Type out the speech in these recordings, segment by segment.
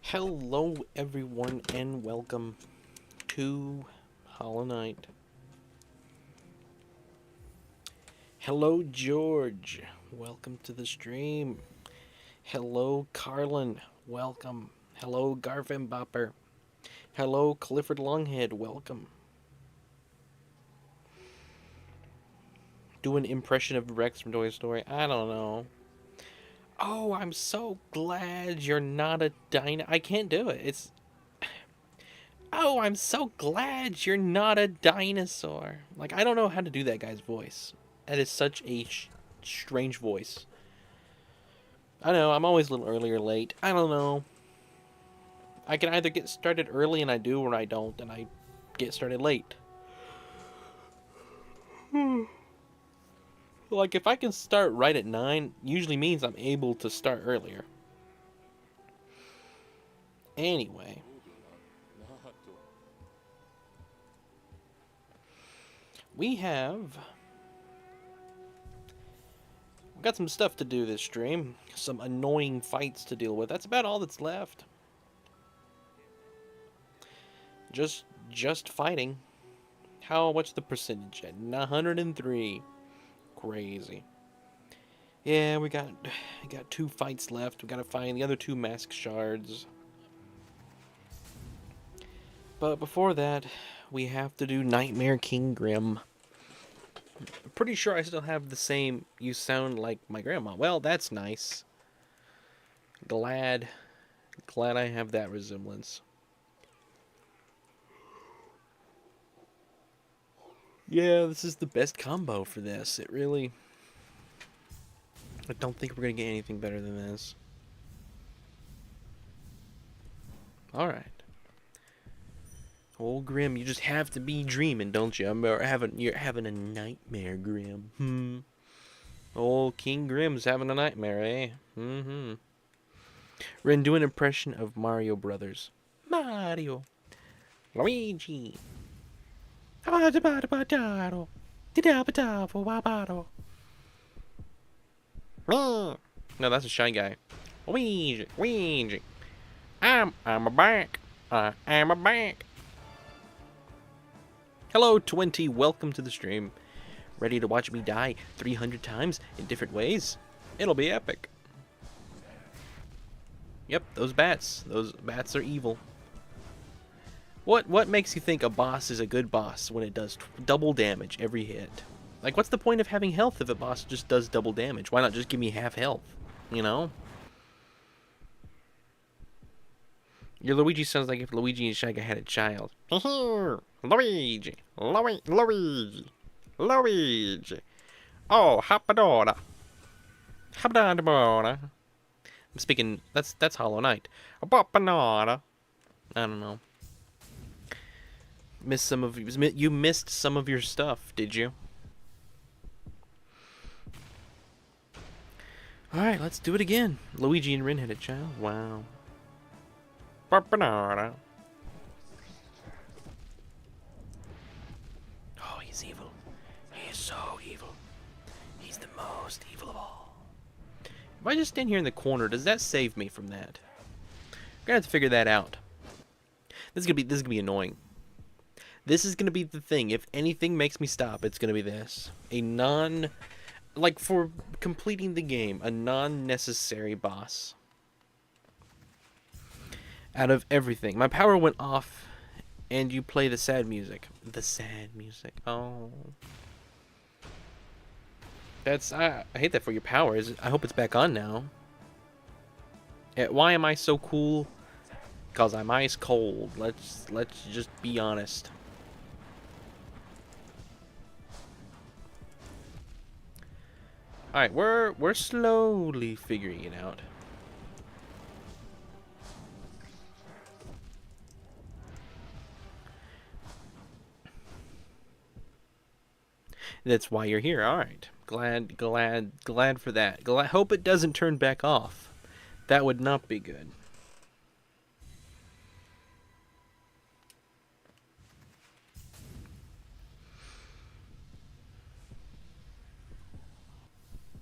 Hello everyone and welcome to Hollow Knight. Hello George, welcome to the stream. Hello Carlin, welcome. Hello Garvin Bopper. Hello Clifford Longhead, welcome. Do an impression of Rex from Toy Story. I don't know. Oh, I'm so glad you're not a dino. I can't do it. It's... Oh, I'm so glad you're not a dinosaur. Like, I don't know how to do that guy's voice. That is such a strange voice. I know, I'm always a little early or late. I don't know. I can either get started early and I do, or I don't, and I get started late. Like, if I can start right at 9, usually means I'm able to start earlier. Anyway. We've got some stuff to do this stream. Some annoying fights to deal with. That's about all that's left. Just fighting. What's the percentage at? 103. Crazy. Yeah, we got 2 fights left. We gotta find the other 2 mask shards. But before that, we have to do Nightmare King Grim. I'm pretty sure I still have the same "you sound like my grandma." Well, that's nice. Glad I have that resemblance. Yeah, this is the best combo for this. It really... I don't think we're going to get anything better than this. Alright. Old Grim, you just have to be dreaming, don't you? You're having a nightmare, Grim. Old King Grim's having a nightmare, eh? We're going to do an impression of Mario Brothers. Mario. Luigi. No, that's a Shy Guy. Luigi. I'm a back. I'm a back. Hello, 20. Welcome to the stream. Ready to watch me die 300 times in different ways? It'll be epic. Yep, those bats. Those bats are evil. What makes you think a boss is a good boss when it does double damage every hit? Like, what's the point of having health if a boss just does double damage? Why not just give me half health? You know? Your Luigi sounds like if Luigi and Shaggy had a child. Luigi. Luigi. Luigi. Oh, Hapadora. Hapadora. I'm speaking, that's Hollow Knight. Hapadora. I don't know. You missed some of your stuff, did you? Alright, let's do it again. Luigi and Rin had a child. Wow. Papanara. Oh, he's evil. He is so evil. He's the most evil of all. If I just stand here in the corner, does that save me from that? I'm gonna have to figure that out. This is gonna be annoying. This is gonna be the thing. If anything makes me stop, it's gonna be this. Like for completing the game, a non-necessary boss. Out of everything. My power went off, and you play the sad music. The sad music. Oh. I hate that for your power. I hope it's back on now. Why am I so cool? Because I'm ice cold. Let's just be honest. Alright, we're slowly figuring it out. That's why you're here. Alright. Glad for that. Hope it doesn't turn back off. That would not be good.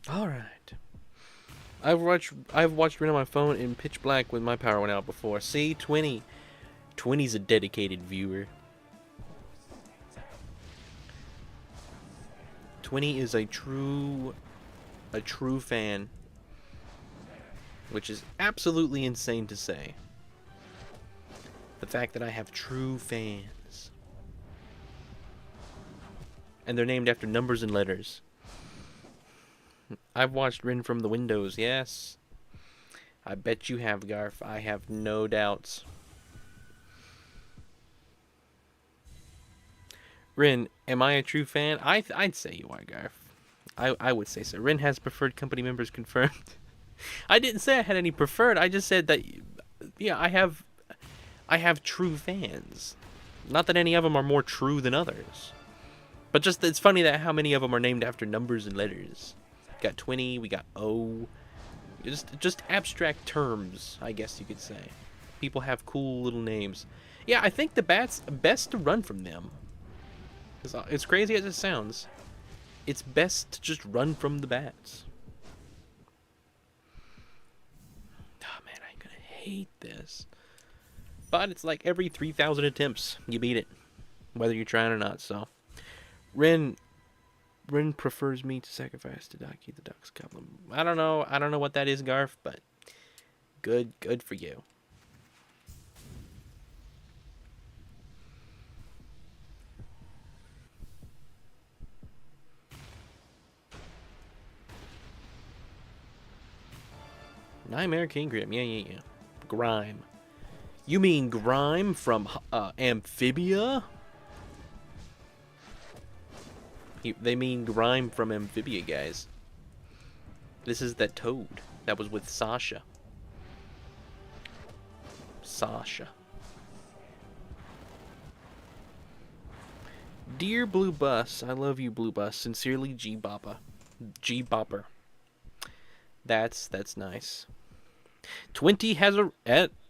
Alright. I've watched Rin on my phone in pitch black when my power went out before. See, 20's a dedicated viewer. 20 is a true fan, which is absolutely insane to say. The fact that I have true fans, and they're named after numbers and letters. I've watched Rin from the windows, yes. I bet you have, Garf. I have no doubts. Rin, am I a true fan? I'd say you are, Garf. I would say so. Rin has preferred company members confirmed. I didn't say I had any preferred. I just said that, yeah, I have true fans. Not that any of them are more true than others. But just, it's funny that how many of them are named after numbers and letters. We got 20, we got O. Just abstract terms, I guess you could say. People have cool little names. Yeah, I think the bats, best to run from them. As crazy as it sounds, it's best to just run from the bats. Oh man, I'm gonna hate this. But it's like every 3,000 attempts, you beat it. Whether you're trying or not, so. Rin prefers me to sacrifice to Ducky the Duck's couple. I don't know what that is, Garf, but good for you. Nightmare King Grim, yeah. Grime. You mean Grime from Amphibia? They mean Grime from Amphibia, guys. This is that toad that was with Sasha. Dear Blue Bus, I love you, Blue Bus. Sincerely, G Bopper. That's nice. 20 has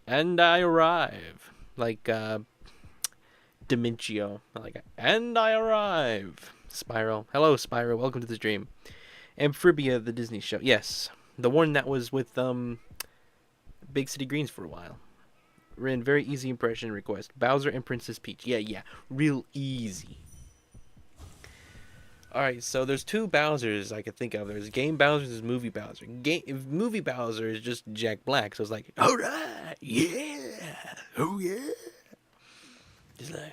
and I arrive. Like Dementio. Like, and I arrive. Spyro. Hello, Spyro. Welcome to the stream. Amphibia, the Disney show. Yes. The one that was with Big City Greens for a while. Rin, very easy impression request. Bowser and Princess Peach. Yeah. Real easy. Alright, so there's two Bowsers I could think of. There's Game Bowser, there's Movie Bowser. Movie Bowser is just Jack Black, so it's like, alright, yeah, oh yeah. Just like,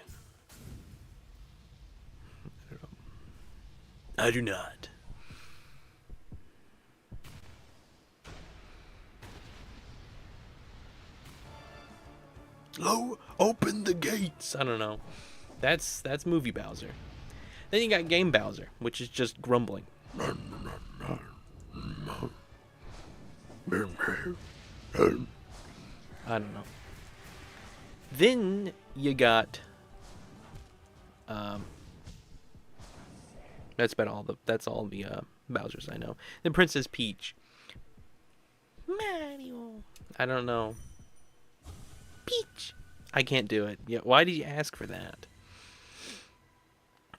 I do not. slow, open the gates. I don't know. That's movie Bowser. Then you got game Bowser, which is just grumbling. I don't know. Then you got that's all the Bowsers I know. Then Princess Peach. Mario. I don't know. Peach. I can't do it. Yeah, why did you ask for that?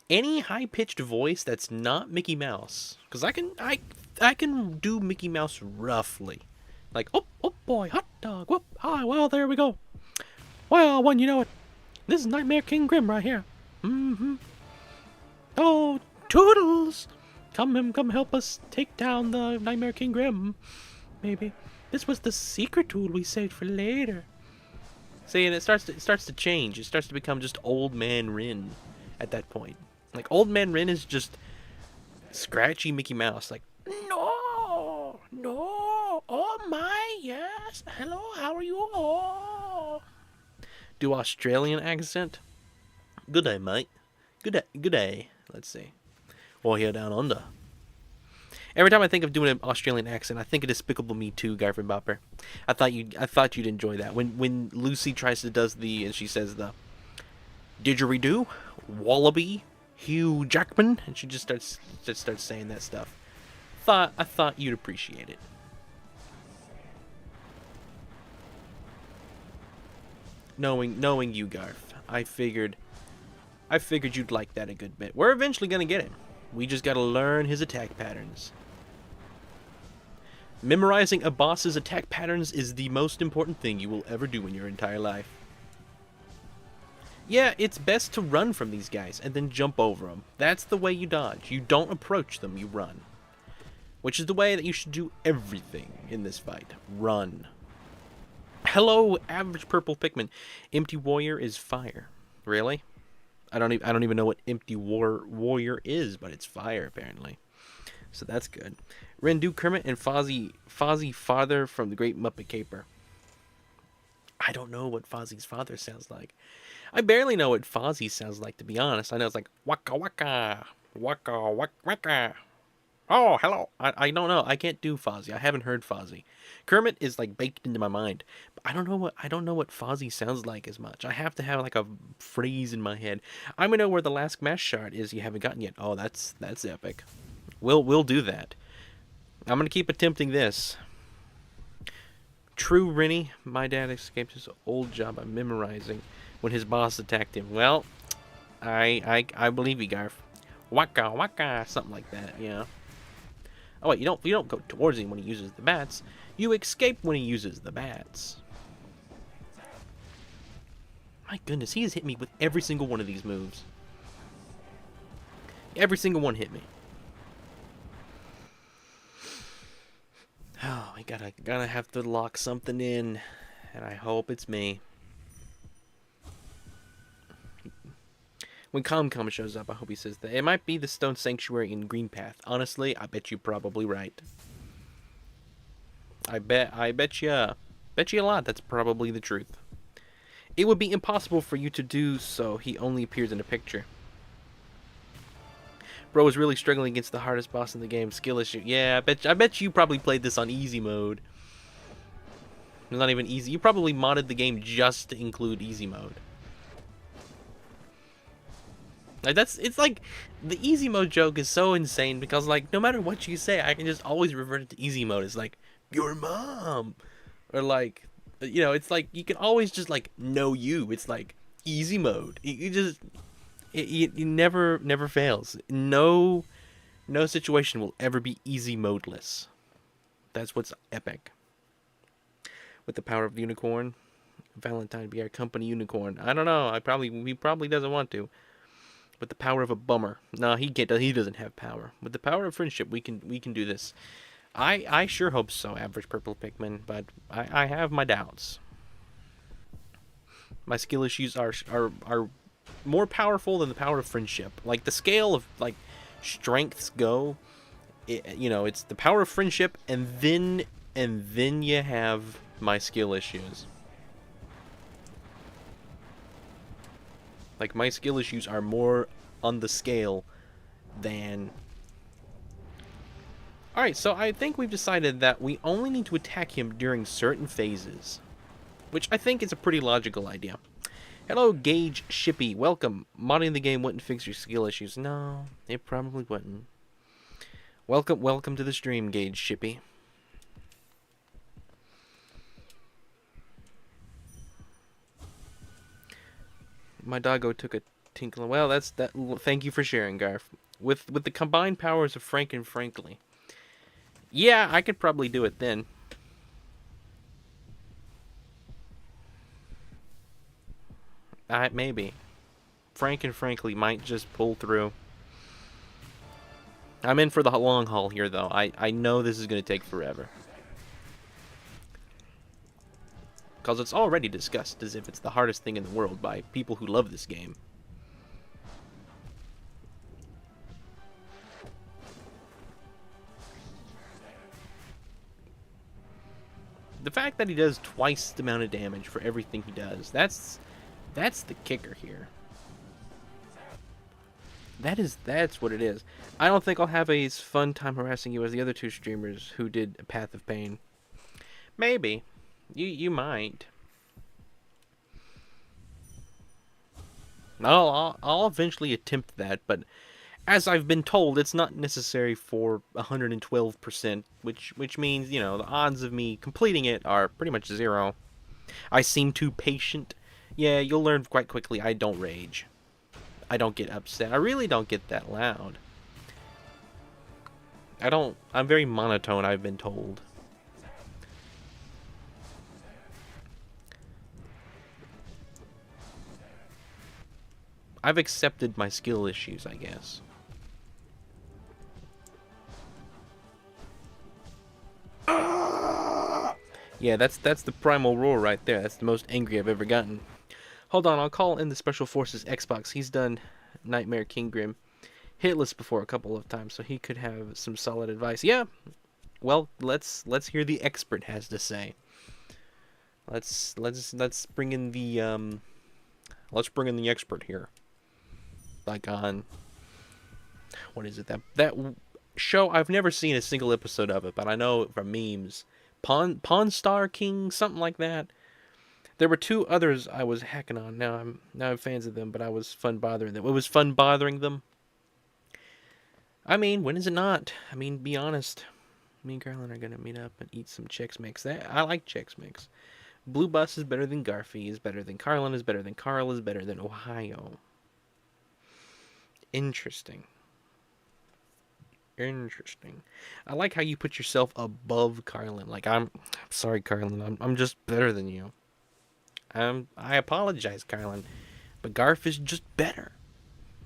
Any high-pitched voice that's not Mickey Mouse, because I can do Mickey Mouse roughly, like oh boy, hot dog, whoop, hi, well there we go. Well, when you know it, this is Nightmare King Grim right here. Oh, Toodles, come help us take down the Nightmare King Grim. Maybe this was the secret tool we saved for later. See, and it starts to change. It starts to become just Old Man Rin at that point. Like, Old Man Rin is just scratchy Mickey Mouse. Like, no, oh my, yes, hello, how are you all? Do Australian accent? Good day, mate. Good day. Let's see. Well, here down under. Every time I think of doing an Australian accent, I think of Despicable Me 2, Garford Bopper. I thought you'd enjoy that. When Lucy and she says the didgeridoo, wallaby, Hugh Jackman, and she just starts saying that stuff. I thought you'd appreciate it. Knowing you, Garf, I figured you'd like that a good bit. We're eventually gonna get him. We just gotta learn his attack patterns. Memorizing a boss's attack patterns is the most important thing you will ever do in your entire life. Yeah, it's best to run from these guys and then jump over them. That's the way you dodge. You don't approach them, you run. Which is the way that you should do everything in this fight. Run. Hello, average purple Pikmin. Empty Warrior is fire. Really? I don't even know what Empty Warrior is, but it's fire apparently. So that's good. Rendu Kermit and Fozzie father from the Great Muppet Caper. I don't know what Fozzie's father sounds like. I barely know what Fozzie sounds like, to be honest. I know it's like waka waka, waka waka waka. Oh, hello. I don't know. I can't do Fozzie. I haven't heard Fozzie. Kermit is like baked into my mind. But I don't know what Fozzie sounds like as much. I have to have like a phrase in my head. I'm gonna know where the last mash shard is you haven't gotten yet. Oh, that's epic. We'll do that. I'm gonna keep attempting this. True Rennie, my dad escaped his old job by memorizing when his boss attacked him. Well, I believe you, Garf. Waka waka, something like that. Yeah. Oh wait, you don't go towards him when he uses the bats. You escape when he uses the bats. My goodness, he has hit me with every single one of these moves. Every single one hit me. Oh, I gotta have to lock something in, and I hope it's me. When Comcom shows up, I hope he says that. It might be the Stone Sanctuary in Green Path. Honestly, I bet you're probably right. I bet you a lot that's probably the truth. It would be impossible for you to do so. He only appears in a picture. Bro is really struggling against the hardest boss in the game. Skill issue. Yeah, I bet you probably played this on easy mode. It's not even easy. You probably modded the game just to include easy mode. Like it's like the easy mode joke is so insane because like no matter what you say, I can just always revert it to easy mode. It's like your mom, or like it's like you can always just like know you. It's like easy mode. It never fails. No situation will ever be easy modeless. That's what's epic. With the power of the unicorn, Valentine be our company unicorn. I don't know. He probably doesn't want to. With the power of a bummer. No, he doesn't have power. With the power of friendship, we can do this. I sure hope so, average purple Pikmin, but I have my doubts. My skill issues are more powerful than the power of friendship. Like the scale of like strengths go, it's the power of friendship and then you have my skill issues. Like, my skill issues are more on the scale than... Alright, so I think we've decided that we only need to attack him during certain phases, which I think is a pretty logical idea. Hello, Gage Shippy. Welcome. Modding the game wouldn't fix your skill issues. No, it probably wouldn't. Welcome to the stream, Gage Shippy. My doggo took a tinkle. Well, that's that. Thank you for sharing, Garf. With the combined powers of Frank and Frankly. Yeah, I could probably do it then. Maybe. Frank and Frankly might just pull through. I'm in for the long haul here, though. I know this is going to take forever. Because it's already discussed as if it's the hardest thing in the world by people who love this game. The fact that he does twice the amount of damage for everything he does, that's the kicker here. That's what it is. I don't think I'll have a fun time harassing you as the other two streamers who did a Path of Pain. Maybe. You might. I'll eventually attempt that, but as I've been told, it's not necessary for 112%, which means, you know, the odds of me completing it are pretty much 0. I seem too patient. Yeah, you'll learn quite quickly I don't rage. I don't get upset. I really don't get that loud. I'm very monotone, I've been told. I've accepted my skill issues, I guess. Yeah, that's the primal roar right there. That's the most angry I've ever gotten. Hold on, I'll call in the Special Forces Xbox. He's done Nightmare King Grim hitless before a couple of times, so he could have some solid advice. Yeah. Well, let's hear the expert has to say. Let's bring in the expert here. Like on, what is it, that show? I've never seen a single episode of it, but I know from memes. Pawn Star King, something like that. There were 2 others I was hacking on. Now I'm fans of them, but I was fun bothering them. It was fun bothering them. I mean, when is it not? I mean, be honest. Me and Carolyn are gonna meet up and eat some Chex Mix. I like Chex Mix. Blue Bus is better than Garfy, is better than Carlin, is better than Carl, is better than Ohio. Interesting. I like how you put yourself above Carlin. Like, I'm sorry, Carlin. I'm just better than you. I apologize, Carlin. But Garf is just better.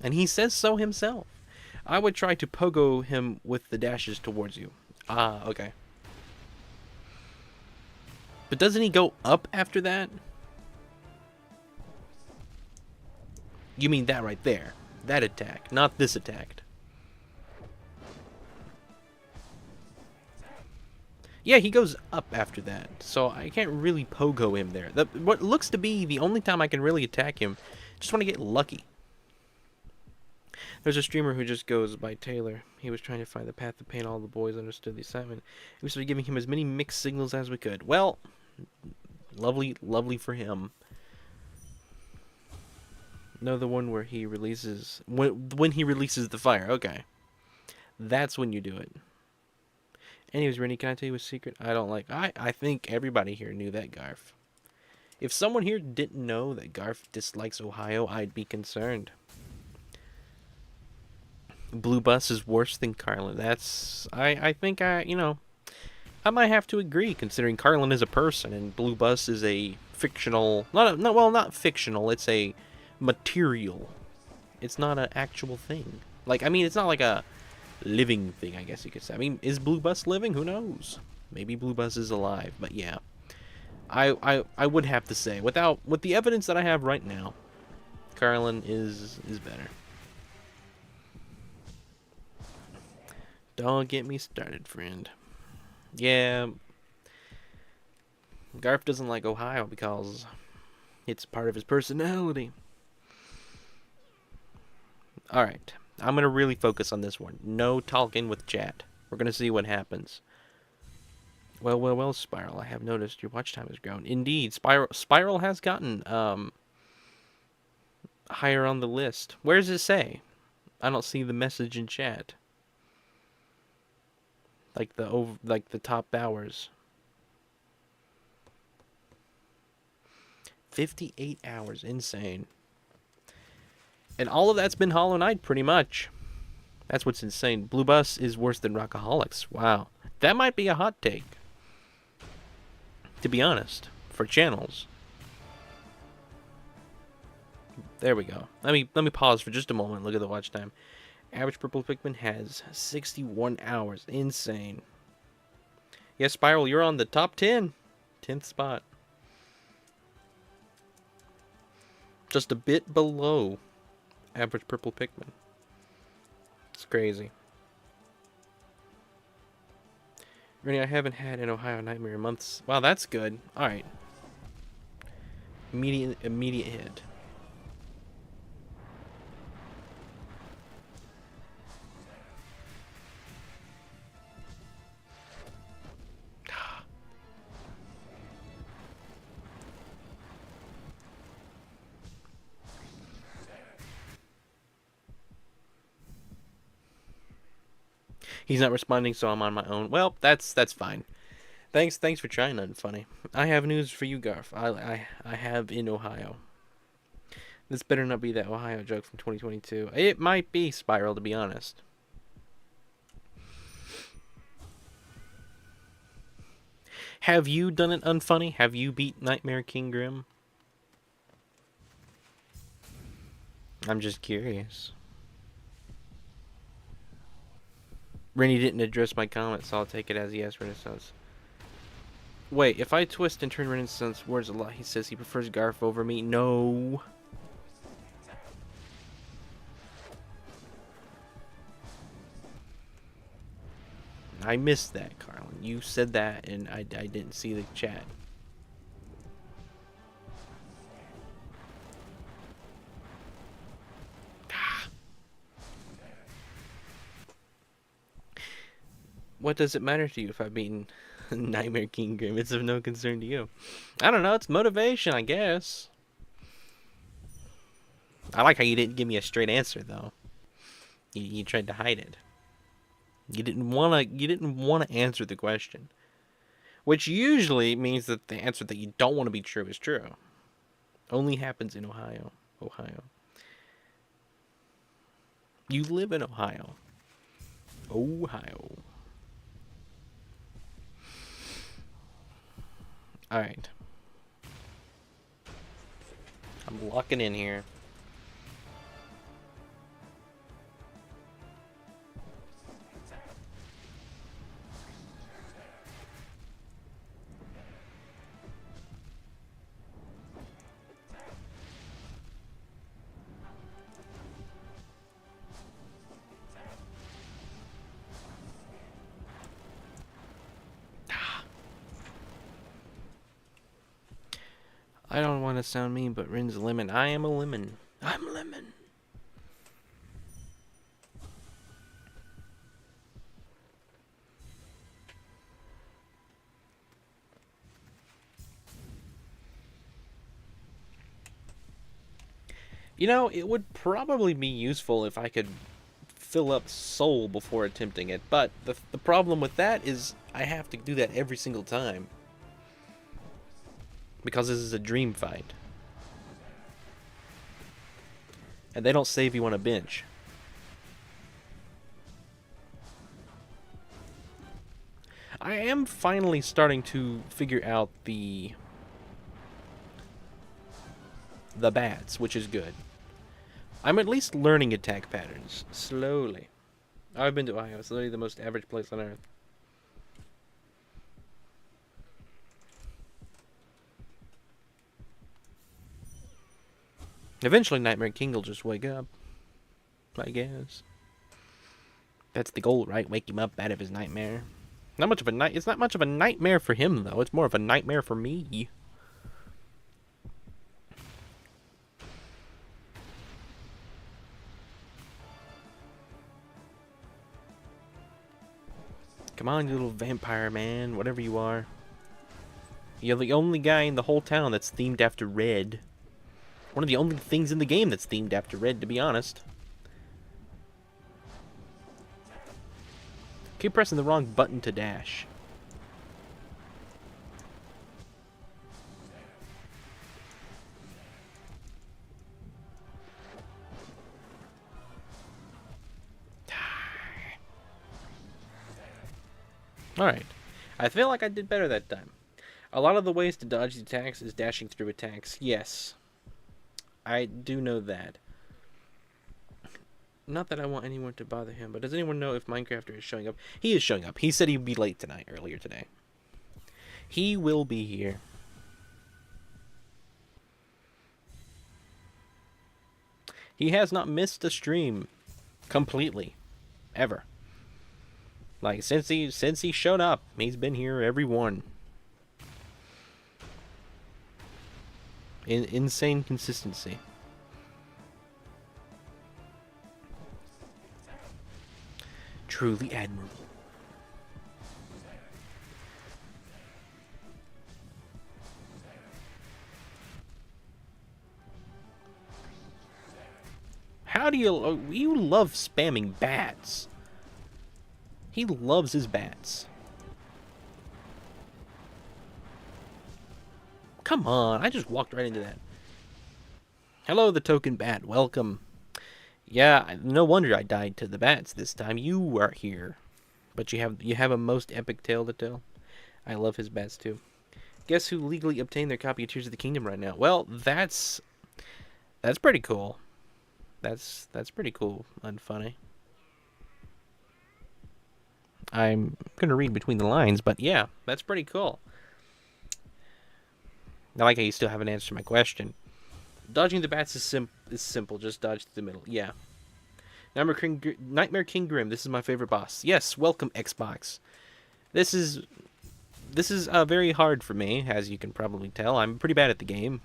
And he says so himself. I would try to pogo him with the dashes towards you. Ah, okay. But doesn't he go up after that? You mean that right there. That attack, not this attack. Yeah, he goes up after that, so I can't really pogo him there. What looks to be the only time I can really attack him, just want to get lucky. There's a streamer who just goes by Taylor. He was trying to find the path of pain. All the boys understood the assignment. We started giving him as many mixed signals as we could. Well, lovely for him. No, the one where he releases... When he releases the fire. Okay. That's when you do it. Anyways, Rennie, can I tell you a secret? I think everybody here knew that, Garf. If someone here didn't know that Garf dislikes Ohio, I'd be concerned. Blue Bus is worse than Carlin. I think I might have to agree, considering Carlin is a person and Blue Bus is a fictional... Not fictional, it's a... material. It's not an actual thing. Like, I mean, it's not like a living thing, I guess you could say. I mean, is Blue Bus living? Who knows? Maybe Blue Bus is alive, but yeah. I would have to say, with the evidence that I have right now, Carlin is better. Don't get me started, friend. Yeah. Garf doesn't like Ohio because it's part of his personality. Alright. I'm going to really focus on this one. No talking with chat. We're going to see what happens. Well, Spiral. I have noticed your watch time has grown. Indeed, Spiral has gotten higher on the list. Where does it say? I don't see the message in chat. Like the top hours. 58 hours. Insane. And all of that's been Hollow Knight, pretty much. That's what's insane. Blue Bus is worse than Rockaholics. Wow. That might be a hot take. To be honest. For channels. There we go. Let me pause for just a moment. Look at the watch time. Average Purple Pikmin has 61 hours. Insane. Yes, Spiral, you're on the top 10. 10th spot. Just a bit below average Purple Pikmin. It's crazy. Rennie, I haven't had an Ohio Nightmare in months. Wow, that's good. Alright. Immediate hit. He's not responding, so I'm on my own. Well, that's fine. Thanks for trying, UnFunny. I have news for you, Garf. I have in Ohio. This better not be that Ohio joke from 2022. It might be, Spiral, to be honest. Have you done it, UnFunny? Have you beat Nightmare King Grim? I'm just curious. Rennie didn't address my comment, so I'll take it as yes, Renaissance. Wait, if I twist and turn Renaissance words a lot, he says he prefers Garf over me. No. I missed that, Carlin. You said that, and I didn't see the chat. What does it matter to you if I've beaten Nightmare King Grim? It's of no concern to you. I don't know. It's motivation, I guess. I like how you didn't give me a straight answer, though. You tried to hide it. You didn't want to answer the question, which usually means that the answer that you don't want to be true is true. Only happens in Ohio. You live in Ohio. Alright. I'm locking in here. I don't want to sound mean, but Rin's a lemon. I am a lemon. I'm lemon. You know, it would probably be useful if I could fill up soul before attempting it, but the problem with that is I have to do that every single time. Because this is a dream fight. And they don't save you on a bench. I am finally starting to figure out the bats, which is good. I'm at least learning attack patterns, slowly. I've been to Ohio, it's literally the most average place on earth. Eventually Nightmare King will just wake up, I guess. That's the goal, right? Wake him up out of his nightmare. Not much of a night. It's not much of a nightmare for him, though. It's more of a nightmare for me. Come on, you little vampire man, whatever you are. You're the only guy in the whole town that's themed after red. One of the only things in the game that's themed after red, to be honest. Keep pressing the wrong button to dash. Alright. I feel like I did better that time. A lot of the ways to dodge the attacks is dashing through attacks. Yes. I do know that. Not that I want anyone to bother him, but does anyone know if Minecrafter is showing up? He is showing up. He said he'd be late tonight, earlier today. He will be here. He has not missed a stream completely. Ever. Like, since he showed up, he's been here every one. Insane consistency. Truly admirable. How do you love spamming bats? He loves his bats. Come on, I just walked right into that. Hello, the token bat. Welcome. Yeah, no wonder I died to the bats this time. You are here. But you have a most epic tale to tell. I love his bats too. Guess who legally obtained their copy of Tears of the Kingdom right now? Well, that's pretty cool. That's pretty cool, UnFunny. I'm going to read between the lines, but yeah, that's pretty cool. I like how you still haven't answered my question. Dodging the bats is simple. Just dodge through the middle. Yeah. Nightmare King Grim. This is my favorite boss. Yes, welcome Xbox. This is very hard for me, as you can probably tell. I'm pretty bad at the game.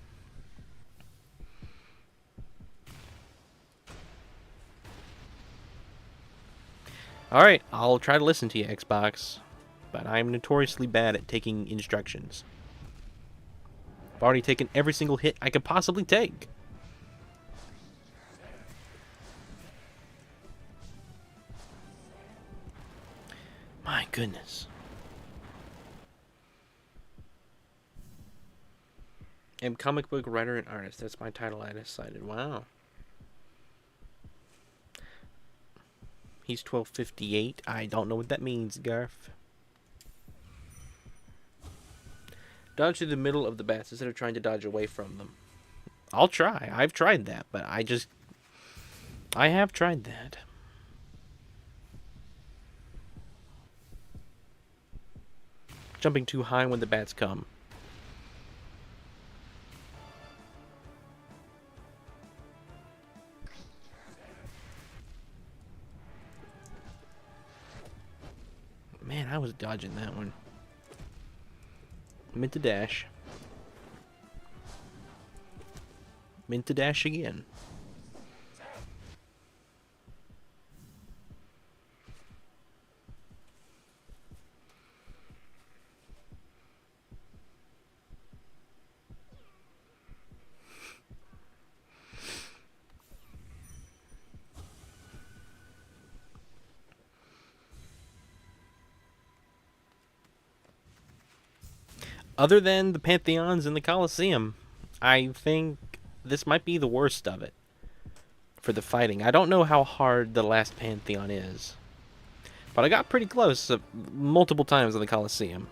Alright, I'll try to listen to you, Xbox. But I'm notoriously bad at taking instructions. I've already taken every single hit I could possibly take. My goodness. I'm comic book writer and artist. That's my title I decided. Wow. He's 1258. I don't know what that means, Garf. Dodge through the middle of the bats instead of trying to dodge away from them. I'll try. I've tried that, but I have tried that. Jumping too high when the bats come. Man, I was dodging that one. Meant to dash. Meant to dash again. Other than the Pantheons in the Colosseum, I think this might be the worst of it for the fighting. I don't know how hard the last Pantheon is, but I got pretty close multiple times in the Colosseum.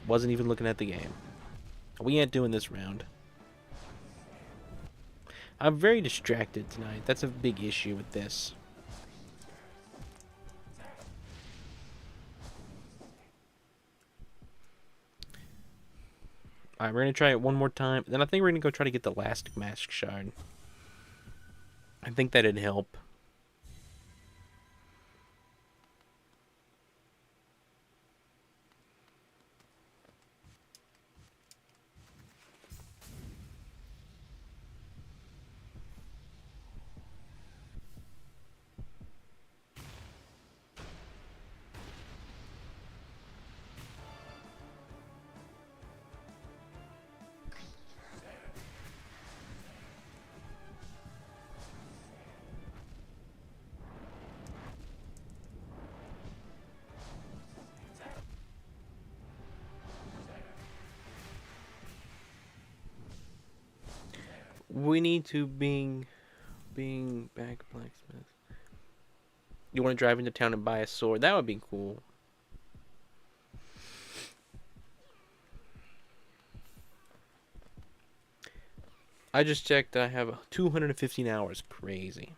Wasn't even looking at the game. We ain't doing this round. I'm very distracted tonight. That's a big issue with this. Alright, we're going to try it one more time. Then I think we're going to go try to get the last mask shard. I think that'd help. We need to being back blacksmith. You want to drive into town and buy a sword? That would be cool. I just checked. I have 215 hours. Crazy.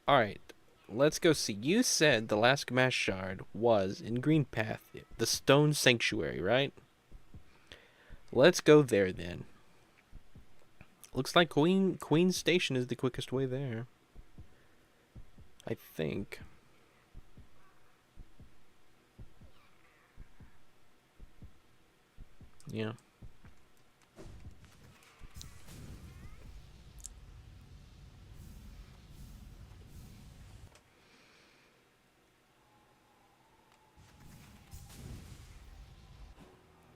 All right, let's go see. You said the last Gamash shard was in Greenpath, the Stone Sanctuary, right? Let's go there then. Looks like Queen Station is the quickest way there. I think. Yeah.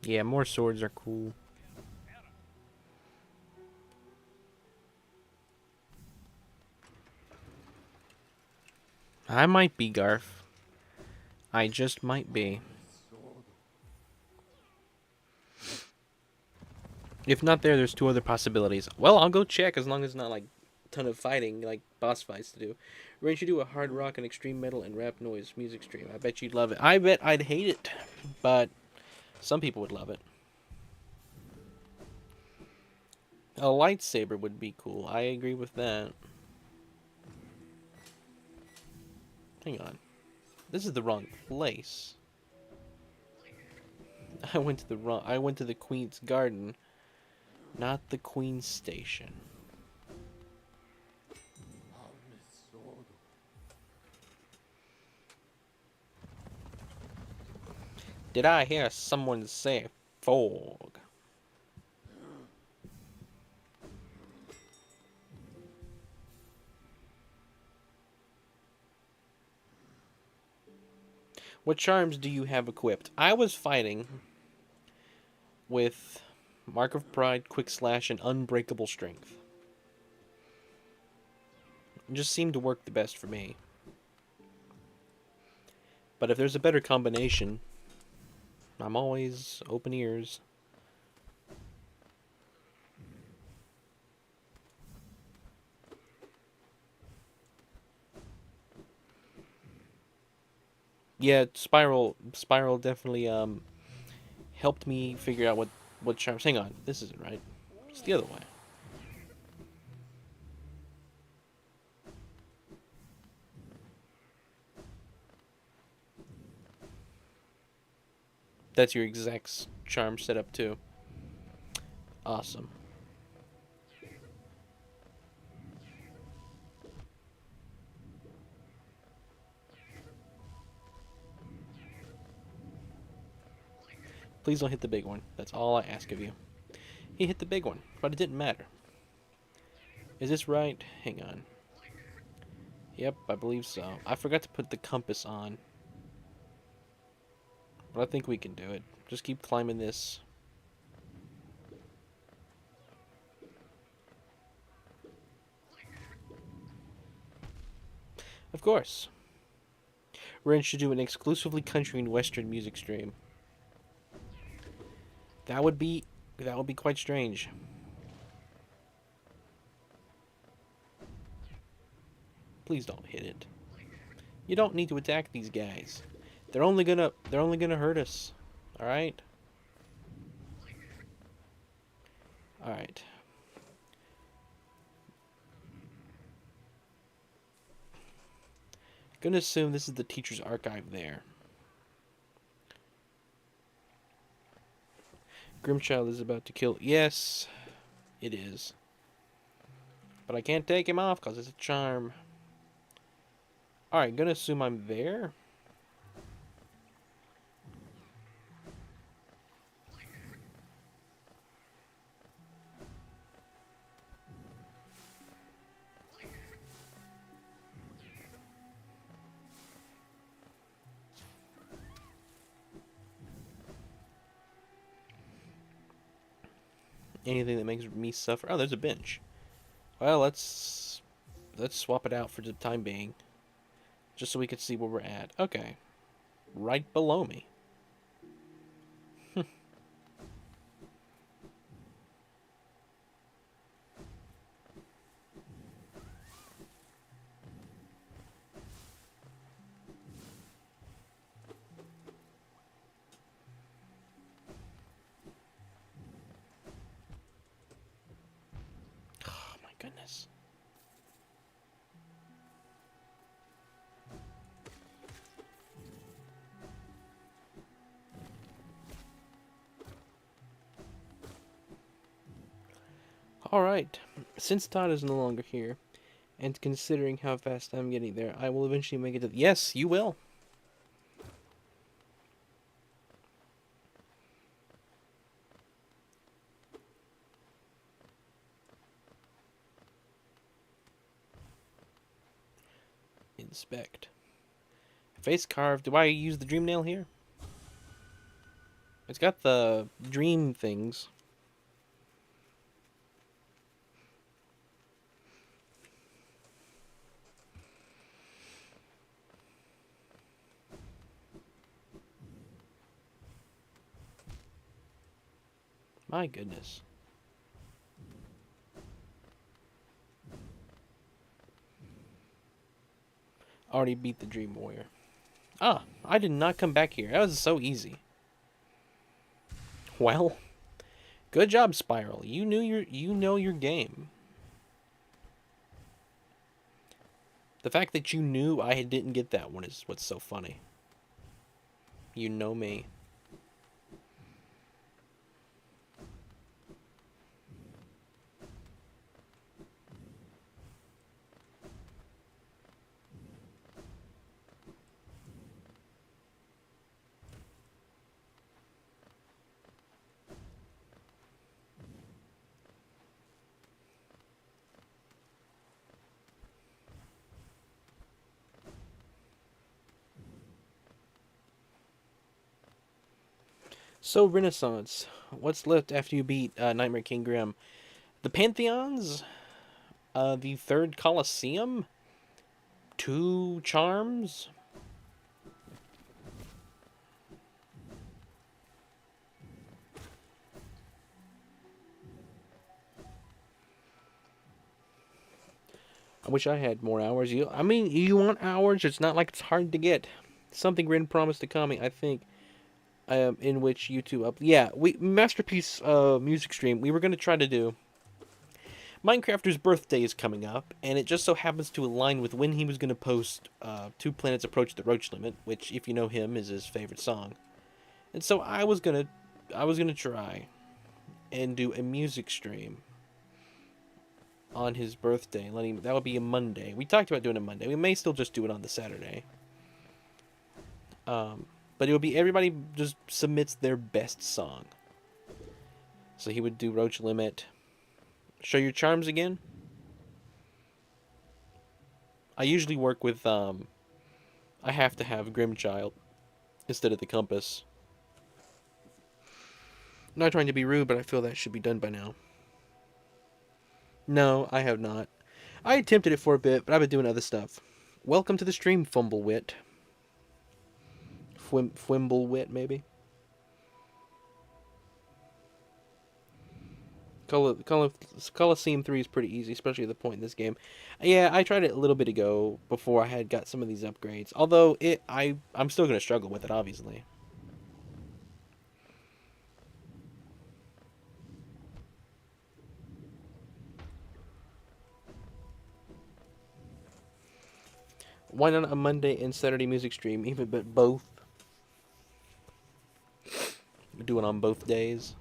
Yeah, more swords are cool. I might be Garf. I just might be. If not there, there's two other possibilities. Well, I'll go check as long as it's not like a ton of fighting, like boss fights to do. Range you do a hard rock and extreme metal and rap noise music stream. I bet you'd love it. I bet I'd hate it, but some people would love it. A lightsaber would be cool. I agree with that. Hang on. This is the wrong place. I went to the Queen's Garden, not the Queen's Station. Did I hear someone say fog? What charms do you have equipped? I was fighting with Mark of Pride, Quick Slash, and Unbreakable Strength. It just seemed to work the best for me. But if there's a better combination, I'm always open ears. Yeah, Spiral definitely helped me figure out what charms. Hang on, this isn't right. It's the other way. That's your exact charm setup too. Awesome. Please don't hit the big one. That's all I ask of you. He hit the big one, but it didn't matter. Is this right? Hang on. Yep, I believe so. I forgot to put the compass on. But I think we can do it. Just keep climbing this. Of course. Ren should do an exclusively country and western music stream. That would be quite strange. Please don't hit it. You don't need to attack these guys. They're only gonna hurt us. All right. All right. Gonna assume this is the teacher's archive there. Grimchild is about to kill. Yes, it is. But I can't take him off because it's a charm. Alright, gonna assume I'm there. Anything that makes me suffer. Oh, there's a bench. Well, let's swap it out for the time being. Just so we can see where we're at. Okay. Right below me. Alright, since Todd is no longer here, and considering how fast I'm getting there, I will eventually make it to... Yes, you will. Inspect. Face carved. Do I use the dream nail here? It's got the dream things. My goodness. Already beat the Dream Warrior. Ah, I did not come back here. That was so easy. Well, good job, Spiral. You know your game. The fact that you knew I didn't get that one is what's so funny. You know me. So, Renaissance. What's left after you beat Nightmare King Grim? The Pantheons? The Third Colosseum? 2 Charms? I wish I had more hours. You want hours? It's not like it's hard to get. Something Rin promised to Kami, I think. In which you two up. Yeah, we masterpiece music stream. We were gonna try to do. Minecrafter's birthday is coming up, and it just so happens to align with when he was gonna post Two Planets Approach the Roach Limit, which, if you know him, is his favorite song. And so I was gonna try and do a music stream on his birthday. That would be a Monday. We talked about doing it Monday. We may still just do it on the Saturday. But it would be everybody just submits their best song. So he would do Roach Limit. Show your charms again. I usually work with I have to have Grimchild instead of the compass. I'm not trying to be rude, but I feel that should be done by now. No, I have not. I attempted it for a bit, but I've been doing other stuff. Welcome to the stream, Fumblewit. Fwimblewit, maybe? Coliseum 3 is pretty easy, especially at the point in this game. Yeah, I tried it a little bit ago before I had got some of these upgrades. Although, I'm still going to struggle with it, obviously. Why not a Monday and Saturday music stream, even but both? Do it on both days.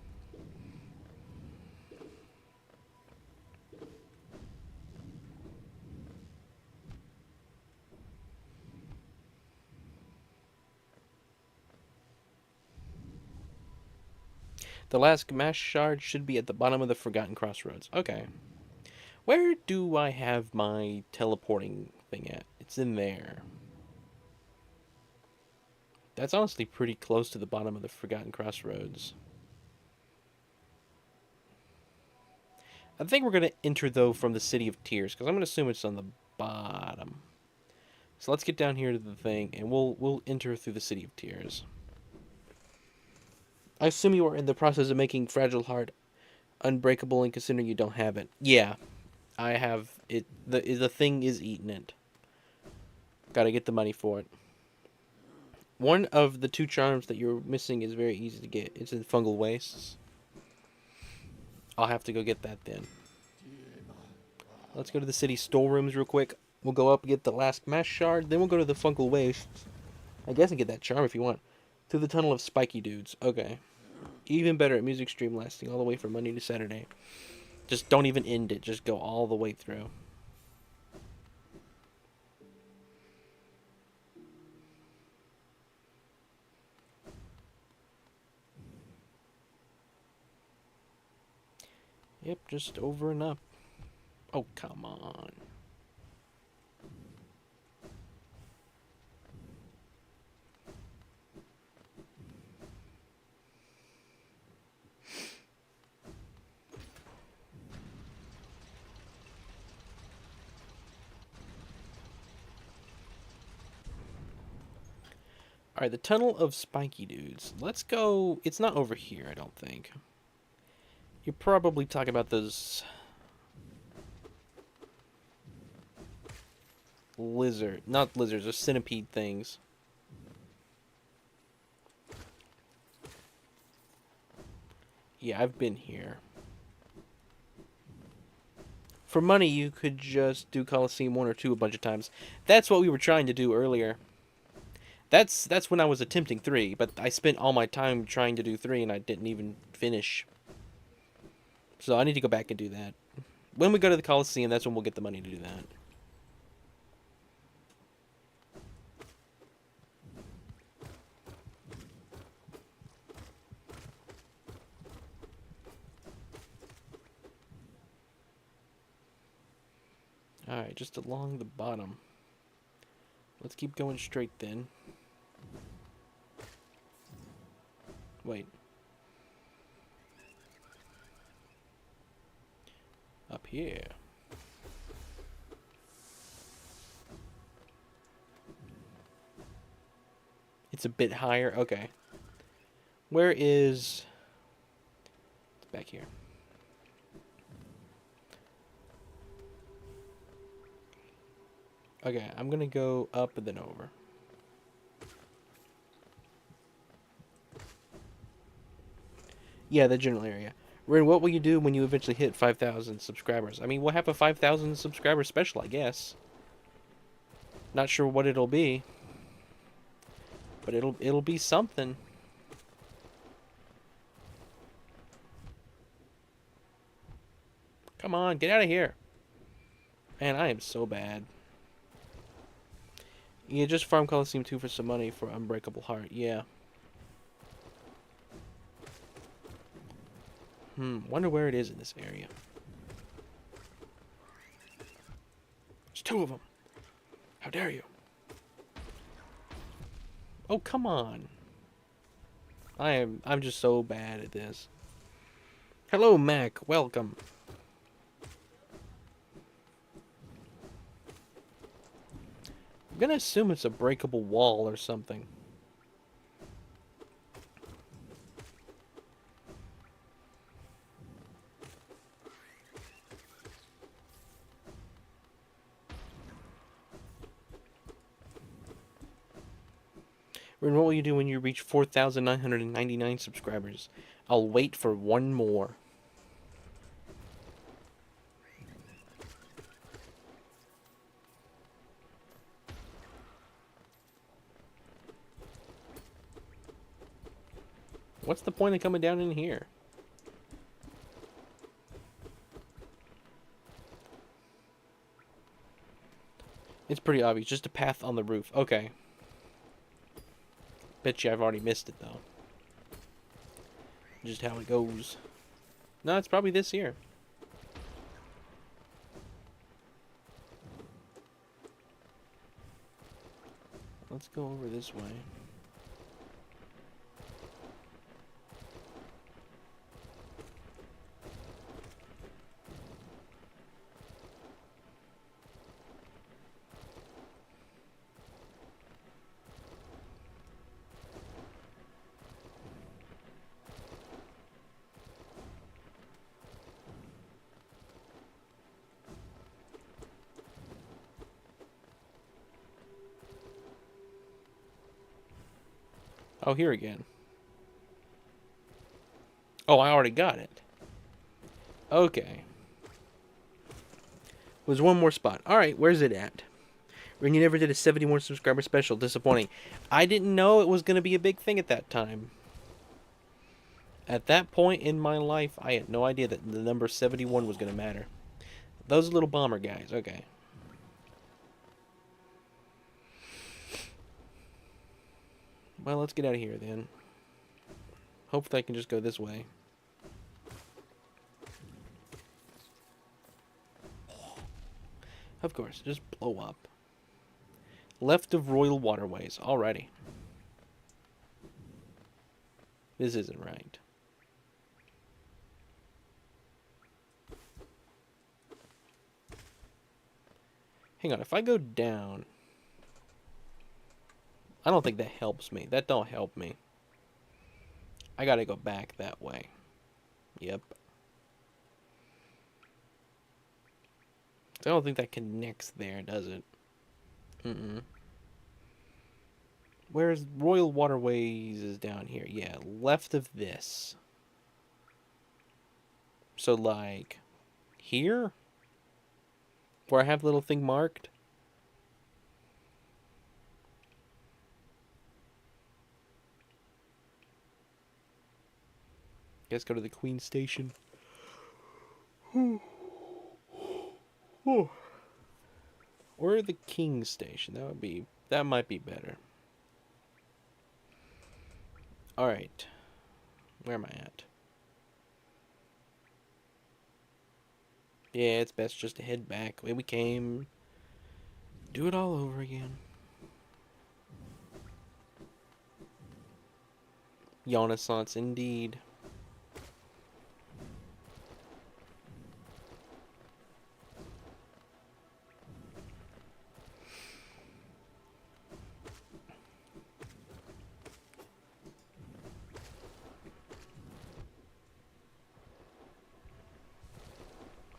The last mash shard should be at the bottom of the Forgotten Crossroads. Okay. Where do I have my teleporting thing at? It's in there. That's honestly pretty close to the bottom of the Forgotten Crossroads. I think we're going to enter, though, from the City of Tears, because I'm going to assume it's on the bottom. So let's get down here to the thing, and we'll enter through the City of Tears. I assume you are in the process of making Fragile Heart unbreakable, and considering you don't have it. Yeah, I have it. The thing is eating it. Gotta get the money for it. One of the 2 charms that you're missing is very easy to get. It's in Fungal Wastes. I'll have to go get that then. Let's go to the city storerooms real quick. We'll go up and get the last mash shard. Then we'll go to the Fungal Wastes. I guess and get that charm if you want. Through the tunnel of spiky dudes. Okay. Even better at music stream lasting all the way from Monday to Saturday. Just don't even end it. Just go all the way through. Yep, just over and up. Oh, come on. Alright, the Tunnel of Spiky Dudes. Let's go... It's not over here, I don't think. You're probably talking about those... Not lizards, those centipede things. Yeah, I've been here. For money, you could just do Coliseum 1 or 2 a bunch of times. That's what we were trying to do earlier. That's when I was attempting 3, but I spent all my time trying to do 3 and I didn't even finish. So I need to go back and do that. When we go to the Coliseum, that's when we'll get the money to do that. Alright, just along the bottom. Let's keep going straight then. Wait. Up here. It's a bit higher. Okay. Where is... It's back here. Okay, I'm gonna go up and then over. Yeah, the general area. Rin, what will you do when you eventually hit 5,000 subscribers? I mean, we'll have a 5,000 subscriber special, I guess. Not sure what it'll be. But it'll be something. Come on, get out of here. Man, I am so bad. Yeah, just farm Coliseum 2 for some money for Unbreakable Heart. Yeah. Wonder where it is in this area. There's 2 of them. How dare you? Oh, come on. I'm just so bad at this. Hello, Mac. Welcome. I'm gonna assume it's a breakable wall or something. Rin, what will you do when you reach 4,999 subscribers? I'll wait for 1 more. What's the point of coming down in here? It's pretty obvious. Just a path on the roof. Okay. Bet you I've already missed it, though. Just how it goes. No, it's probably this here. Let's go over this way. Oh, here again. Oh, I already got it. Okay. There's 1 more spot. Alright, where's it at? Ren, you never did a 71 subscriber special. Disappointing. I didn't know it was going to be a big thing at that time. At that point in my life, I had no idea that the number 71 was going to matter. Those little bomber guys, okay. Well, let's get out of here then. Hopefully I can just go this way. Of course, just blow up. Left of Royal Waterways. Alrighty. This isn't right. Hang on, if I go down... I don't think that helps me. That don't help me. I gotta go back that way. Yep. I don't think that connects there, does it? Mm-mm. Where's Royal Waterways is down here. Yeah, left of this. So, like, here? Where I have the little thing marked? Guess go to the Queen Station. Or the King Station. That might be better. Alright. Where am I at? Yeah, it's best just to head back the way we came. Do it all over again. Renaissance indeed.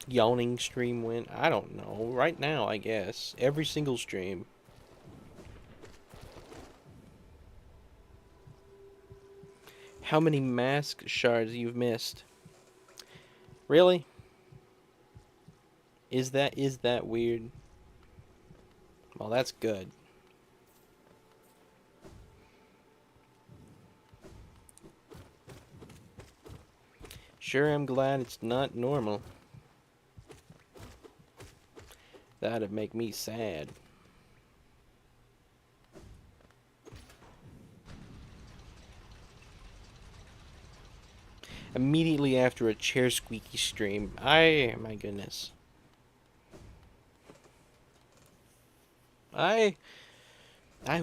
Yawning stream went? I don't know. Right now, I guess. Every single stream. How many mask shards you've missed? Really? Is that weird? Well, that's good. Sure, I'm glad it's not normal. That'd make me sad. Immediately after a chair squeaky stream. My goodness. Who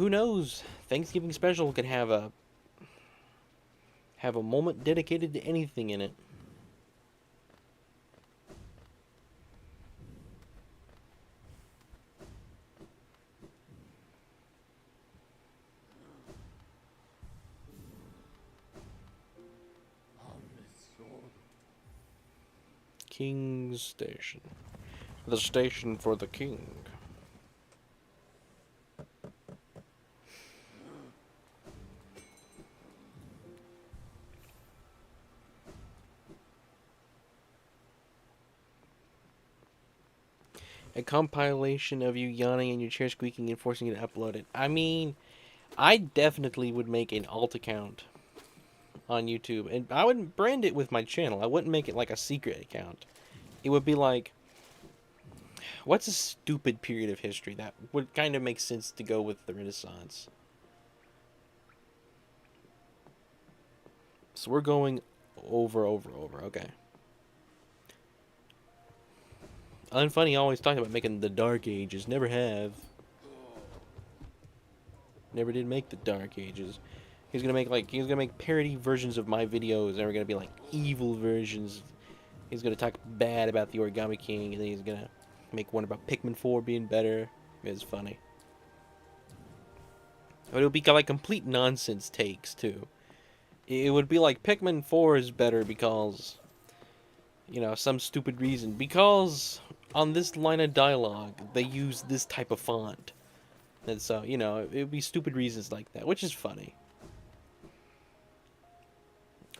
knows? Thanksgiving special could have a moment dedicated to anything in it. King's Station. The station for the king. A compilation of you yawning and your chair squeaking and forcing you to upload it. I mean, I definitely would make an alt account on YouTube, and I wouldn't brand it with my channel. I wouldn't make it like a secret account. It would be like, what's a stupid period of history that would kind of make sense to go with the Renaissance? So we're going over. Okay. UnFunny always talked about making the Dark Ages. Never have. Never did make the Dark Ages. He's gonna make parody versions of my videos that are gonna be like evil versions. He's gonna talk bad about the Origami King, and then he's gonna make one about Pikmin 4 being better. It's funny. But it'll be like complete nonsense takes too. It would be like Pikmin 4 is better because, you know, some stupid reason. Because on this line of dialogue, they use this type of font. And so, you know, it would be stupid reasons like that, which is funny.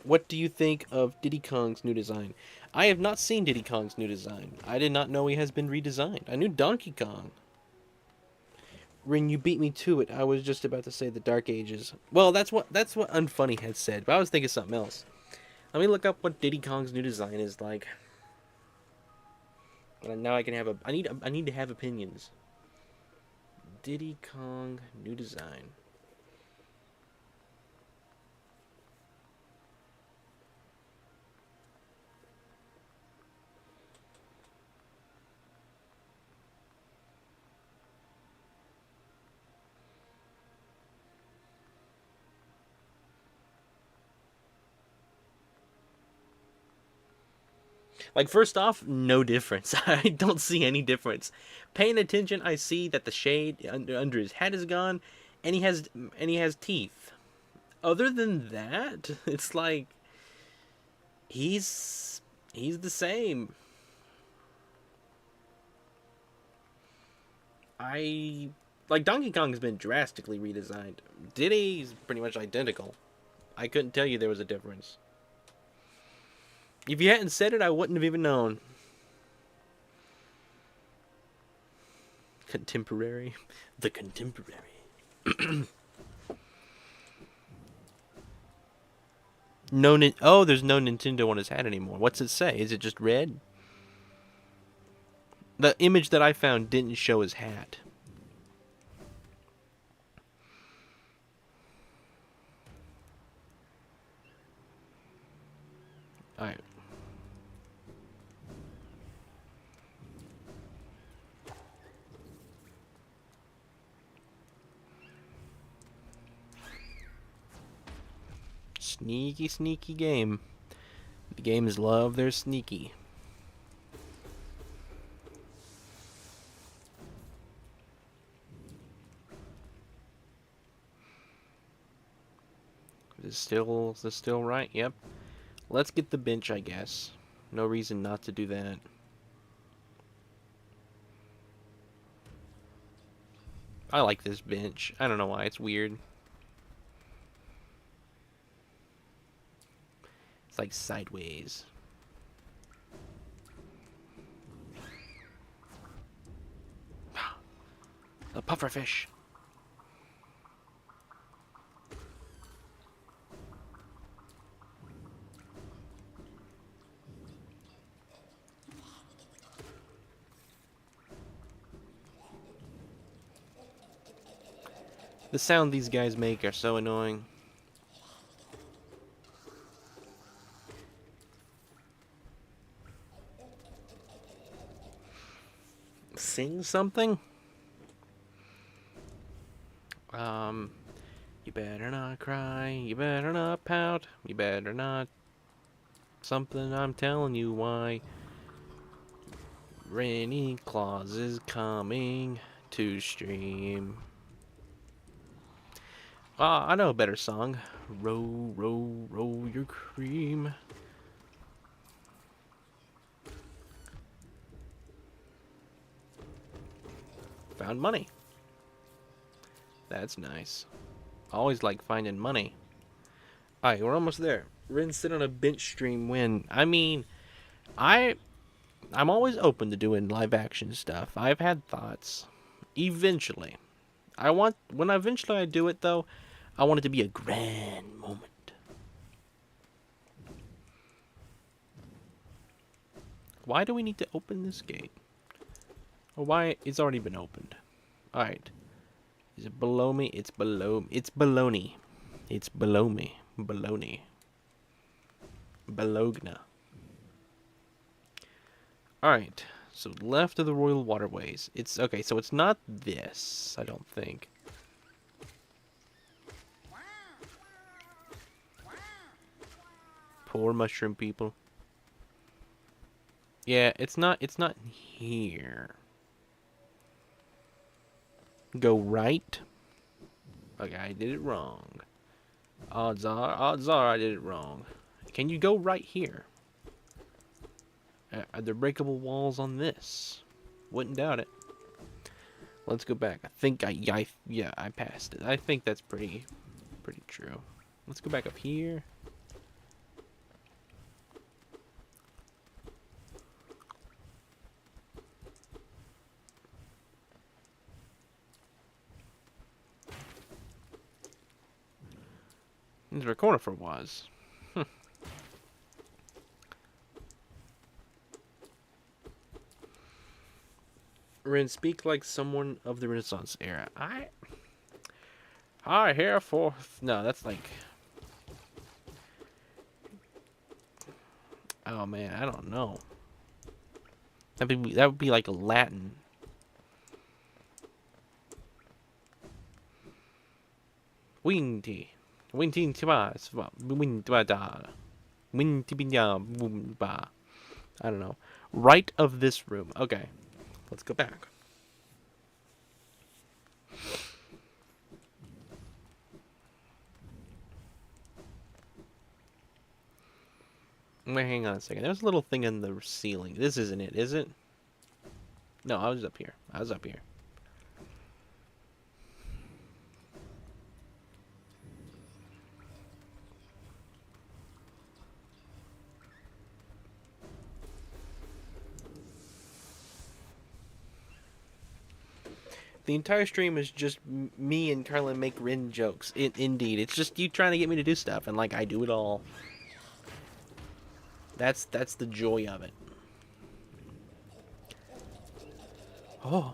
What do you think of Diddy Kong's new design? I have not seen Diddy Kong's new design. I did not know he has been redesigned. I knew Donkey Kong. Rin, you beat me to it. I was just about to say the Dark Ages. Well, that's what UnFunny had said, but I was thinking something else. Let me look up what Diddy Kong's new design is like. And now I can have a. I need to have opinions. Diddy Kong new design. Like, first off, no difference. I don't see any difference. Paying attention, I see that the shade under his head is gone, and he has teeth. Other than that, it's like he's the same. I like Donkey Kong's been drastically redesigned. Diddy's pretty much identical. I couldn't tell you there was a difference. If you hadn't said it, I wouldn't have even known. Contemporary. The contemporary. Oh, there's no Nintendo on his hat anymore. What's it say? Is it just red? The image that I found didn't show his hat. Alright. Sneaky, sneaky game. The games love their sneaky. Is this still right? Yep. Let's get the bench, I guess. No reason not to do that. I like this bench. I don't know why. It's weird. It's like sideways. A pufferfish. The sound these guys make are so annoying. Sing something? You better not cry, you better not pout, you better not... Something, I'm telling you why. Rainy Claus is coming to stream. I know a better song. Row, row, row your cream. Found money. That's nice. Always like finding money. Alright, we're almost there. We're gonna sit on a bench stream when... I mean, I'm always open to doing live action stuff. I've had thoughts. Eventually. When eventually I do it, though, I want it to be a grand moment. Why do we need to open this gate? Or why? It's already been opened. Alright. Is it below me? It's below. It's below me. It's below me. Baloney. Bologna. Alright. So left of the Royal Waterways. It's okay, so it's not this, I don't think. Poor mushroom people. Yeah, it's not here. Go right. Okay, I did it wrong. Odds are I did it wrong. Can you go right here? Are there breakable walls on this? Wouldn't doubt it. Let's go back. I think I passed it. I think that's pretty true. Let's go back up here. There's where Cornifer was. Rin, speak like someone of the Renaissance era. I hear forth. No, that's like. Oh man, I don't know. That would be like a Latin. Winty. Winty tibas. Wintibada. Wintibida. I don't know. Right of this room. Okay. Let's go back. Wait, hang on a second. There's a little thing in the ceiling. This isn't it, is it? No, I was up here. I was up here. The entire stream is just me and Carlin make Rin jokes. Indeed. It's just you trying to get me to do stuff, and like I do it all. That's the joy of it. Oh.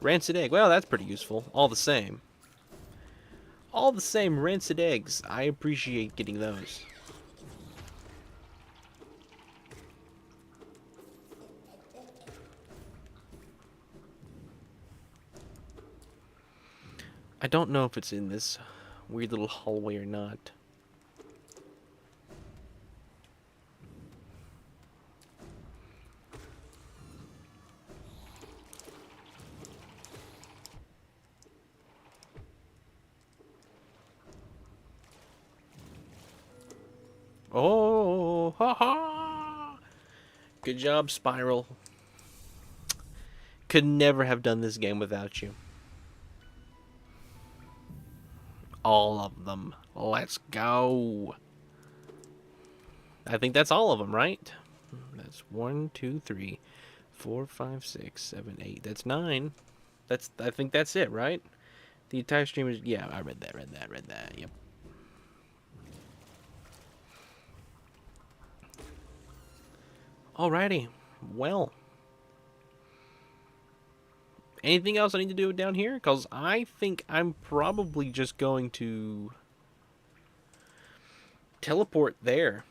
Rancid egg. Well, that's pretty useful. All the same. All the same, rancid eggs. I appreciate getting those. I don't know if it's in this weird little hallway or not. Oh, ha ha! Good job, Spiral. Could never have done this game without you. All of them. Let's go. I think that's all of them, right? That's 1, 2, 3, 4, 5, 6, 7, 8. That's 9. I think that's it, right? The entire stream is... Yeah, I read that. Yep. Alrighty. Well. Anything else I need to do down here? Because I think I'm probably just going to teleport there.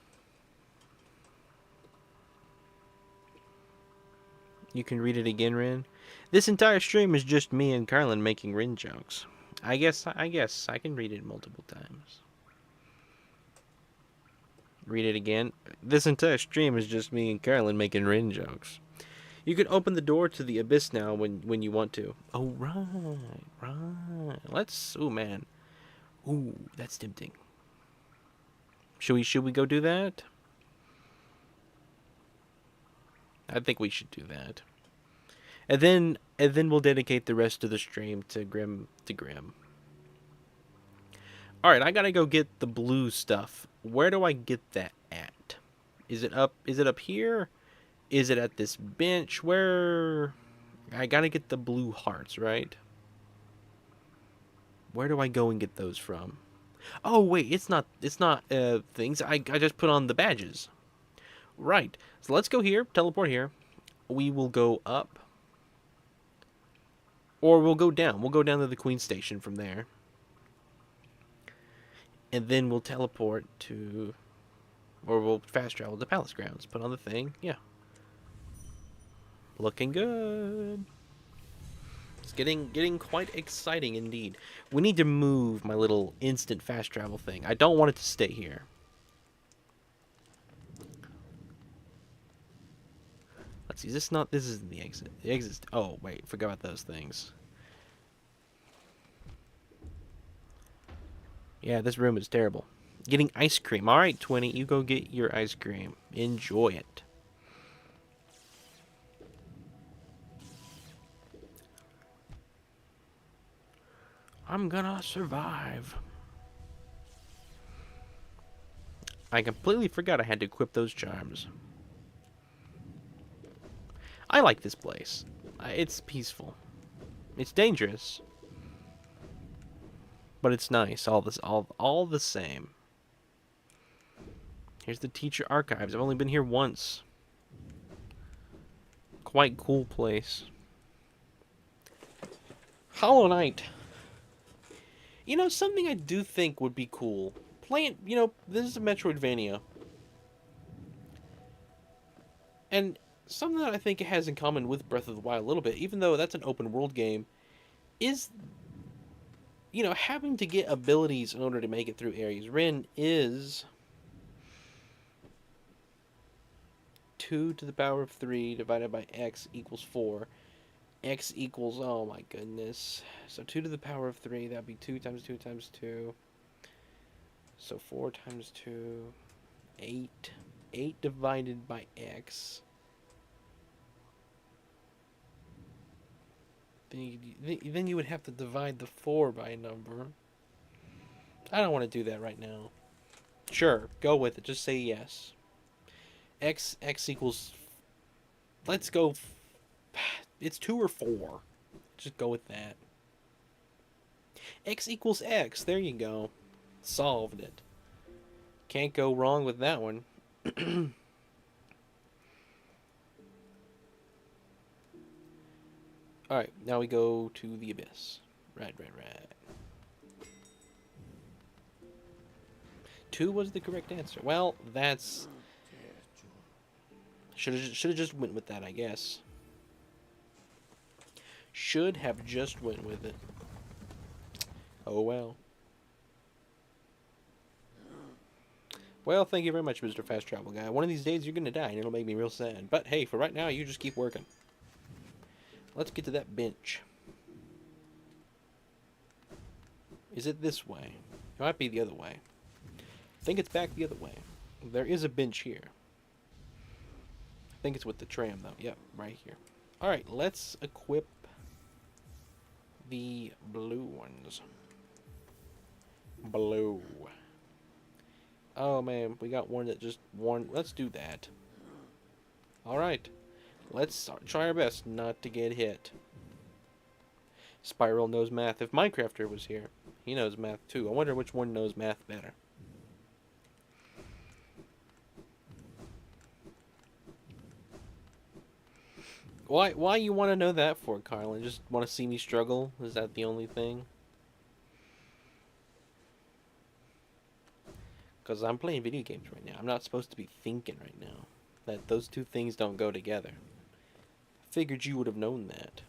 You can read it again, Rin. This entire stream is just me and Carlin making Rin jokes. I guess I can read it multiple times. Read it again. This entire stream is just me and Carlin making Rin jokes. You can open the door to the abyss now when you want to. Oh, right. Let's... Oh, man. Ooh, that's tempting. Should we go do that? I think we should do that. And then we'll dedicate the rest of the stream to Grim. Alright, I gotta go get the blue stuff. Where do I get that at? Is it up here? Is it at this bench? Where... I gotta get the blue hearts, right? Where do I go and get those from? Oh, wait, it's not things. I just put on the badges. Right. So let's go here, teleport here. We will go up. Or we'll go down. We'll go down to the Queen Station from there. And then we'll teleport to... Or we'll fast travel to Palace Grounds. Put on the thing. Yeah. Looking good. It's getting quite exciting indeed. We need to move my little instant fast travel thing. I don't want it to stay here. Let's see. This isn't the exit. The exit. Oh wait, forgot about those things. Yeah, this room is terrible. Getting ice cream. All right, 20. You go get your ice cream. Enjoy it. I'm gonna survive. I completely forgot I had to equip those charms. I like this place. It's peaceful. It's dangerous. But it's nice, all the same. Here's the teacher archives. I've only been here once. Quite cool place. Hollow Knight. You know, something I do think would be cool. Playing, you know, this is a Metroidvania. And something that I think it has in common with Breath of the Wild a little bit, even though that's an open world game, is, you know, having to get abilities in order to make it through areas. Rin is 2 to the power of 3 divided by x equals 4. X equals, oh my goodness. So 2 to the power of 3, that'd be 2 times 2 times 2. So 4 times 2, 8. 8 divided by x. Then you would have to divide the 4 by a number. I don't want to do that right now. Sure, go with it. Just say yes. X equals... Let's go... It's 2 or 4. Just go with that. X equals X. There you go. Solved it. Can't go wrong with that one. Alright, now we go to the abyss. Right. 2 was the correct answer. Well, that's... Should have just went with that, I guess. Should have just went with it. Oh well. Well, thank you very much, Mr. Fast Travel Guy. One of these days you're gonna die, and it'll make me real sad. But hey, for right now, you just keep working. Let's get to that bench. Is it this way? It might be the other way. I think it's back the other way. There is a bench here. I think it's with the tram, though. Yep, right here. Alright, let's equip the blue ones. Blue. Oh, man, we got one that just won. Let's do that. Alright. Let's try our best not to get hit. Spiral knows math. If Minecrafter was here, he knows math too. I wonder which one knows math better. Why you want to know that for, Carlin? Just want to see me struggle? Is that the only thing? Because I'm playing video games right now. I'm not supposed to be thinking right now. That those two things don't go together. Figured you would have known that.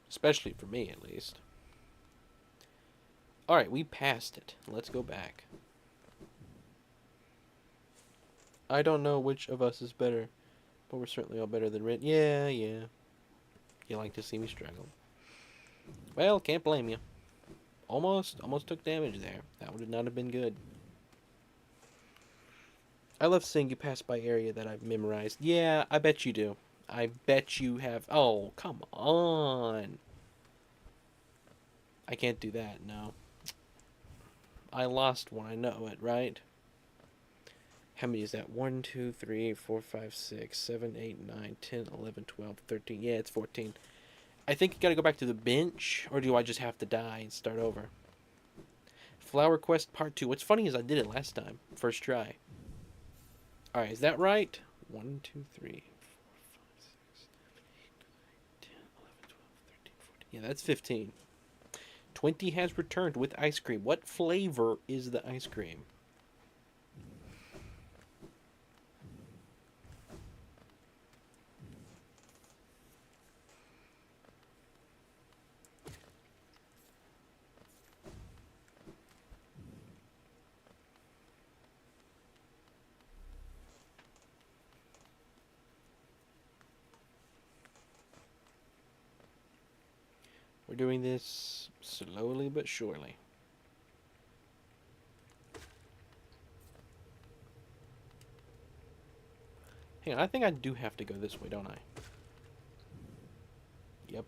Especially for me, at least. Alright, we passed it. Let's go back. I don't know which of us is better, but we're certainly all better than Rin. Yeah. You like to see me struggle. Well, can't blame you. Almost took damage there. That would not have been good. I love seeing you pass by area that I've memorized. Yeah, I bet you do. I bet you have. Oh, come on. I can't do that, no. I lost one, I know it, right? How many is that? 1, 2, 3, 4, 5, 6, 7, 8, 9, 10, 11, 12, 13. Yeah, it's 14. I think you gotta go back to the bench, or do I just have to die and start over? Flower Quest Part 2. What's funny is I did it last time. First try. Alright, is that right? 1, 2, 3, 4, 5, 6, 7, 8, 9, 10, 11, 12, 13, 14. Yeah, that's 15. 20 has returned with ice cream. What flavor is the ice cream? We're doing this slowly but surely. Hang on, I think I do have to go this way, don't I? Yep.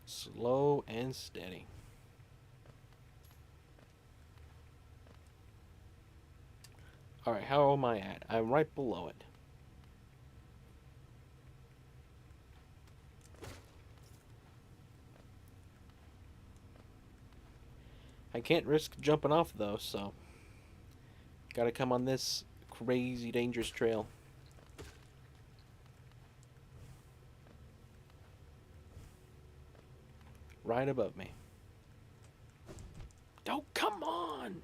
Slow and steady. Alright, how am I at? I'm right below it. I can't risk jumping off, though, so... Gotta come on this crazy dangerous trail. Right above me. Oh, come on!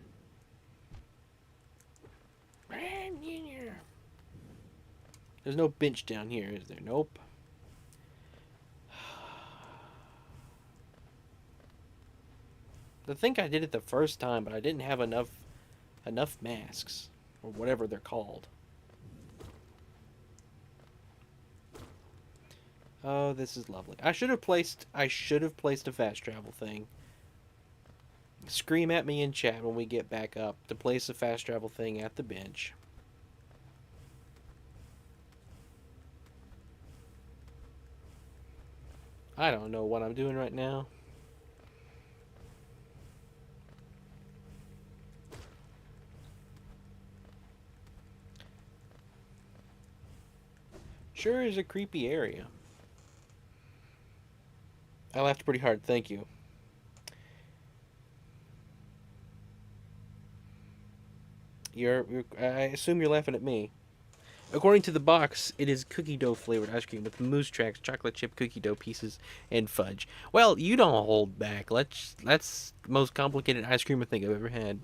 There's no bench down here, is there? Nope. I think I did it the first time, but I didn't have enough masks, or whatever they're called. Oh, this is lovely. I should have placed a fast travel thing. Scream at me in chat when we get back up to place a fast travel thing at the bench. I don't know what I'm doing right now. Sure is a creepy area. I laughed pretty hard, thank you. I assume you're laughing at me. According to the box, it is cookie dough flavored ice cream with moose tracks, chocolate chip cookie dough pieces, and fudge. Well, you don't hold back. That's the most complicated ice cream I think I've ever had.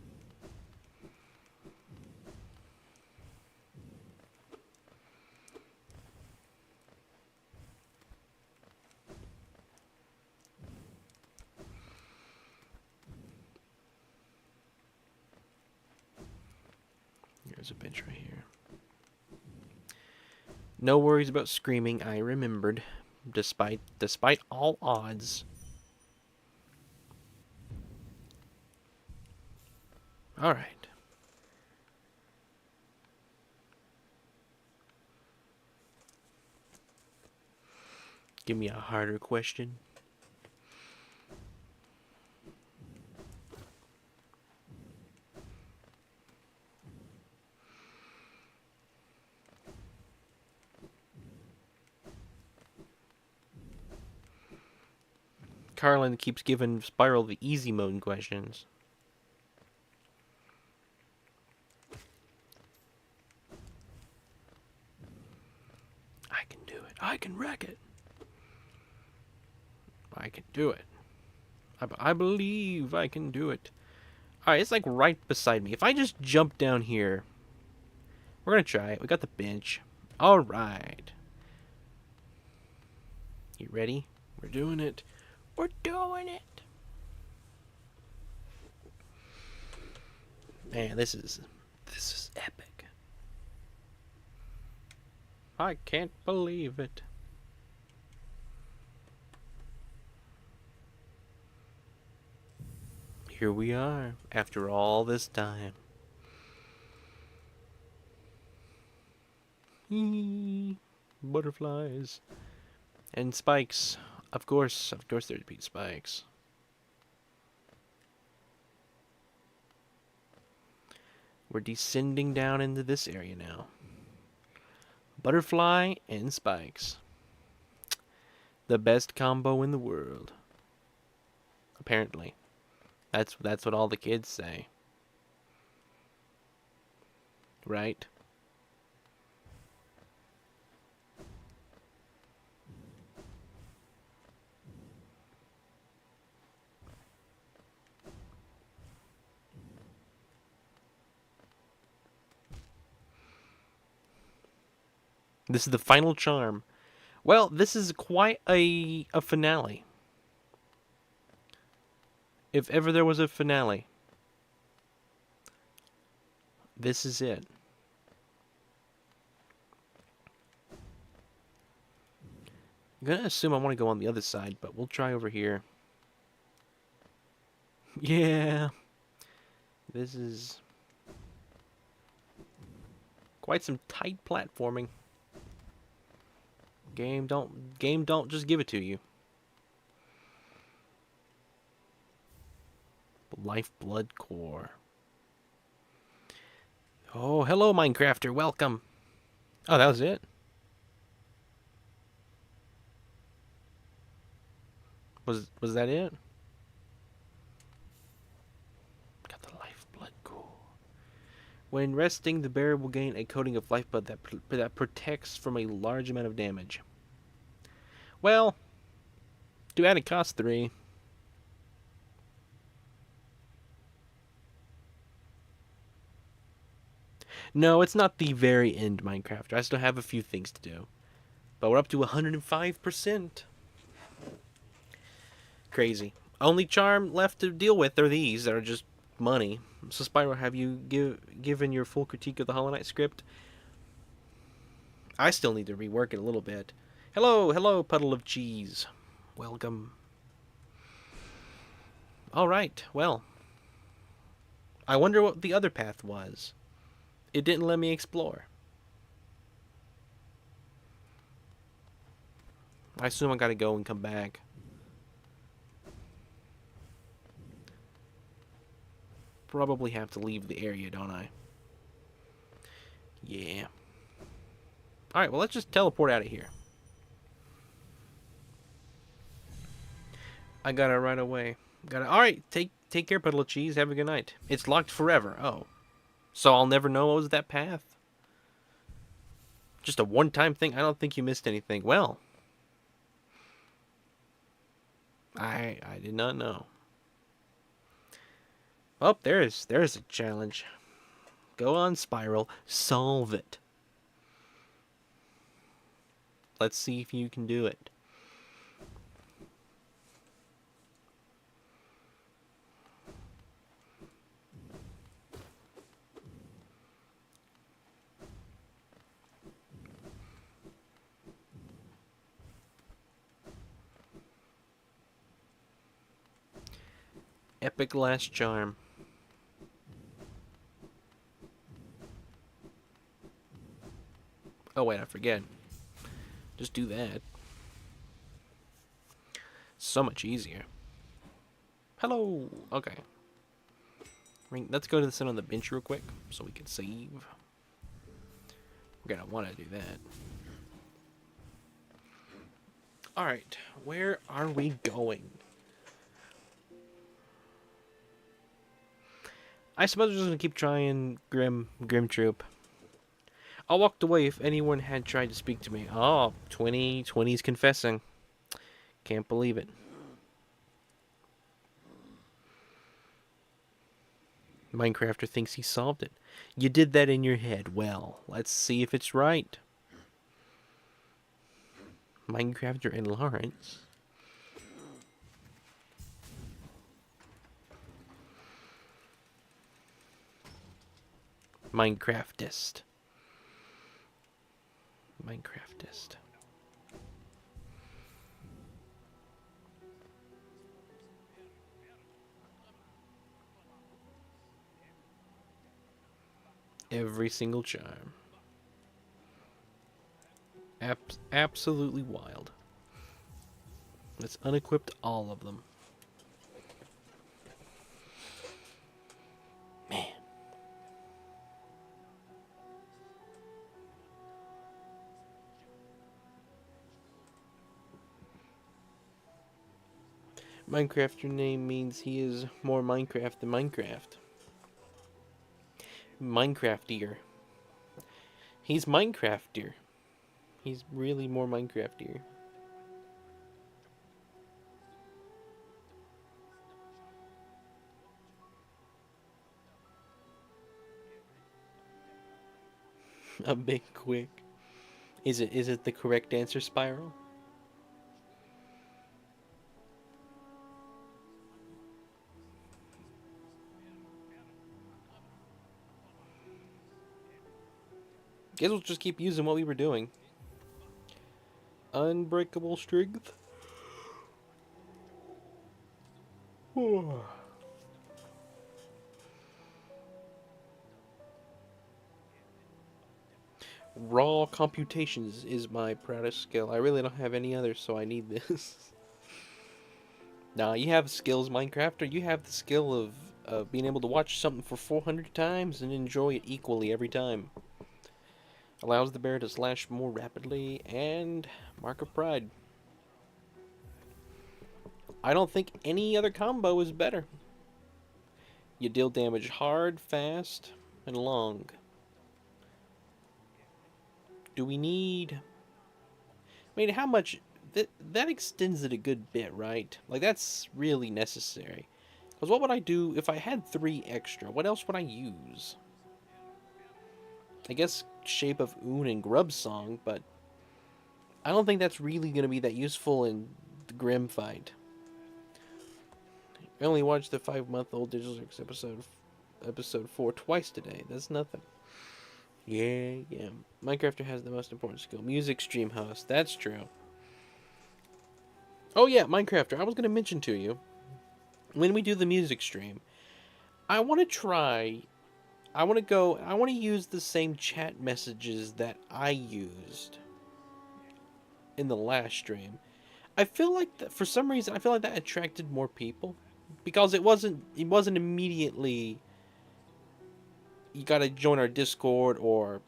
Here's a bench right here. No worries about screaming, I remembered. Despite all odds. Alright. Give me a harder question. Carlin keeps giving Spiral the easy mode questions. I can do it. I can wreck it. I can do it. I believe I can do it. Alright, it's like right beside me. If I just jump down here, we're going to try it. We got the bench. Alright. You ready? We're doing it. We're doing it. Man, this is epic. I can't believe it. Here we are, after all this time. Butterflies. And spikes. Of course there'd be spikes. We're descending down into this area now. Butterfly and spikes. The best combo in the world. Apparently. That's what all the kids say. Right? This is the final charm. Well, this is quite a finale. If ever there was a finale, this is it. I'm gonna assume I want to go on the other side, but we'll try over here. Yeah. This is quite some tight platforming. Game don't just give it to you. Lifeblood core. Oh, hello Minecrafter, welcome. Oh, that was it? Was that it? When resting, the bear will gain a coating of lifeblood that protects from a large amount of damage. Well, too bad it costs 3. No, it's not the very end Minecraft. I still have a few things to do. But we're up to 105%. Crazy. Only charm left to deal with are these that are just money. So Spyro, have you given your full critique of the Hollow Knight script? I still need to rework it a little bit. Hello, puddle of cheese. Welcome. Alright, well. I wonder what the other path was. It didn't let me explore. I assume I gotta go and come back. Probably have to leave the area, don't I? Yeah. Alright, well, let's just teleport out of here. I got it right away. Got it. Alright, take care, puddle of cheese. Have a good night. It's locked forever. Oh. So I'll never know what was that path? Just a one-time thing? I don't think you missed anything. Well. I did not know. Oh, there's a challenge. Go on, Spiral. Solve it. Let's see if you can do it. Epic last charm. Oh wait, I forget. Just do that. So much easier. Hello. Okay. Let's go to the sit on the bench real quick so we can save. We're gonna want to do that. Alright, where are we going? I suppose we're just gonna keep trying Grim Troop. I walked away if anyone had tried to speak to me. Oh, 20's confessing. Can't believe it. Minecrafter thinks he solved it. You did that in your head. Well, let's see if it's right. Minecrafter and Lawrence. Minecraftist. Every single charm. Absolutely wild. Let's unequip all of them. Man. Minecrafter name means he is more Minecraft than Minecraft. Minecraftier. He's Minecraftier. He's really more Minecraftier. A bit quick. Is it the correct answer, Spiral? Guess we'll just keep using what we were doing. Unbreakable strength. Raw computations is my proudest skill. I really don't have any others, so I need this. Nah, you have skills, Minecrafter. You have the skill of being able to watch something for 400 times and enjoy it equally every time. Allows the bear to slash more rapidly, and mark of pride. I don't think any other combo is better. You deal damage hard, fast. and long. Do we need... I mean, how much... That extends it a good bit, right? Like, that's really necessary. Because what would I do if I had 3 extra? What else would I use? I guess Shape of Un and Grub Song, but I don't think that's really going to be that useful in the Grim fight. I only watched the 5-month-old Digital Circus episode 4 twice today. That's nothing. Yeah. Minecrafter has the most important skill. Music stream host. That's true. Oh yeah, Minecrafter. I was going to mention to you, when we do the music stream, I want to use the same chat messages that I used in the last stream. I feel like that, for some reason, I feel like that attracted more people. Because it wasn't immediately, you gotta join our Discord or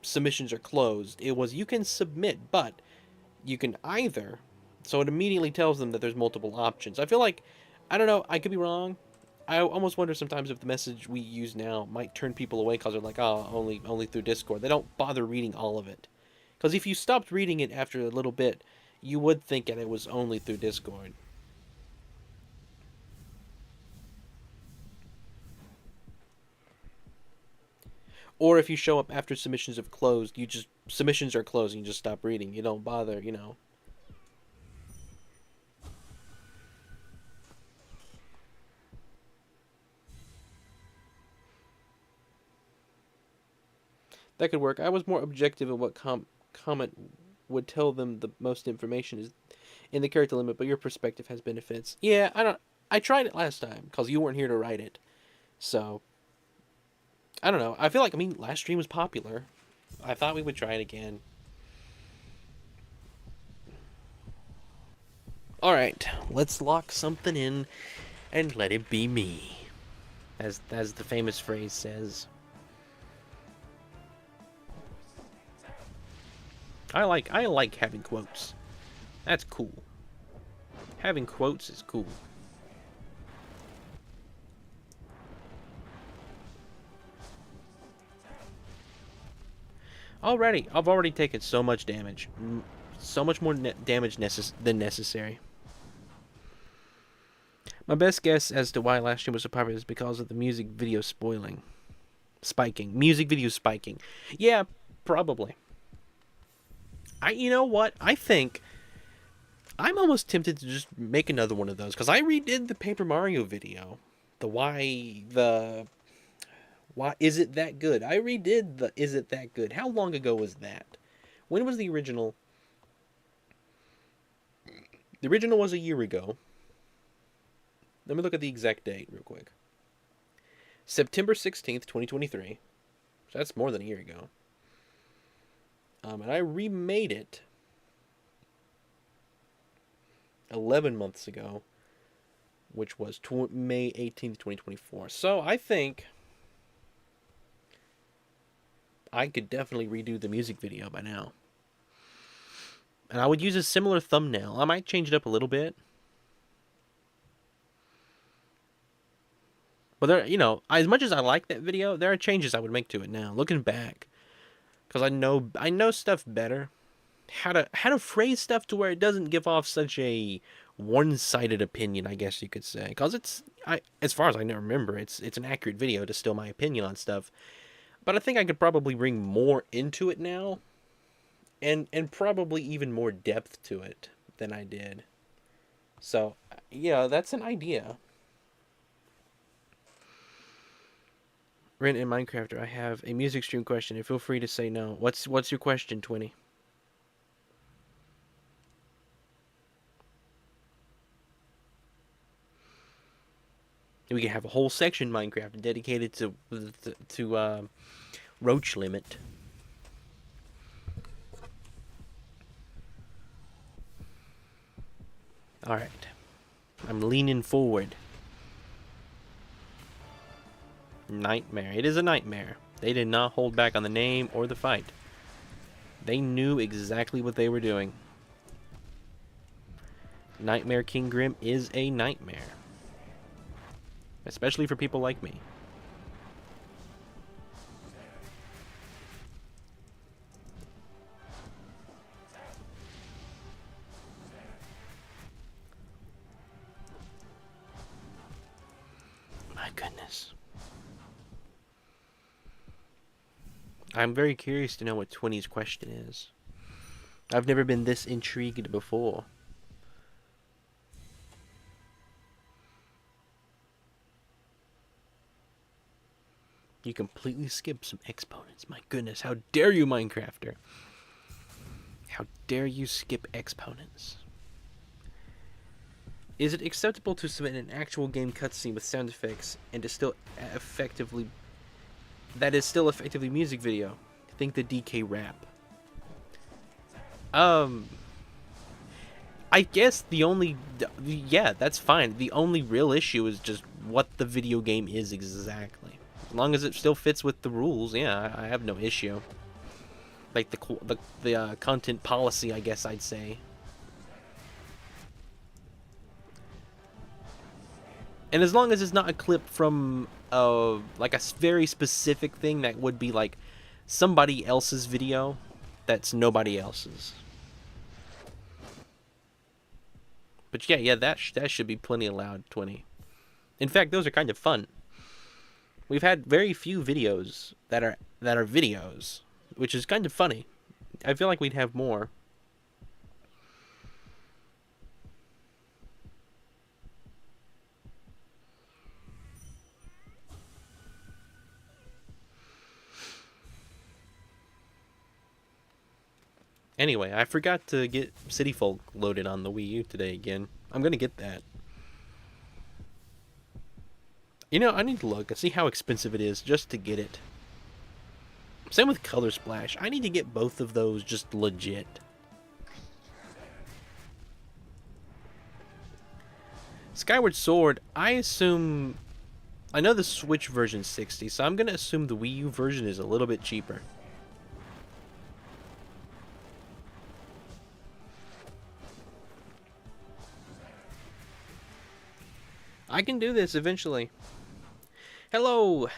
submissions are closed. It was, you can submit, but you can either, so it immediately tells them that there's multiple options. I feel like, I don't know, I could be wrong. I almost wonder sometimes if the message we use now might turn people away because they're like, oh, only through Discord. They don't bother reading all of it. Because if you stopped reading it after a little bit, you would think that it was only through Discord. Or if you show up after submissions have closed, submissions are closed and you just stop reading. You don't bother, you know. That could work. I was more objective in what comment would tell them the most information is in the character limit, but your perspective has benefits. Yeah, I tried it last time because you weren't here to write it. So, I don't know. I feel like, last stream was popular. I thought we would try it again. Alright, let's lock something in and let it be me. As the famous phrase says. I like having quotes. That's cool. Having quotes is cool. I've already taken so much damage. So much more damage than necessary. My best guess as to why last stream was so popular is because of the music video spiking. Music video spiking. Yeah, probably. You know what? I think I'm almost tempted to just make another one of those because I redid the Paper Mario video. Why is it that good? I redid the Is It That Good? How long ago was that? When was the original? The original was a year ago. Let me look at the exact date real quick. September 16th, 2023. So that's more than a year ago. And I remade it 11 months ago, which was May 18th, 2024. So I think I could definitely redo the music video by now. And I would use a similar thumbnail. I might change it up a little bit. But there, as much as I like that video, there are changes I would make to it now, looking back. Because I know stuff better. How to phrase stuff to where it doesn't give off such a one-sided opinion, I guess you could say. Because as far as I remember, it's an accurate video to still my opinion on stuff. But I think I could probably bring more into it now. And probably even more depth to it than I did. So, yeah, that's an idea. Rent and Minecrafter, I have a music stream question, and feel free to say no. What's your question, Twinny? We can have a whole section Minecraft dedicated to Roach Limit. All right, I'm leaning forward. Nightmare. It is a nightmare. They did not hold back on the name or the fight. They knew exactly what they were doing. Nightmare King Grim is a nightmare. especially for people like me. My goodness. I'm very curious to know what 20's question is. I've never been this intrigued before. You completely skipped some exponents. My goodness, how dare you, Minecrafter? How dare you skip exponents? Is it acceptable to submit an actual game cutscene with sound effects and to still effectively... That is still effectively music video? Think the DK rap. I guess the only... Yeah, that's fine. The only real issue is just what the video game is exactly. As long as it still fits with the rules, yeah, I have no issue. Like the content policy, I guess I'd say. And as long as it's not a clip from like a very specific thing that would be like somebody else's video that's nobody else's. But yeah, that should be plenty allowed, 20. In fact, those are kind of fun. We've had very few videos that are videos, which is kind of funny. I feel like we'd have more. Anyway, I forgot to get City Folk loaded on the Wii U today again. I'm gonna get that. You know, I need to look and see how expensive it is just to get it. Same with Color Splash. I need to get both of those just legit. Skyward Sword, I assume... I know the Switch version's $60, so I'm gonna assume the Wii U version is a little bit cheaper. I can do this eventually. Hello,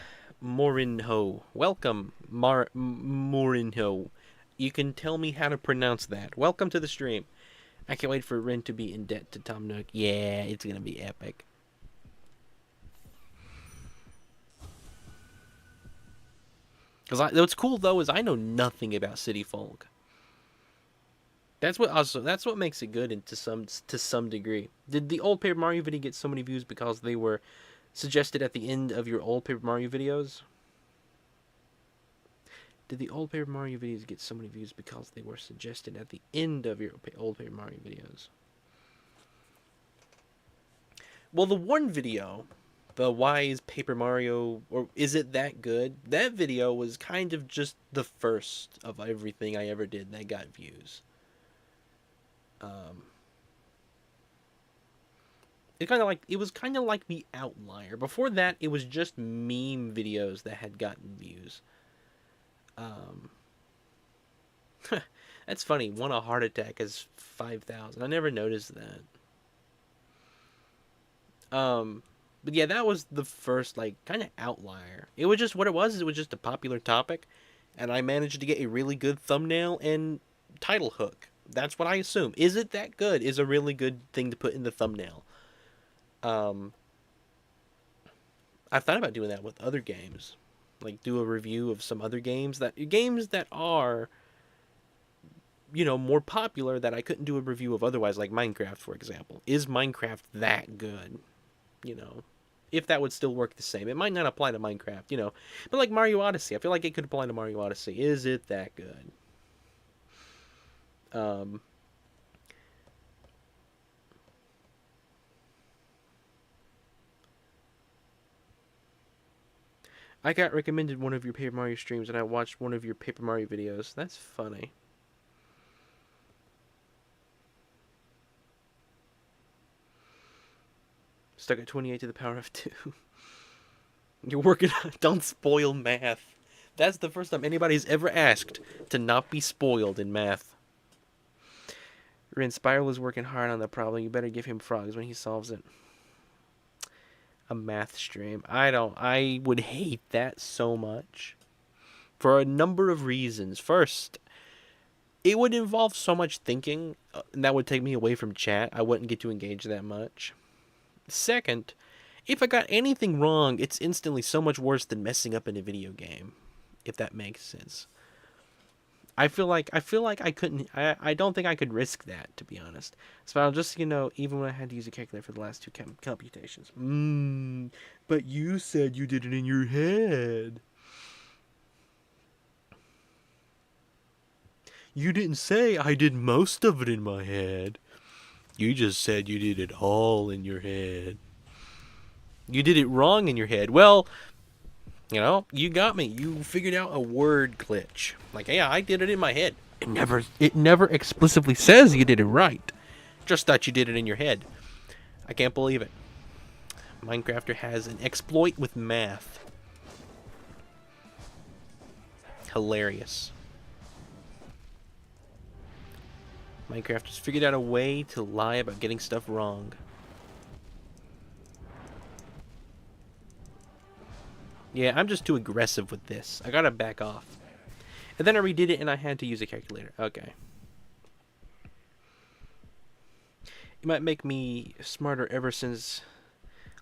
Morinho. Welcome, Morinho. You can tell me how to pronounce that. Welcome to the stream. I can't wait for Ren to be in debt to Tom Nook. Yeah, it's gonna be epic. What's cool though is I know nothing about City Folk. That's what makes it good to some degree. Did the old Paper Mario video get so many views because they were suggested at the end of your old Paper Mario videos? Did the old Paper Mario videos get so many views because they were suggested at the end of your old Paper Mario videos? Well, the one video, the Why is Paper Mario, or is it that good? That video was kind of just the first of everything I ever did that got views. It was kind of like the outlier. Before that, it was just meme videos that had gotten views. That's funny. Won a heart attack is 5,000. I never noticed that. But yeah, that was the first like kind of outlier. It was just what it was. It was just a popular topic, and I managed to get a really good thumbnail and title hook. That's what I assume. Is it that good? Is a really good thing to put in the thumbnail. I've thought about doing that with other games. Like do a review of some other games that are, you know, more popular that I couldn't do a review of otherwise, like Minecraft, for example. Is Minecraft that good? You know, if that would still work the same. It might not apply to Minecraft, you know. But like Mario Odyssey, I feel like it could apply to Mario Odyssey. Is it that good? I got recommended one of your Paper Mario streams and I watched one of your Paper Mario videos. That's funny. Stuck at 28 to the power of 2. You're working on... Don't spoil math. That's the first time anybody's ever asked to not be spoiled in math. Ren Spiral is working hard on the problem. You better give him frogs when he solves it. A math stream. I would hate that so much. For a number of reasons. First, it would involve so much thinking, and that would take me away from chat. I wouldn't get to engage that much. Second, if I got anything wrong, it's instantly so much worse than messing up in a video game, if that makes sense. I feel like I couldn't. I don't think I could risk that, to be honest. So I'll just, even when I had to use a calculator for the last two computations. But you said you did it in your head. You didn't say I did most of it in my head. You just said you did it all in your head. You did it wrong in your head. Well, you got me. You figured out a word glitch. Like, yeah, I did it in my head. It never explicitly says you did it right. Just that you did it in your head. I can't believe it. Minecrafter has an exploit with math. Hilarious. Minecraft has figured out a way to lie about getting stuff wrong. Yeah, I'm just too aggressive with this. I gotta back off. And then I redid it and I had to use a calculator. Okay. It might make me smarter ever since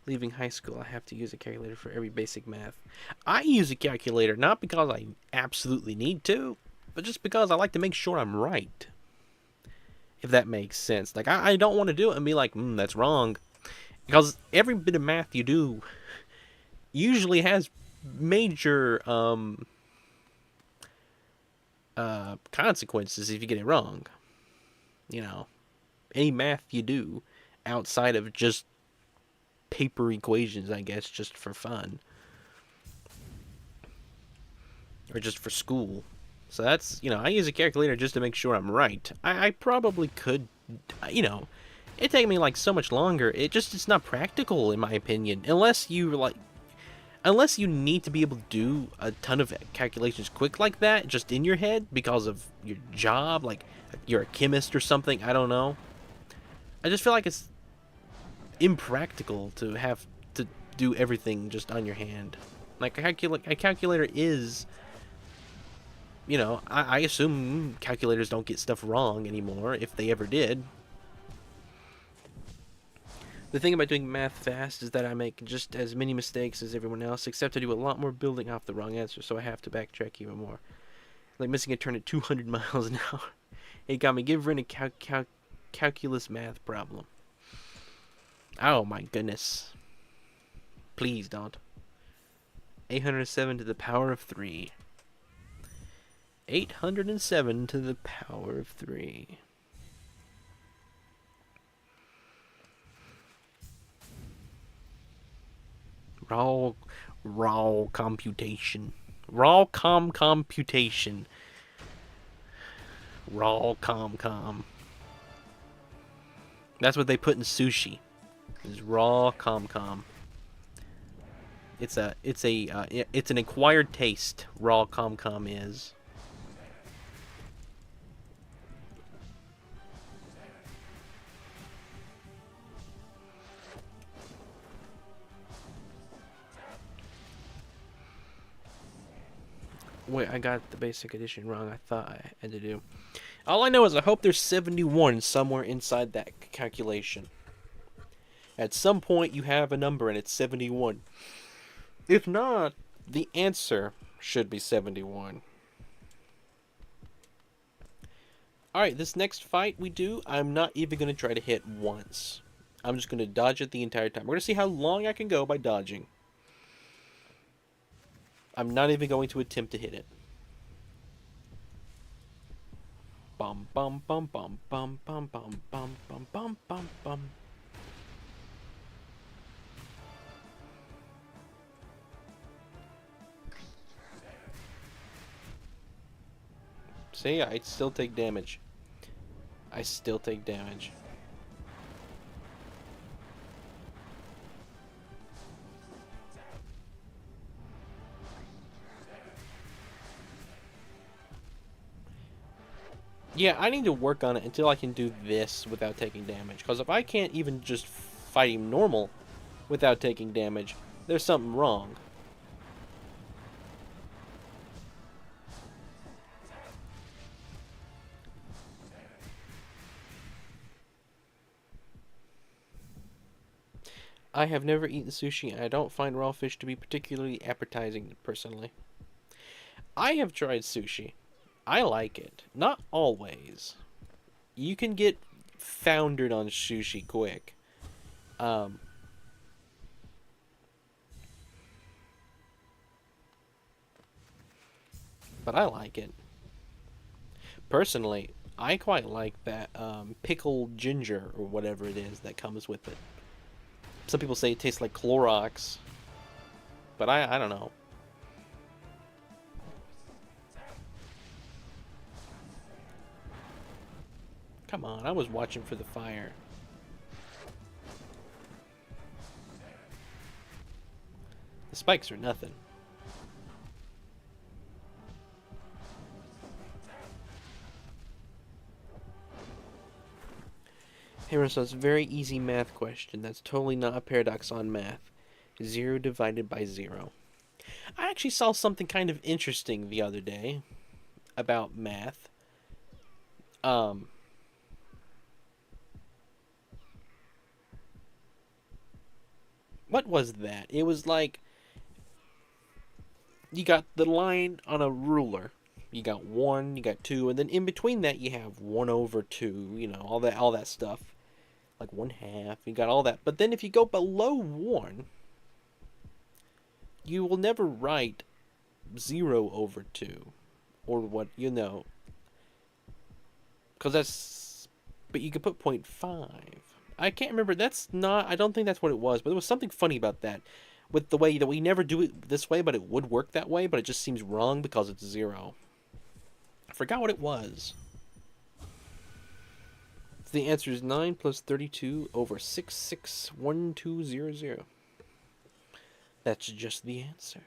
leaving high school. I have to use a calculator for every basic math. I use a calculator not because I absolutely need to, but just because I like to make sure I'm right. If that makes sense. Like, I don't want to do it and be like, that's wrong. Because every bit of math you do usually has major consequences if you get it wrong. Any math you do outside of just paper equations, I guess, just for fun. Or just for school. So that's, I use a calculator just to make sure I'm right. I probably could, it'd take me like so much longer. It's not practical in my opinion. Unless you need to be able to do a ton of calculations quick like that, just in your head because of your job, like you're a chemist or something, I don't know. I just feel like it's impractical to have to do everything just on your hand. Like a calculator is, I assume calculators don't get stuff wrong anymore, if they ever did. The thing about doing math fast is that I make just as many mistakes as everyone else, except I do a lot more building off the wrong answer, so I have to backtrack even more. Like missing a turn at 200 miles an hour. It got me. Give Ren a calculus math problem. Oh my goodness. Please don't. 807 to the power of 3. 807 to the power of 3. Raw computation. Raw computation. Raw com. That's what they put in sushi. Is raw com. It's an acquired taste. Raw com is. Wait, I got the basic edition wrong. I thought I had to do. All I know is I hope there's 71 somewhere inside that calculation. At some point you have a number and it's 71. If not, the answer should be 71. Alright, this next fight we do, I'm not even going to try to hit once. I'm just going to dodge it the entire time. We're going to see how long I can go by dodging. I'm not even going to attempt to hit it. Bum bum bum bum bum bum bum bum bum bum bum bum. See, I still take damage. I still take damage. Yeah, I need to work on it until I can do this without taking damage. Because if I can't even just fight him normal, without taking damage. There's something wrong. I have never eaten sushi, and I don't find raw fish to be particularly appetizing, personally. I have tried sushi. I like it. Not always. You can get foundered on sushi quick. Um, but I like it. Personally, I quite like that pickled ginger or whatever it is that comes with it. Some people say it tastes like Clorox, but I don't know. Come on, I was watching for the fire. The spikes are nothing. Here says, very easy math question. That's totally not a paradox on math. 0 divided by 0. I actually saw something kind of interesting the other day about math. What was that? It was like you got the line on a ruler. You got 1, you got 2, and then in between that you have 1 over 2, you know, all that stuff. Like 1/2, you got all that. But then if you go below 1, you will never write 0 over 2. Or what, you know. Because that's... But you could put 0.5. I can't remember. That's not... I don't think that's what it was. But there was something funny about that. With the way that we never do it this way, but it would work that way. But it just seems wrong because it's 0. I forgot what it was. The answer is 9 plus 32 over 661200. That's just the answer.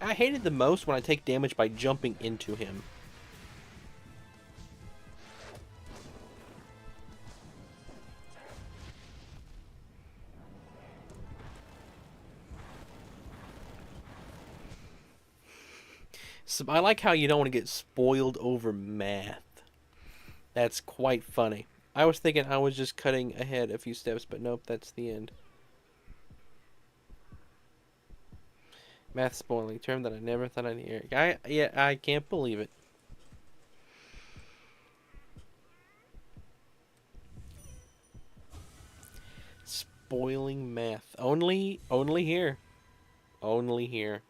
I hated the most when I take damage by jumping into him. So I like how you don't want to get spoiled over math. That's quite funny. I was thinking I was just cutting ahead a few steps, but nope, that's the end. Math spoiling, term that I never thought I'd hear. I can't believe it. Spoiling math. Only here. Only here.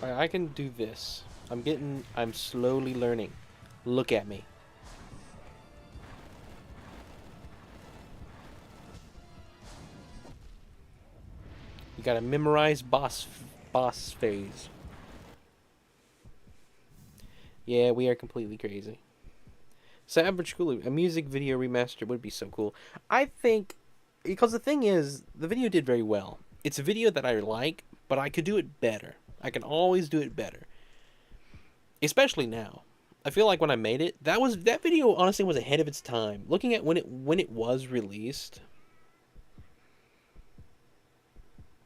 Alright, I can do this. I'm slowly learning. Look at me. gotta memorize boss phase. Yeah, we are completely crazy. So average school, a music video remaster would be so cool. I think because the thing is, the video did very well. It's a video that I like, but I could do it better. I can always do it better. Especially now. I feel like when I made it, that video honestly was ahead of its time. Looking at when it was released,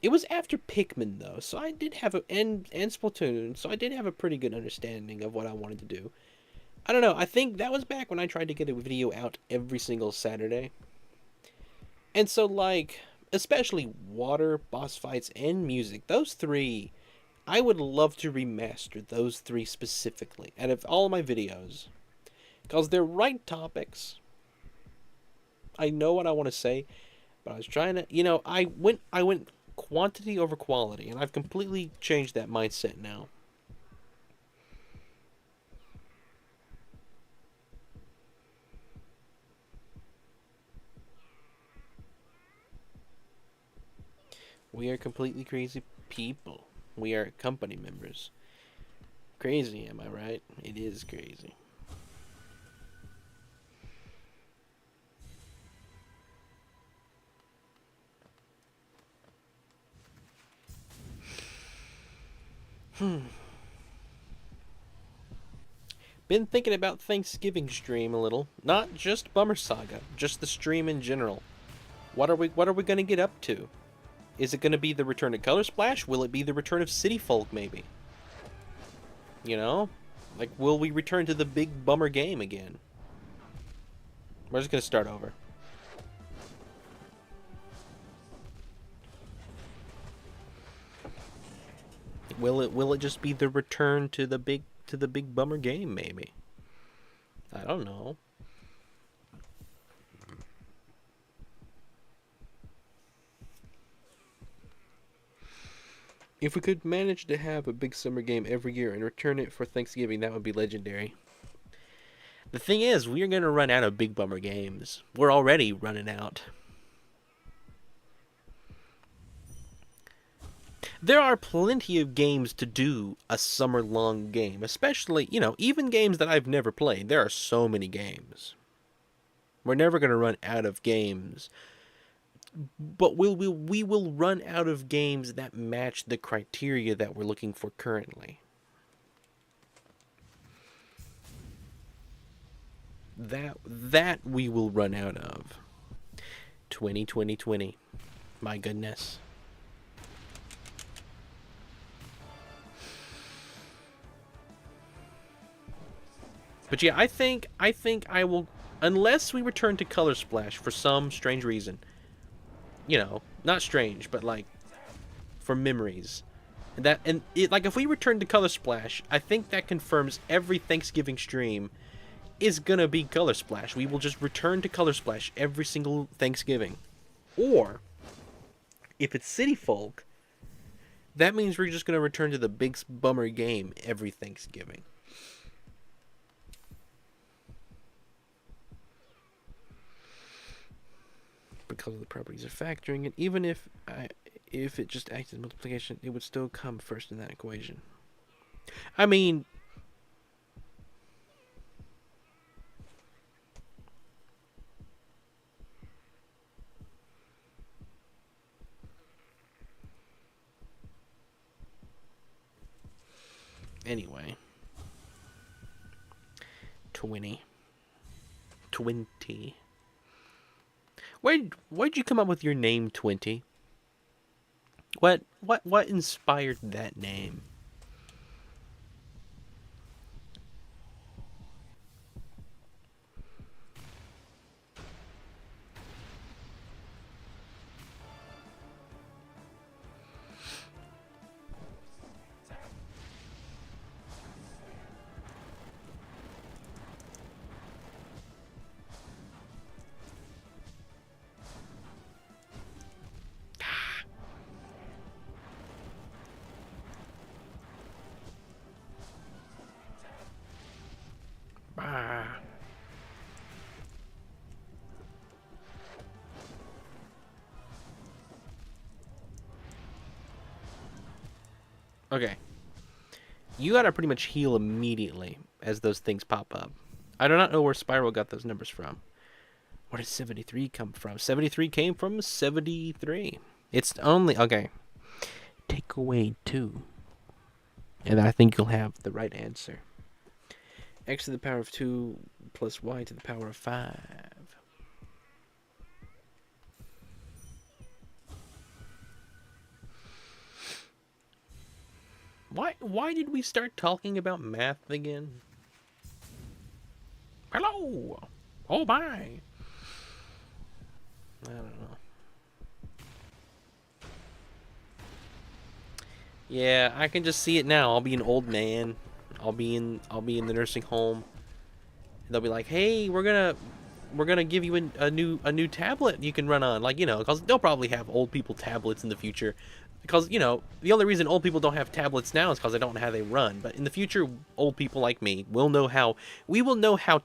it was after Pikmin though, so I did have and Splatoon, so I did have a pretty good understanding of what I wanted to do. I don't know. I think that was back when I tried to get a video out every single Saturday. And so, like, especially water, boss fights, and music, those three, I would love to remaster those three specifically out of all of my videos. Because they're right topics. I know what I want to say, but I was trying to, I went quantity over quality, and I've completely changed that mindset now. We are completely crazy people. We are company members. Crazy, am I right? It is crazy. Been thinking about Thanksgiving stream a little. Not just Bummer Saga, just the stream in general. What are we gonna get up to? Is it gonna be the return of Color Splash? Will it be the return of City Folk maybe? You know? Like, will we return to the big bummer game again? We're just gonna start over. Will it just be the return to the big bummer game maybe? I don't know. If we could manage to have a big summer game every year and return it for Thanksgiving, that would be legendary. The thing is, we are going to run out of big bummer games. We're already running out. There are plenty of games to do a summer-long game, especially, even games that I've never played. There are so many games. We're never going to run out of games. But we will run out of games that match the criteria that we're looking for currently. That we will run out of. 2020. My goodness. But yeah, I think I will, unless we return to Color Splash for some strange reason. Not strange, but like for memories. Like if we return to Color Splash, I think that confirms every Thanksgiving stream is gonna be Color Splash. We will just return to Color Splash every single Thanksgiving. Or if it's City Folk, that means we're just gonna return to the big bummer game every Thanksgiving. Because of the properties of factoring, and even if it just acts as multiplication, it would still come first in that equation. I mean, anyway, 20. Where'd you come up with your name 20? What inspired that name? Okay. You gotta pretty much heal immediately as those things pop up. I do not know where Spiral got those numbers from. Where did 73 come from? 73 came from 73. It's only... Okay. Take away 2. And I think you'll have the right answer. X to the power of 2 plus Y to the power of 5. Why did we start talking about math again? Hello! Oh my! I don't know. Yeah, I can just see it now. I'll be an old man. I'll be in the nursing home. They'll be like, "Hey, we're gonna give you a new tablet you can run on." Like, because they'll probably have old people tablets in the future. Because, the only reason old people don't have tablets now is because they don't know how they run. But in the future, old people like me will know how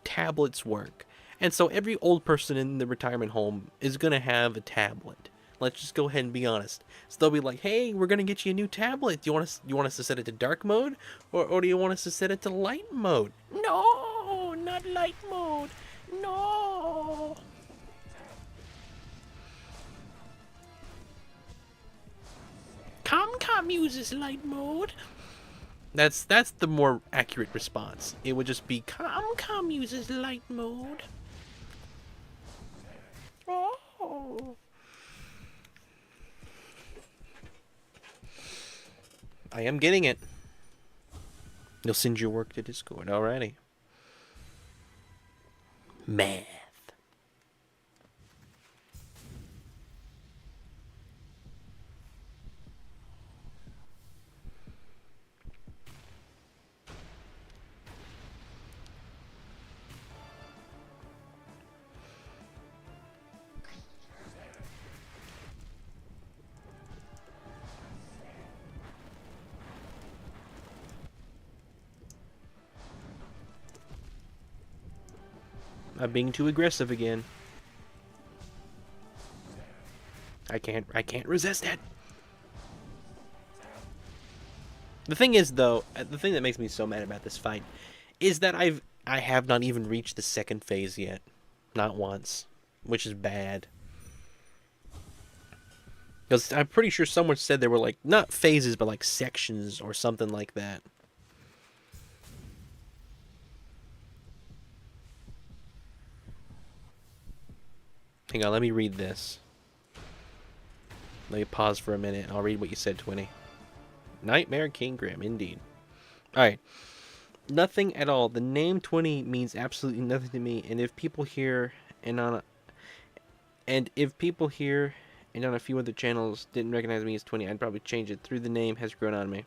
tablets work. And so every old person in the retirement home is gonna have a tablet. Let's just go ahead and be honest. So they'll be like, "Hey, we're gonna get you a new tablet. Do you want us to set it to dark mode, or do you want us to set it to light mode?" No, not light mode. No. Comcom uses light mode. That's the more accurate response. It would just be Comcom uses light mode. Oh. I am getting it. You'll send your work to Discord. Alrighty. Math. I'm being too aggressive again. I can't resist it. The thing is, though, the thing that makes me so mad about this fight is that I have not even reached the second phase yet. Not once. Which is bad. Because I'm pretty sure someone said there were, like, not phases, but, like, sections or something like that. Hang on, let me read this. Let me pause for a minute. I'll read what you said, Twinny. Nightmare King Grim, indeed. Alright. Nothing at all. The name 20 means absolutely nothing to me, and if people here and on a few other channels didn't recognize me as 20, I'd probably change it. Through the name has grown on me.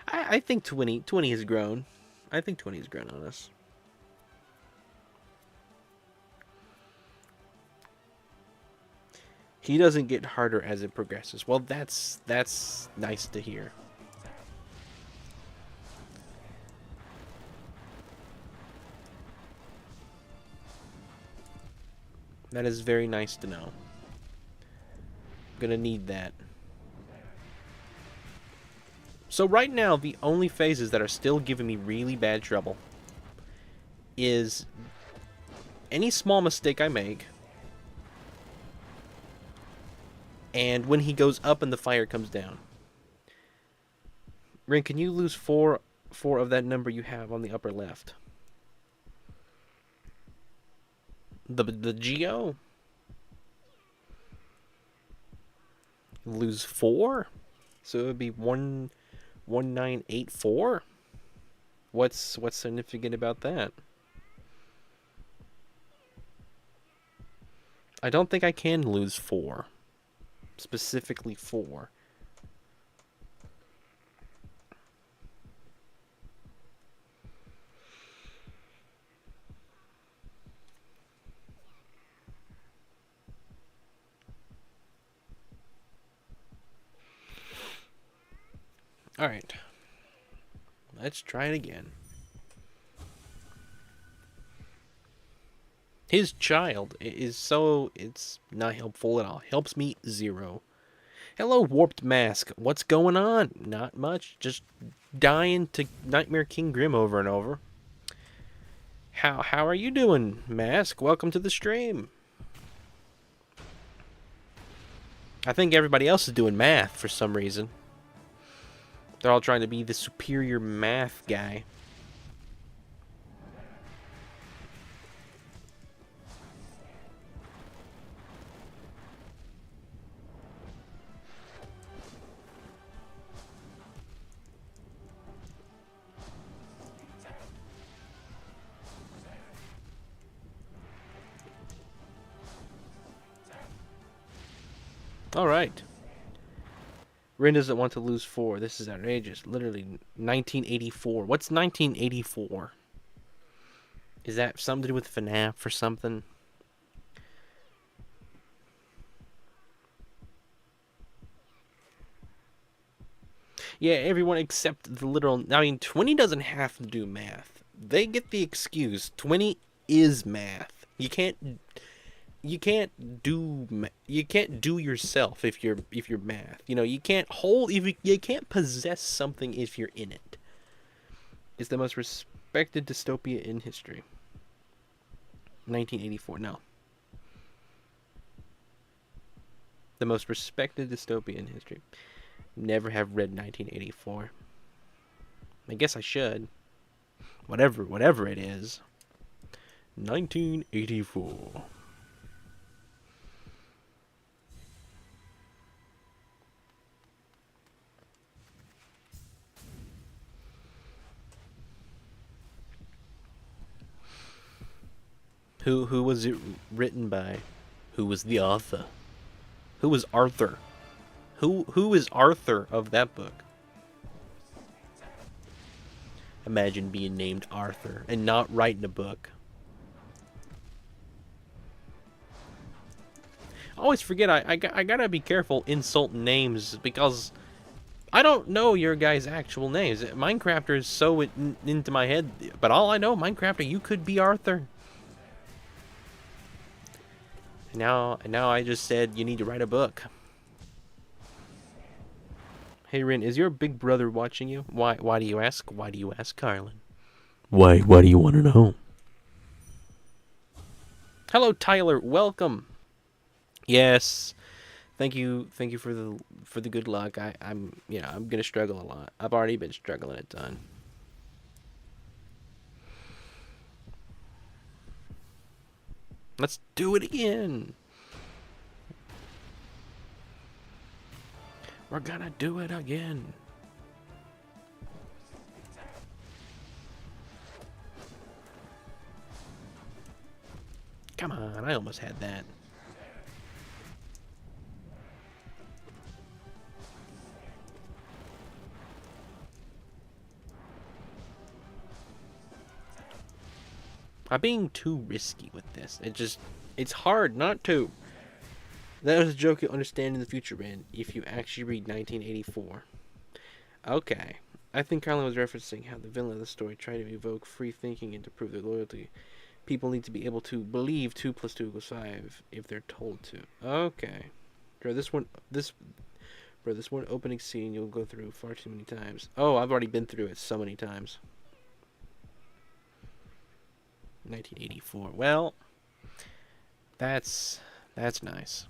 I think 20 has grown. I think 20 has grown on us. He doesn't get harder as it progresses. Well, that's nice to hear. That is very nice to know. I'm gonna need that. So right now, the only phases that are still giving me really bad trouble is any small mistake I make, and when he goes up and the fire comes down. Rin, can you lose four of that number you have on the upper left? The Geo? Lose 4? So it would be 1984? What's significant about that? I don't think I can lose 4. Specifically 4. Alright. Let's try it again. His child is so... It's not helpful at all. Helps me 0. Hello, Warped Mask. What's going on? Not much. Just dying to Nightmare King Grim over and over. How are you doing, Mask? Welcome to the stream. I think everybody else is doing math for some reason. They're all trying to be the superior math guy. All right. Rin doesn't want to lose 4. This is outrageous. Literally 1984. What's 1984? Is that something to do with FNAF or something? Yeah, everyone except the literal... I mean, 20 doesn't have to do math. They get the excuse. 20 is math. You can't do yourself if you're math. You know, you can't you can't possess something if you're in it. It's the most respected dystopia in history. 1984. No. The most respected dystopia in history. Never have read 1984. I guess I should. Whatever it is. 1984. Who was it written by? Who was the author? Who was Arthur? Who is Arthur of that book? Imagine being named Arthur and not writing a book. I always forget I gotta be careful insulting names because I don't know your guys' actual names. Minecrafter is so into my head, but all I know, Minecrafter, you could be Arthur. Now I just said you need to write a book. Hey Rin, is your big brother watching you? Why do you ask? Why do you ask, Carlin? Why do you want to know? Hello Tyler, welcome. Yes. Thank you for the good luck. I'm gonna struggle a lot. I've already been struggling a ton. Let's do it again. We're gonna do it again. Come on, I almost had that. I'm being too risky with this. It's hard not to. That was a joke you'll understand in the future, man, if you actually read 1984. Okay. I think Carlin was referencing how the villain of the story tried to evoke free thinking and to prove their loyalty. People need to be able to believe 2 + 2 = 5 if they're told to. Okay. Bro, this one opening scene you'll go through far too many times. Oh, I've already been through it so many times. 1984. Well, that's nice.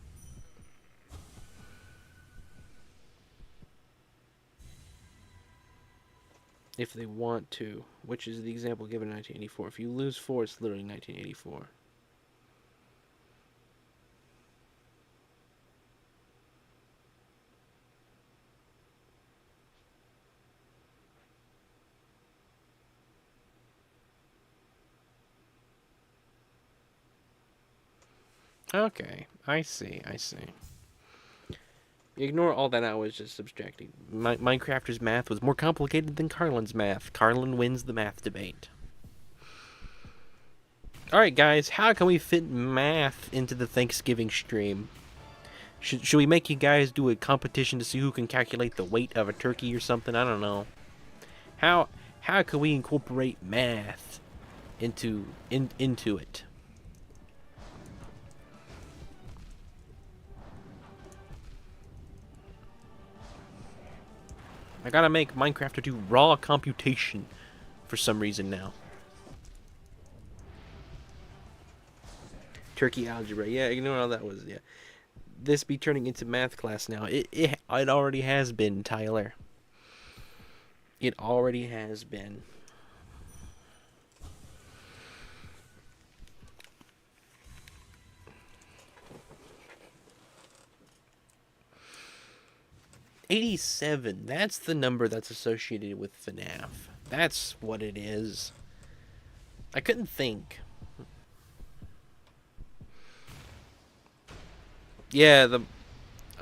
If they want to, which is the example given in 1984. If you lose 4, it's literally 1984. Okay, I see. Ignore all that I was just subtracting. Minecrafter's math was more complicated than Carlin's math. Carlin wins the math debate. Alright guys, how can we fit math into the Thanksgiving stream? Should we make you guys do a competition to see who can calculate the weight of a turkey or something? I don't know. How can we incorporate math into it? I gotta make Minecraft to do raw computation for some reason now. Turkey algebra. Yeah, ignore all that was. Yeah. This be turning into math class now. It already has been, Tyler. It already has been. $87. That's the number that's associated with FNAF. That's what it is. I couldn't think. Yeah,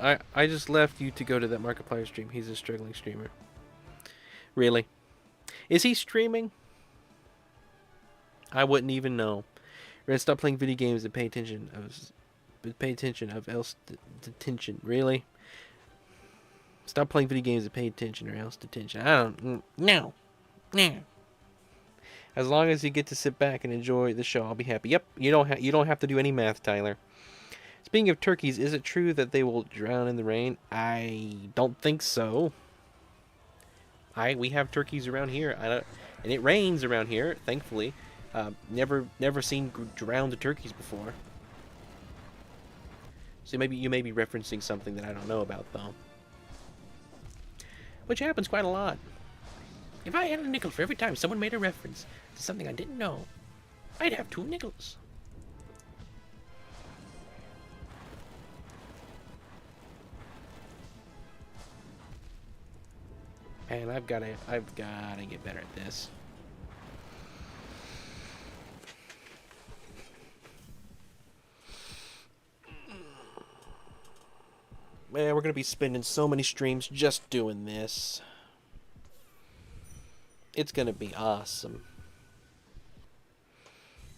I just left you to go to that Markiplier stream. He's a struggling streamer. Really? Is he streaming? I wouldn't even know. We're gonna stop playing video games and pay attention of else detention. Really? Stop playing video games and pay attention or else detention. I don't. No. No. As long as you get to sit back and enjoy the show, I'll be happy. Yep. You don't have to do any math, Tyler. Speaking of turkeys, is it true that they will drown in the rain? I don't think so. We have turkeys around here, and it rains around here, thankfully. Never seen drowned turkeys before. So maybe you may be referencing something that I don't know about, though. Which happens quite a lot. If I had a nickel for every time someone made a reference to something I didn't know, I'd have 2 nickels. Man, I've gotta get better at this. Man, we're gonna be spending so many streams just doing this. It's gonna be awesome.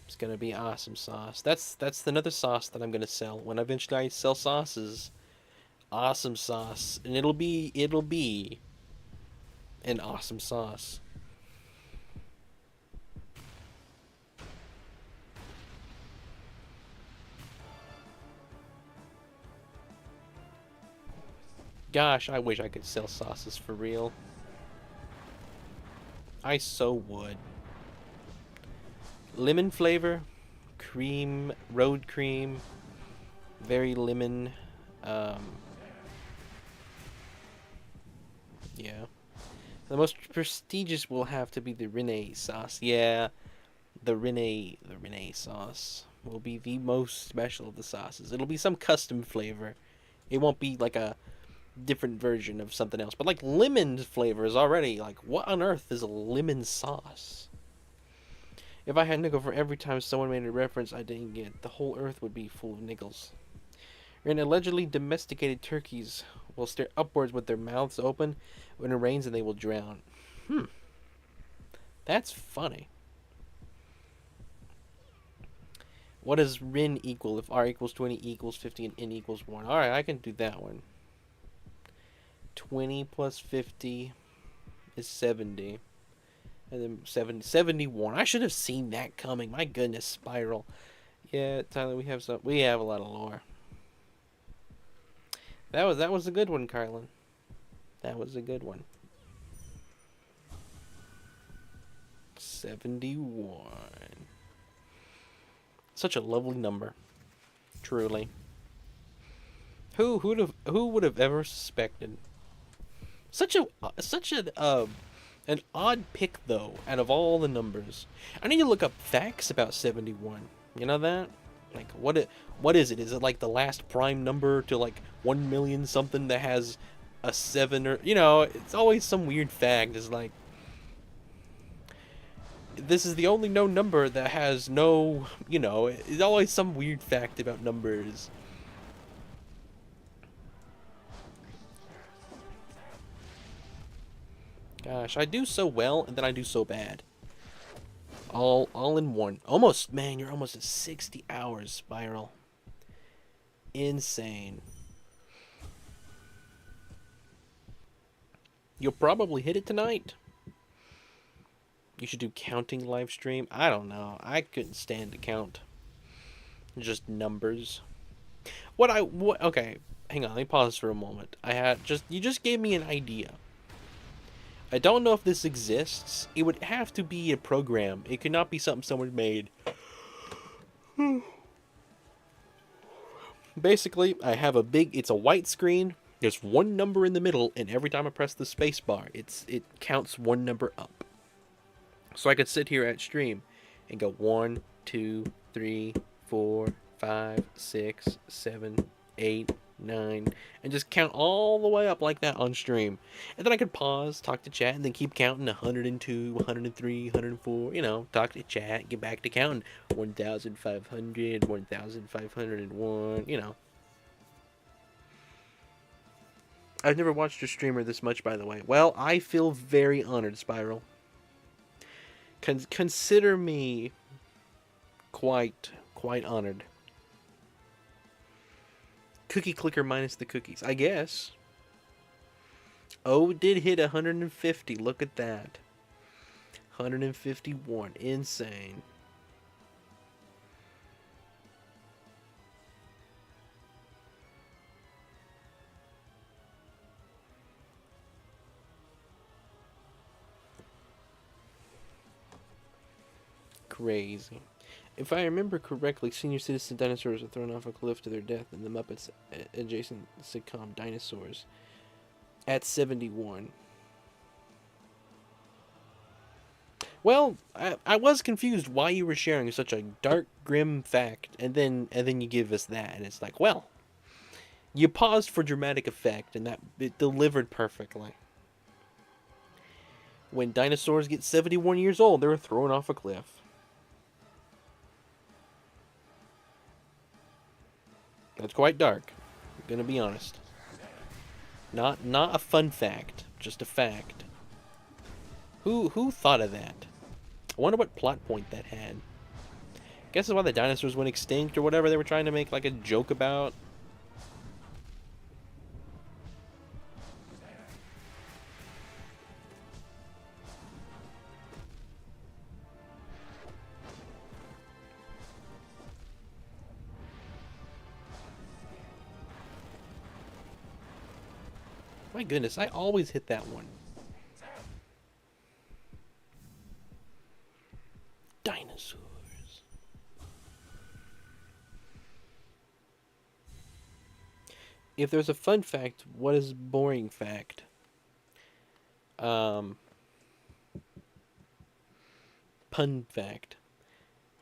It's gonna be awesome sauce. That's another sauce that I'm gonna sell when eventually I sell sauces. Awesome sauce, and it'll be an awesome sauce. Gosh, I wish I could sell sauces for real. I so would. Lemon flavor, cream, road cream, very lemon. Yeah. The most prestigious will have to be the Rene sauce. Yeah, the Rene sauce will be the most special of the sauces. It'll be some custom flavor. It won't be like a different version of something else. But like lemon flavor is already like, what on earth is a lemon sauce? If I had nickel for every time someone made a reference I didn't get, the whole earth would be full of nickels. And allegedly domesticated turkeys will stare upwards with their mouths open when it rains and they will drown. That's funny. What does Rin equal if R equals 20 equals 50 and N equals 1? Alright, I can do that one. 20 plus 50 is 70. And then 71. I should have seen that coming. My goodness, Spiral. Yeah, Tyler, we have a lot of lore. That was a good one, Carlin. That was a good one. 71. Such a lovely number. Truly. Who would have ever suspected? Such an odd pick though, out of all the numbers. I need to look up facts about 71. You know that? Like what is it? Is it like the last prime number to like 1 million something that has a 7 or it's always some weird fact. It's like this is the only known number that has no, it's always some weird fact about numbers. Gosh, I do so well and then I do so bad. All in one. Almost, man, you're almost at 60 hours, Spiral. Insane. You'll probably hit it tonight. You should do counting live stream. I don't know. I couldn't stand to count. Just numbers. What? Okay, hang on. Let me pause for a moment. You just gave me an idea. I don't know if this exists. It would have to be a program. It could not be something someone made. Basically, I have it's a white screen. There's one number in the middle, and every time I press the space bar, it counts one number up. So I could sit here at stream and go 1, 2, 3, 4, 5, 6, 7, 8, 9, and just count all the way up like that on stream. And then I could pause, talk to chat, and then keep counting 102, 103, 104, talk to chat, get back to counting 1,500, 1,501. I've never watched a streamer this much, by the way. Well, I feel very honored, Spiral. Consider me quite honored. Cookie clicker minus the cookies, I guess. Oh, did hit 150. Look at that. 151. Insane. Crazy. If I remember correctly, senior citizen dinosaurs are thrown off a cliff to their death in the Muppets adjacent sitcom Dinosaurs at 71. Well, I was confused why you were sharing such a dark, grim fact, and then you give us that, and it's like, well, you paused for dramatic effect, and that it delivered perfectly. When dinosaurs get 71 years old, they're thrown off a cliff. That's quite dark. I'm gonna be honest. Not a fun fact, just a fact. Who thought of that? I wonder what plot point that had. Guess it's why the dinosaurs went extinct or whatever they were trying to make like a joke about. My goodness, I always hit that one. Dinosaurs. If there's a fun fact, what is boring fact? Pun fact.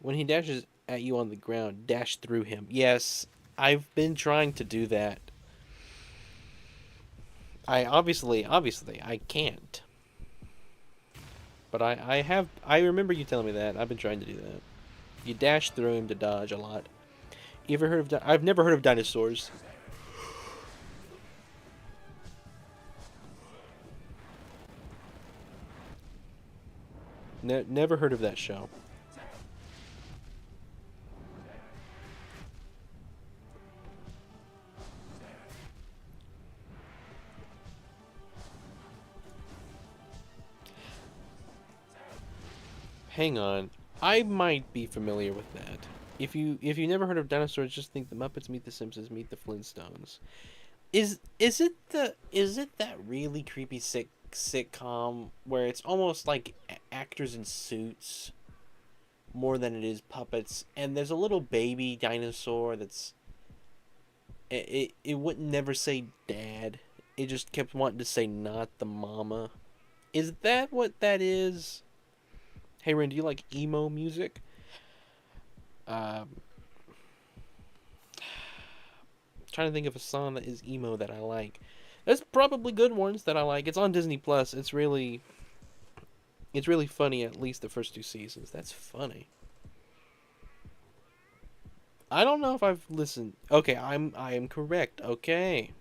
When he dashes at you on the ground, dash through him. Yes, I've been trying to do that. I obviously I can't. But I remember you telling me that. I've been trying to do that. You dash through him to dodge a lot. You ever heard of I've never heard of Dinosaurs. Never heard of that show. Hang on. I might be familiar with that. If you never heard of Dinosaurs, just think the Muppets meet the Simpsons meet the Flintstones. Is it that really creepy sitcom where it's almost like actors in suits more than it is puppets, and there's a little baby dinosaur that's it wouldn't never say dad. It just kept wanting to say not the mama. Is that what that is? Hey Ren, do you like emo music? Trying to think of a song that is emo that I like. There's probably good ones that I like. It's on Disney Plus. It's really funny. At least the first 2 seasons. That's funny. I don't know if I've listened. Okay, I am correct. Okay.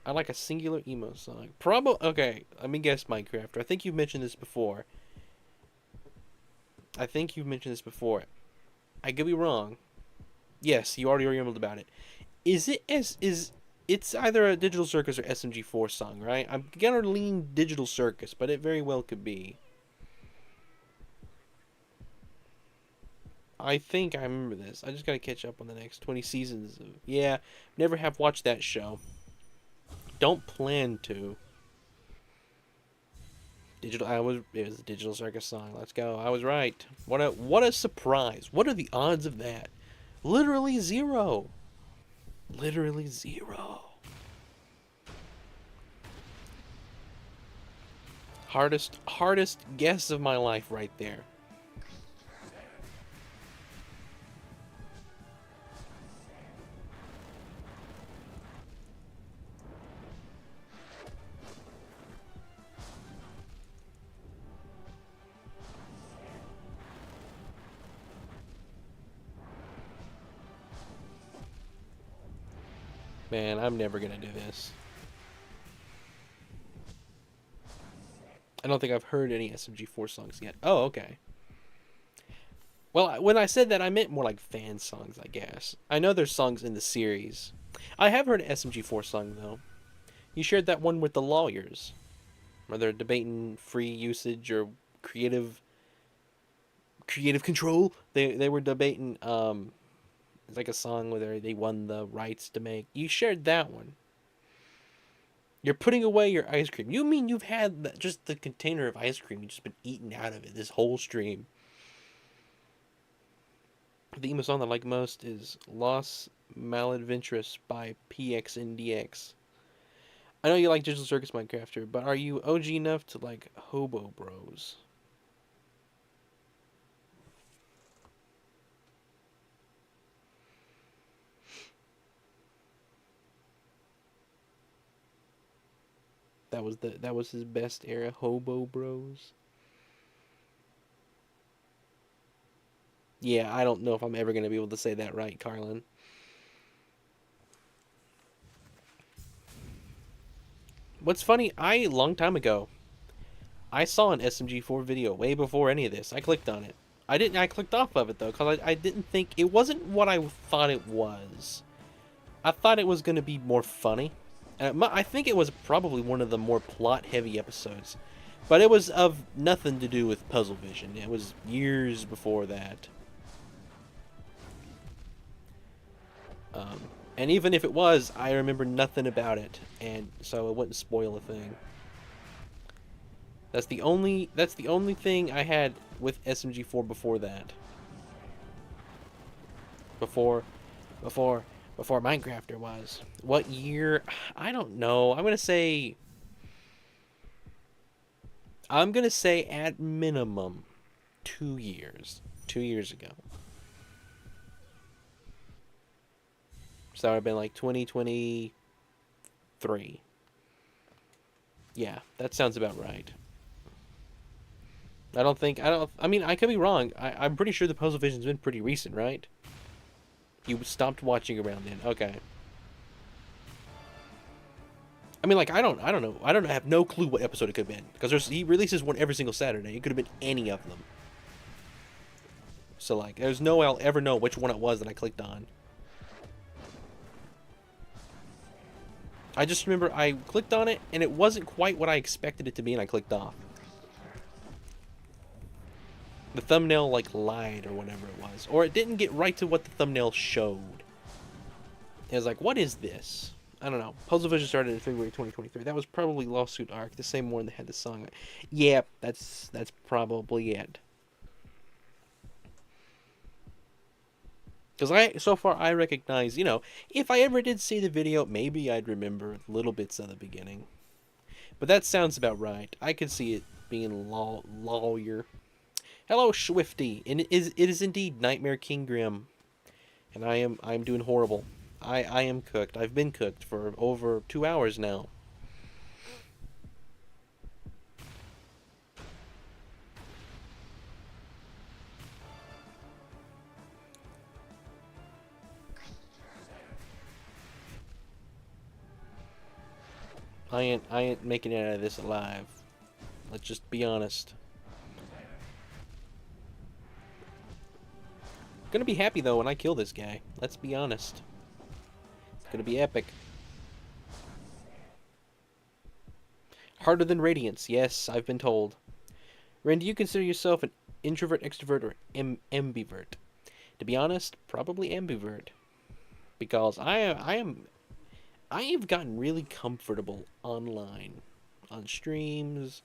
I like a singular emo song. Okay, let me guess, Minecraft. I think you've mentioned this before. I could be wrong. Yes, you already remembered about it. It's either a Digital Circus or SMG4 song, right? I'm gonna lean Digital Circus, but it very well could be. I think I remember this. I just gotta catch up on the next 20 seasons. Yeah, never have watched that show. Don't plan to. Digital. It was a Digital Circus song. Let's go. I was right. What a surprise. What are the odds of that? Literally zero. Literally zero. Hardest guess of my life right there. Man, I'm never gonna do this. I don't think I've heard any SMG4 songs yet. Oh, okay. Well, when I said that, I meant more like fan songs, I guess. I know there's songs in the series. I have heard an SMG4 song, though. You shared that one with the lawyers, where they're debating free usage or creative control. They were debating it's like a song where they won the rights to make. You shared that one. You're putting away your ice cream. You mean you've had just the container of ice cream? You've just been eating out of it this whole stream. The emo song that I like most is Los Maladventures by PXNDX. I know you like Digital Circus Minecrafter, but are you OG enough to like Hobo Bros? That was his best era, Hobo Bros. Yeah, I don't know if I'm ever gonna be able to say that right, Carlin. What's funny, long time ago, I saw an SMG4 video way before any of this. I clicked on it. I clicked off of it though, because I didn't think it wasn't what I thought it was. I thought it was gonna be more funny. I think it was probably one of the more plot-heavy episodes. But it was of nothing to do with Puzzle Vision. It was years before that. And even if it was, I remember nothing about it. And so it wouldn't spoil a thing. That's the only thing I had with SMG4 before that. Before Minecrafter was. What year? I don't know. I'm gonna say at minimum 2 years. 2 years ago. So that would have been like 2023. Yeah, that sounds about right. I mean, I could be wrong. I'm pretty sure the Puzzle Vision's been pretty recent, right? You stopped watching around then. Okay. I mean, like, I don't know. I have no clue what episode it could have been. Because he releases one every single Saturday. It could have been any of them. So, like, there's no way I'll ever know which one it was that I clicked on. I just remember I clicked on it, and it wasn't quite what I expected it to be, and I clicked off. The thumbnail, like, lied or whatever it was. Or it didn't get right to what the thumbnail showed. It was like, what is this? I don't know. Puzzle Vision started in February 2023. That was probably Lawsuit Arc, the same one that had the song. Yeah, that's probably it. Because so far I recognize, if I ever did see the video, maybe I'd remember little bits of the beginning. But that sounds about right. I could see it being lawyer. Hello, Swifty. And it is indeed Nightmare King Grim. And I'm doing horrible. I am cooked. I've been cooked for over 2 hours now. I ain't making it out of this alive. Let's just be honest. Gonna be happy though when I kill this guy. Let's be honest. It's gonna be epic. Harder than Radiance. Yes, I've been told. Ren, do you consider yourself an introvert, extrovert, or ambivert? To be honest, probably ambivert. Because I have gotten really comfortable online, on streams,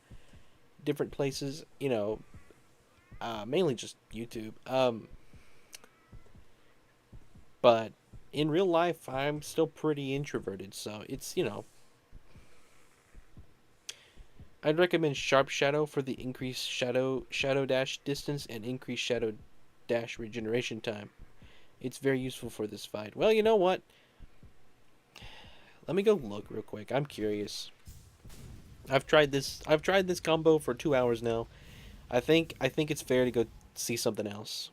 different places, you know, mainly just YouTube. But in real life, I'm still pretty introverted, so it's, you know, I'd recommend Sharp Shadow for the increased shadow dash distance and increased shadow dash regeneration time. It's very useful for this fight. Well, you know what? Let me go look real quick. I'm curious. I've tried this. I've tried this combo for 2 hours now. I think it's fair to go see something else.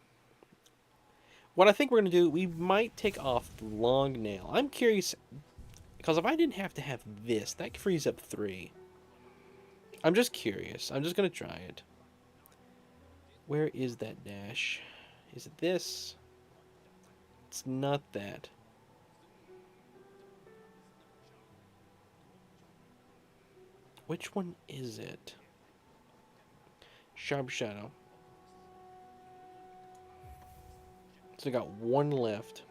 What I think we're gonna do, we might take off the long nail. I'm curious because if I didn't have to have this, that frees up 3. I'm just curious. I'm just gonna try it. Where is that dash? Is it this? It's not that. Which one is it? Sharp Shadow. So I got 1 left.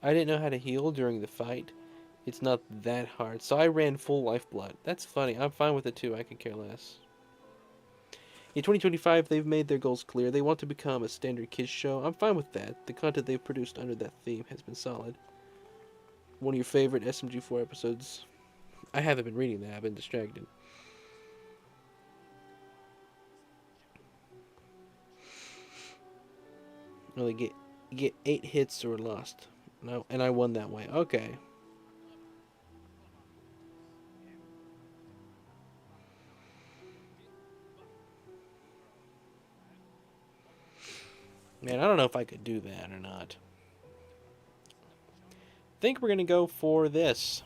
I didn't know how to heal during the fight. It's not that hard. So I ran full lifeblood. That's funny. I'm fine with it too. I could care less. In 2025, they've made their goals clear. They want to become a standard kids show. I'm fine with that. The content they've produced under that theme has been solid. One of your favorite SMG4 episodes. I haven't been reading that. I've been distracted. Well, get 8 hits or lost. No, and I won that way. Okay. Man, I don't know if I could do that or not. I think we're gonna go for this.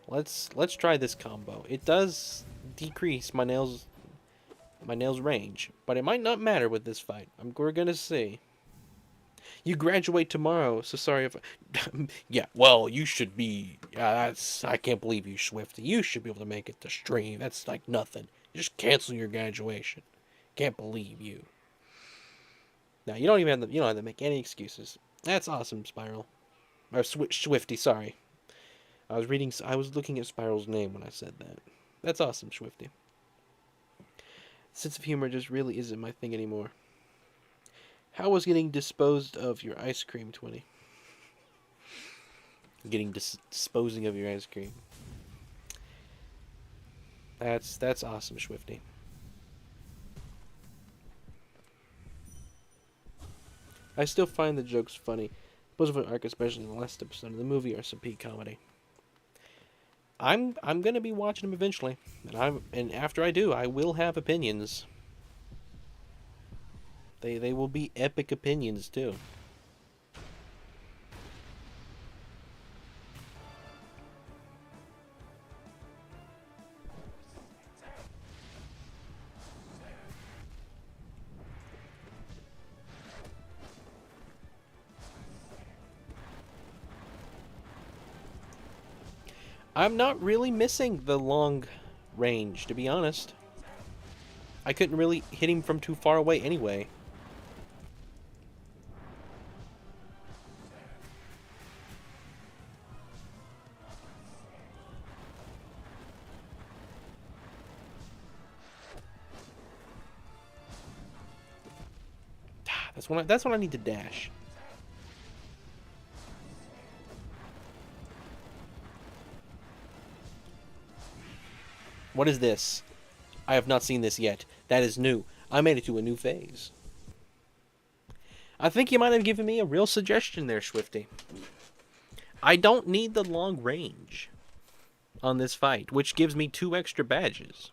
Let's try this combo. It does decrease my nails range, but it might not matter with this fight. We're gonna see. You graduate tomorrow, so sorry if I... Yeah, well, you should be... that's... I can't believe you, Swifty. You should be able to make it to stream. That's like nothing. Just cancel your graduation. Can't believe you. Now, you don't even have to... You don't have to make any excuses. That's awesome, Spiral. Or Swifty, sorry. I was looking at Spiral's name when I said that. That's awesome, Swifty. Sense of humor just really isn't my thing anymore. How was getting disposed of your ice cream, 20? Getting disposing of your ice cream. That's awesome, Swifty. I still find the jokes funny. Most of an arc, especially in the last episode of the movie, are some peak comedy. I'm gonna be watching them eventually, and after I do, I will have opinions. They will be epic opinions too. I'm not really missing the long range, to be honest. I couldn't really hit him from too far away anyway. That's when I need to dash. What is this? I have not seen this yet. That is new. I made it to a new phase. I think you might have given me a real suggestion there, Swifty. I don't need the long range on this fight, which gives me 2 extra badges.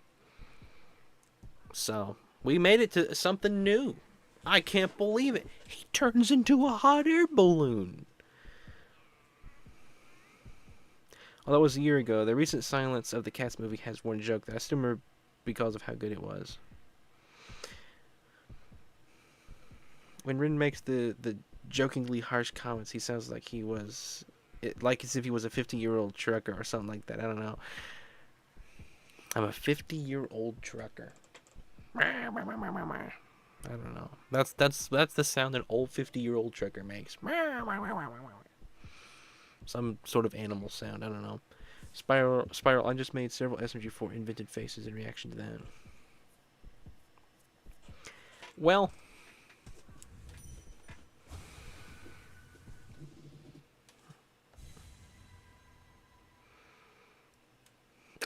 So, we made it to something new. I can't believe it. He turns into a hot air balloon. Although it was a year ago, the recent silence of the Cats movie has one joke that I still remember because of how good it was. When Rin makes the jokingly harsh comments, he sounds like he was... like as if he was a 50-year-old trucker or something like that. I don't know. I'm a 50-year-old trucker. I don't know. That's the sound an old 50-year-old trucker makes. Some sort of animal sound. I don't know. Spiral. I just made several SMG4 invented faces in reaction to that. Well,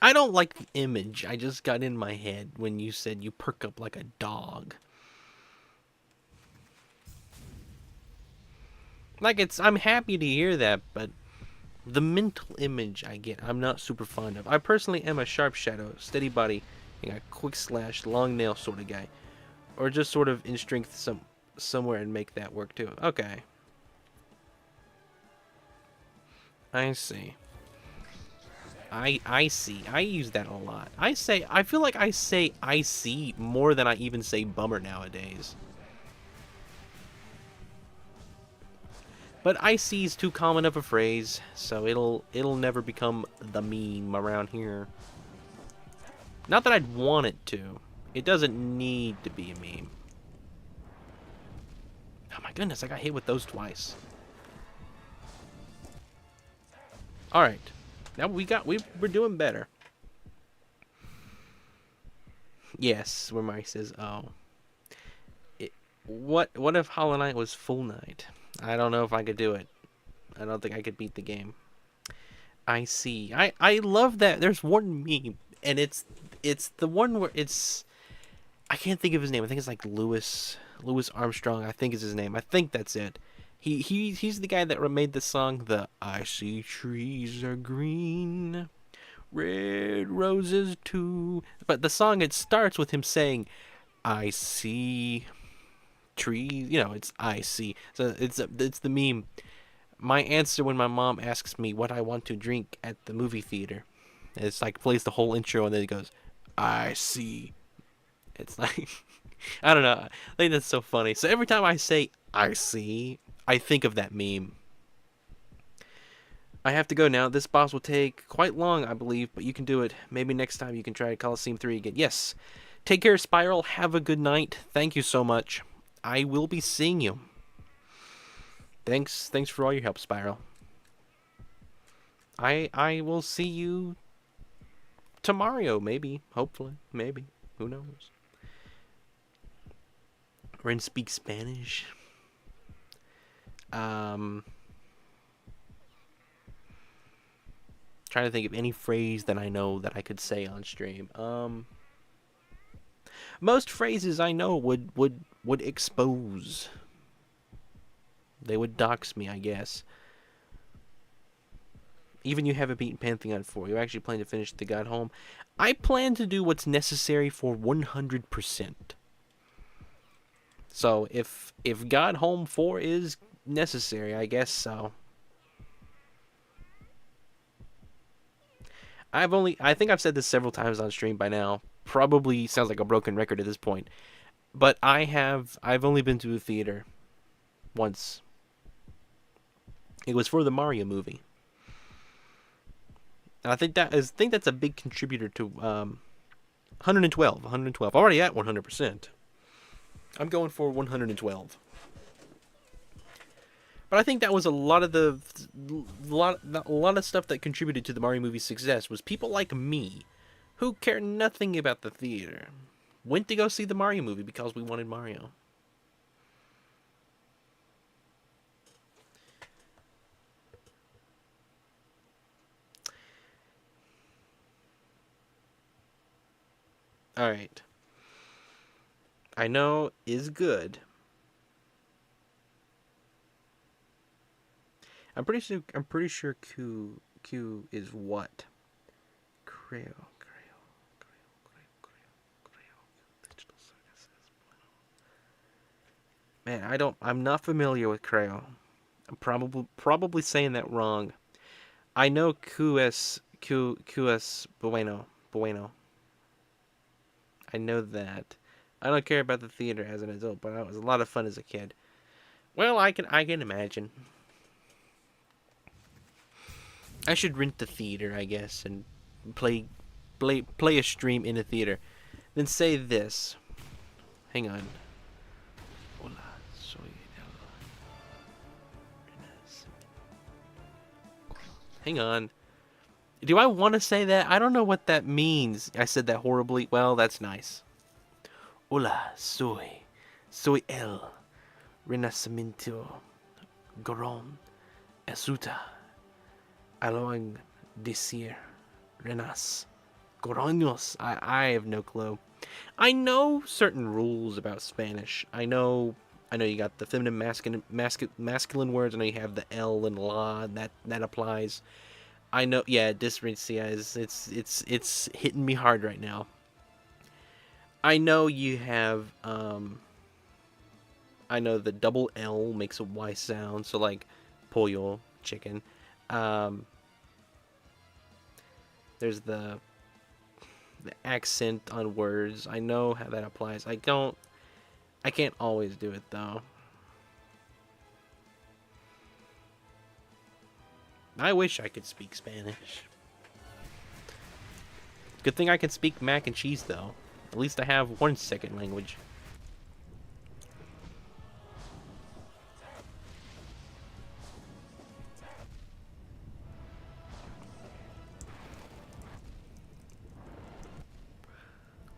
I don't like the image. I just got in my head when you said you perk up like a dog. Like, I'm happy to hear that, but the mental image I get, I'm not super fond of. I personally am a sharp shadow, steady body, and a quick slash, long nail sort of guy. Or just sort of in strength somewhere and make that work too. Okay. I see. I see. I use that a lot. I feel like I say I see more than I even say bummer nowadays. But I see is too common of a phrase, so it'll never become the meme around here. Not that I'd want it to. It doesn't need to be a meme. Oh my goodness, I got hit with those twice. Alright. Now we're doing better. Yes, where Mike says, oh. What if Hollow Knight was full night? I don't know if I could do it. I don't think I could beat the game. I see. I love that. There's one meme, and it's the one where it's, I can't think of his name. I think it's like Louis Armstrong, I think is his name. I think that's it. He's the guy that made the song, the I see trees are green, red roses too. But the song, it starts with him saying, I see trees. You know, it's I see. So it's the meme. My answer when my mom asks me what I want to drink at the movie theater, it's like plays the whole intro and then it goes, I see. It's like, I don't know. I think that's so funny. So every time I say I see, I think of that meme. I have to go now. This boss will take quite long, I believe, but you can do it. Maybe next time you can try Coliseum 3 again. Yes. Take care, Spiral. Have a good night. Thank you so much. I will be seeing you. Thanks for all your help, Spiral. I will see you tomorrow, maybe. Hopefully. Maybe. Who knows? Ren speaks Spanish. Trying to think of any phrase that I know that I could say on stream. Most phrases I know would expose. They would dox me, I guess. Even you haven't beaten Pantheon 4. You actually plan to finish the God Home. I plan to do what's necessary for 100%. So if God Home 4 is necessary, I guess so. I think I've said this several times on stream by now. Probably sounds like a broken record at this point. But I've only been to a theater once. It was for the Mario movie. And I think that's a big contributor to 112. Already at 100%. I'm going for 112. But I think that was a lot of stuff that contributed to the Mario movie's success was people like me who care nothing about the theater. Went to go see the Mario movie because we wanted Mario. Alright. I know is good. I'm pretty sure Q is what? Creo. Man, I'm not familiar with Creo. I'm probably saying that wrong. I know QS Bueno. I know that. I don't care about the theater as an adult, but it was a lot of fun as a kid. Well, I can imagine. I should rent the theater, I guess, and play a stream in a theater. Then say this. Hang on. Hola, soy el Hang on. Do I want to say that? I don't know what that means. I said that horribly. Well, that's nice. Hola, soy el renacimiento Gorón Esuta. Aloang decir renas Goroños. I have no clue. I know certain rules about Spanish. I know you got the feminine masculine words. I know you have the L and la, and that applies. I know, yeah, dyspraxia is it's hitting me hard right now. I know you have I know the double L makes a Y sound, so like pollo, chicken. Um, there's the accent on words. I know how that applies. I can't always do it though. I wish I could speak Spanish. Good thing I can speak mac and cheese though. At least I have one second language.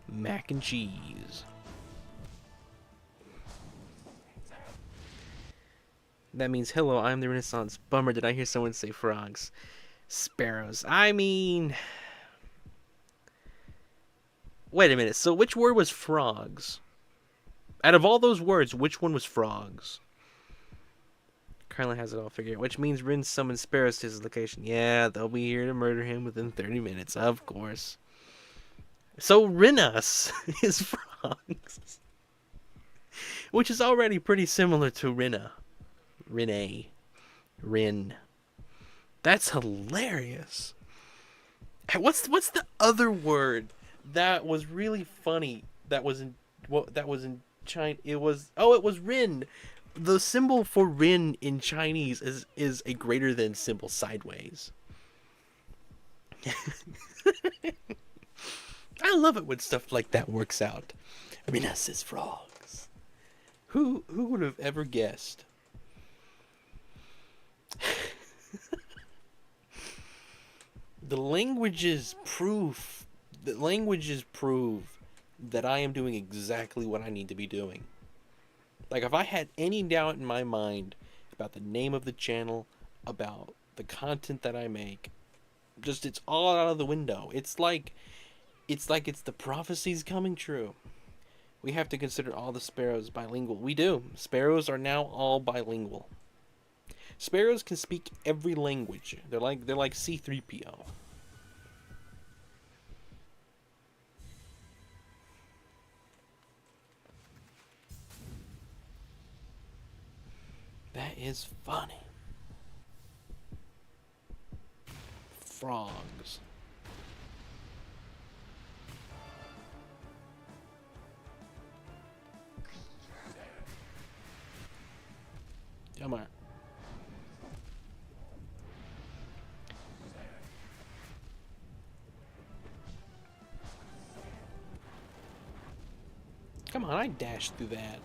Mac and cheese. That means hello, I'm the Renaissance. Bummer, did I hear someone say frogs? Sparrows. I mean... Wait a minute, so which word was frogs? Out of all those words, which one was frogs? Carlin has it all figured out, which means Rin summons sparrows to his location. Yeah, they'll be here to murder him within 30 minutes, of course. So Rinus is frogs. Which is already pretty similar to Rinna. Rinne. Rin. That's hilarious. What's the other word that was really funny that was in China? It was Rin. The symbol for Rin in Chinese is a greater than symbol sideways. I love it when stuff like that works out. Rinus is frogs. Who would have ever guessed? The languages prove that I am doing exactly what I need to be doing. Like, if I had any doubt in my mind about the name of the channel, about the content that I make, just it's all out of the window. It's like it's the prophecies coming true. We have to consider all the sparrows bilingual. We do. Sparrows are now all bilingual. Sparrows can speak every language. They're like C-3PO. That is funny. Frogs. Come on. Come on, I dashed through that.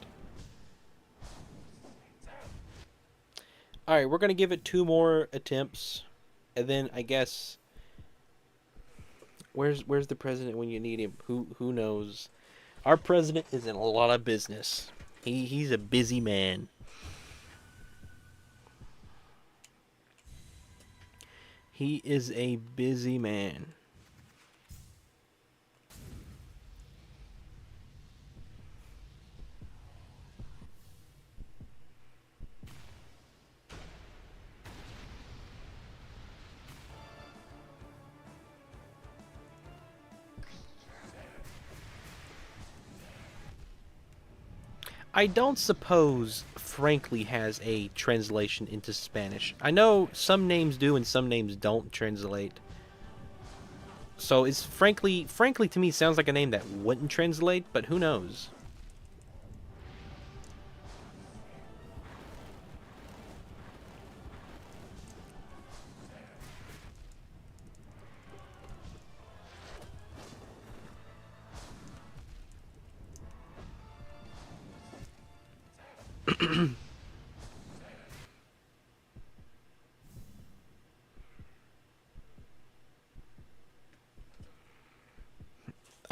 Alright, we're gonna give it 2 more attempts. And then I guess where's the president when you need him? Who knows? Our president is in a lot of business. He's a busy man. He is a busy man. I don't suppose Frankly has a translation into Spanish. I know some names do and some names don't translate. So is Frankly to me sounds like a name that wouldn't translate, but who knows?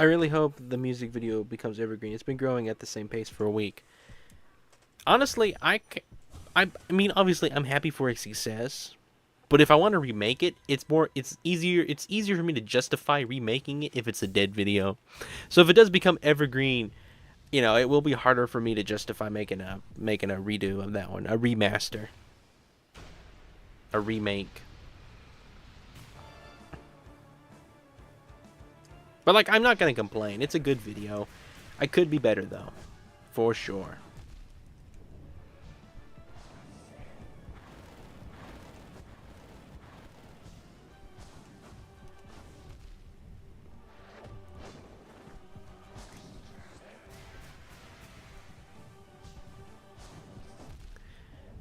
I really hope the music video becomes evergreen. It's been growing at the same pace for a week. Honestly, I mean, obviously, I'm happy for its success. But if I want to remake it, it's easier for me to justify remaking it if it's a dead video. So if it does become evergreen, you know, it will be harder for me to justify making a redo of that one, a remaster, a remake. But like, I'm not gonna complain. It's a good video. I could be better though, for sure.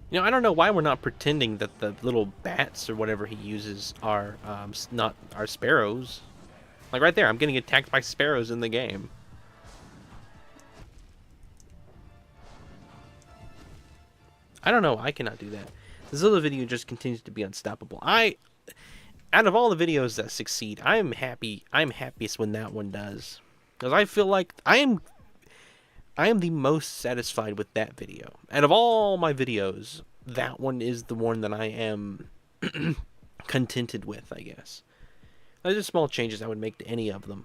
You know, I don't know why we're not pretending that the little bats or whatever he uses are not are sparrows. Like right there, I'm getting attacked by sparrows in the game. I don't know. I cannot do that. This other video just continues to be unstoppable. Out of all the videos that succeed, I'm happy. I'm happiest when that one does, because I feel like I am the most satisfied with that video. Out of all my videos, that one is the one that I am contented with, I guess. There's just small changes I would make to any of them.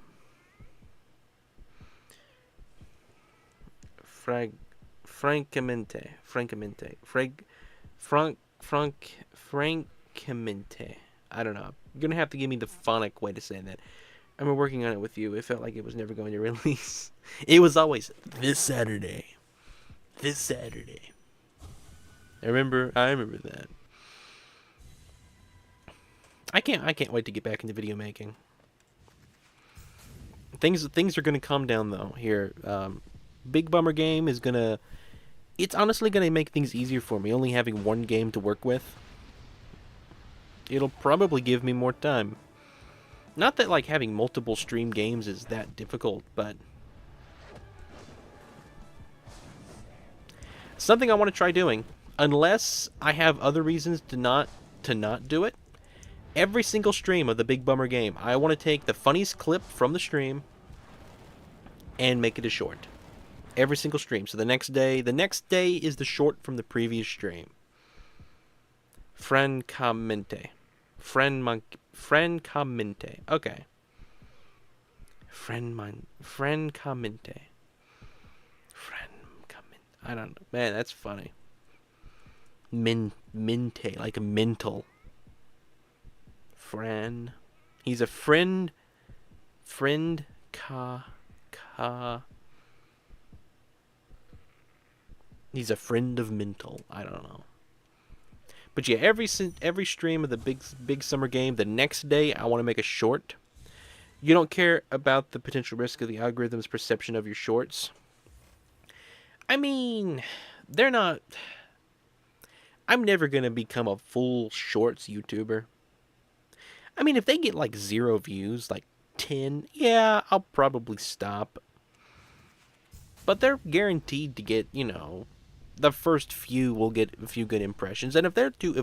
Francamente. I don't know. You're gonna have to give me the phonic way to say that. I've been working on it with you. It felt like it was never going to release. It was always this Saturday. This Saturday. I remember that. I can't wait to get back into video making. Things are gonna calm down though here. Big Bummer Game is gonna. It's honestly gonna make things easier for me. Only having one game to work with. It'll probably give me more time. Not that like having multiple stream games is that difficult, but something I want to try doing. Unless I have other reasons to not do it. Every single stream of the Big Bummer Game, I want to take the funniest clip from the stream and make it a short. Every single stream. So the next day is the short from the previous stream. Francamente. Francamente. Okay. Francamente. I don't know. Man, that's funny. Mente, like a mental. Fran. He's a friend. He's a friend of mental. I don't know. But yeah, every stream of the big summer game, the next day I want to make a short. You don't care about the potential risk of the algorithm's perception of your shorts. I mean, they're not. I'm never gonna become a full shorts YouTuber. I mean, if they get like 0 views, like 10, yeah, I'll probably stop. But they're guaranteed to get, you know, the first few will get a few good impressions. And if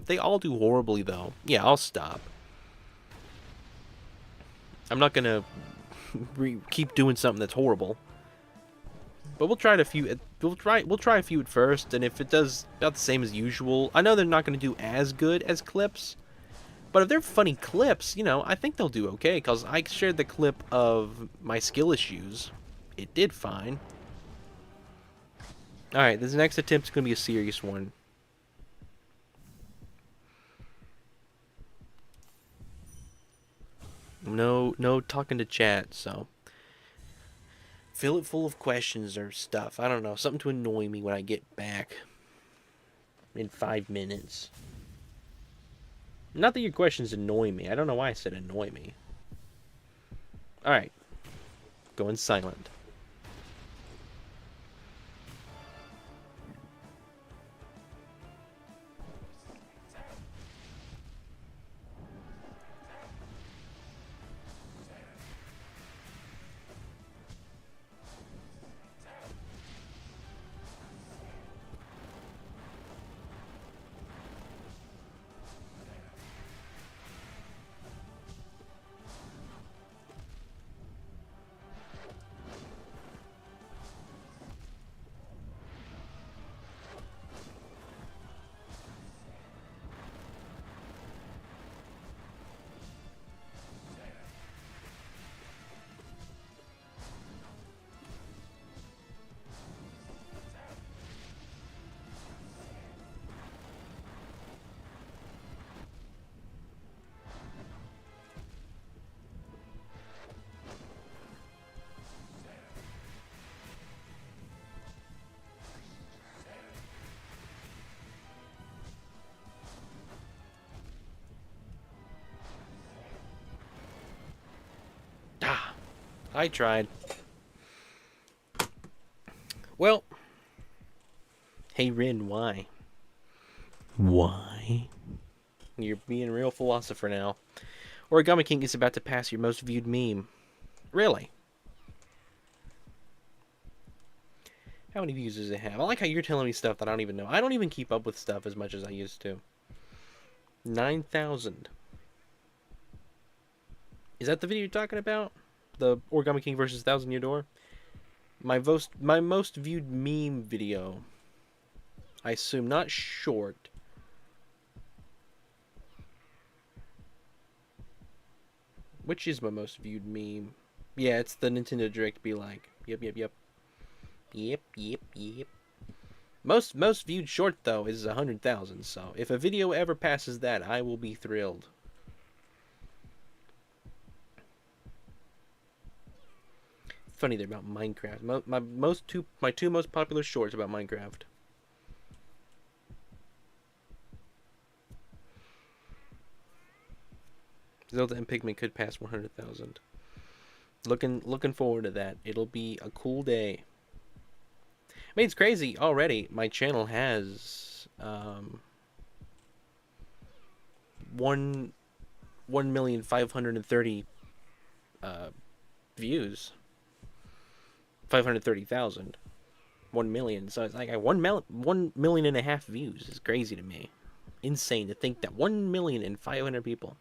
they all do horribly though, yeah, I'll stop. I'm not gonna keep doing something that's horrible. But we'll try a few. We'll try a few at first, and if it does about the same as usual, I know they're not gonna do as good as clips. But if they're funny clips, you know, I think they'll do okay, because I shared the clip of my skill issues. It did fine. Alright, this next attempt is going to be a serious one. No talking to chat, so. Fill it full of questions or stuff. I don't know, something to annoy me when I get back. In 5 minutes. Not that your questions annoy me. I don't know why I said annoy me. Alright. Going silent. I tried. Well, hey Rin, why? Why? You're being a real philosopher now. Origami King is about to pass your most viewed meme. Really? How many views does it have? I like how you're telling me stuff that I don't even know. I don't even keep up with stuff as much as I used to. 9,000. Is that the video you're talking about? The Origami King versus Thousand Year Door? My most viewed meme video. I assume not short. Which is my most viewed meme? Yeah, it's the Nintendo Direct be like. Yep. Most viewed short though is 100,000. So if a video ever passes that, I will be thrilled. Funny they're about Minecraft. My two most popular shorts about Minecraft. Zelda and Pikmin could pass 100,000. Looking forward to that. It'll be a cool day. I mean, it's crazy already. My channel has 1,530,000 views. 530,000. 1 million. So it's like 1 million and a half views is crazy to me. Insane to think that 1,500,000 people.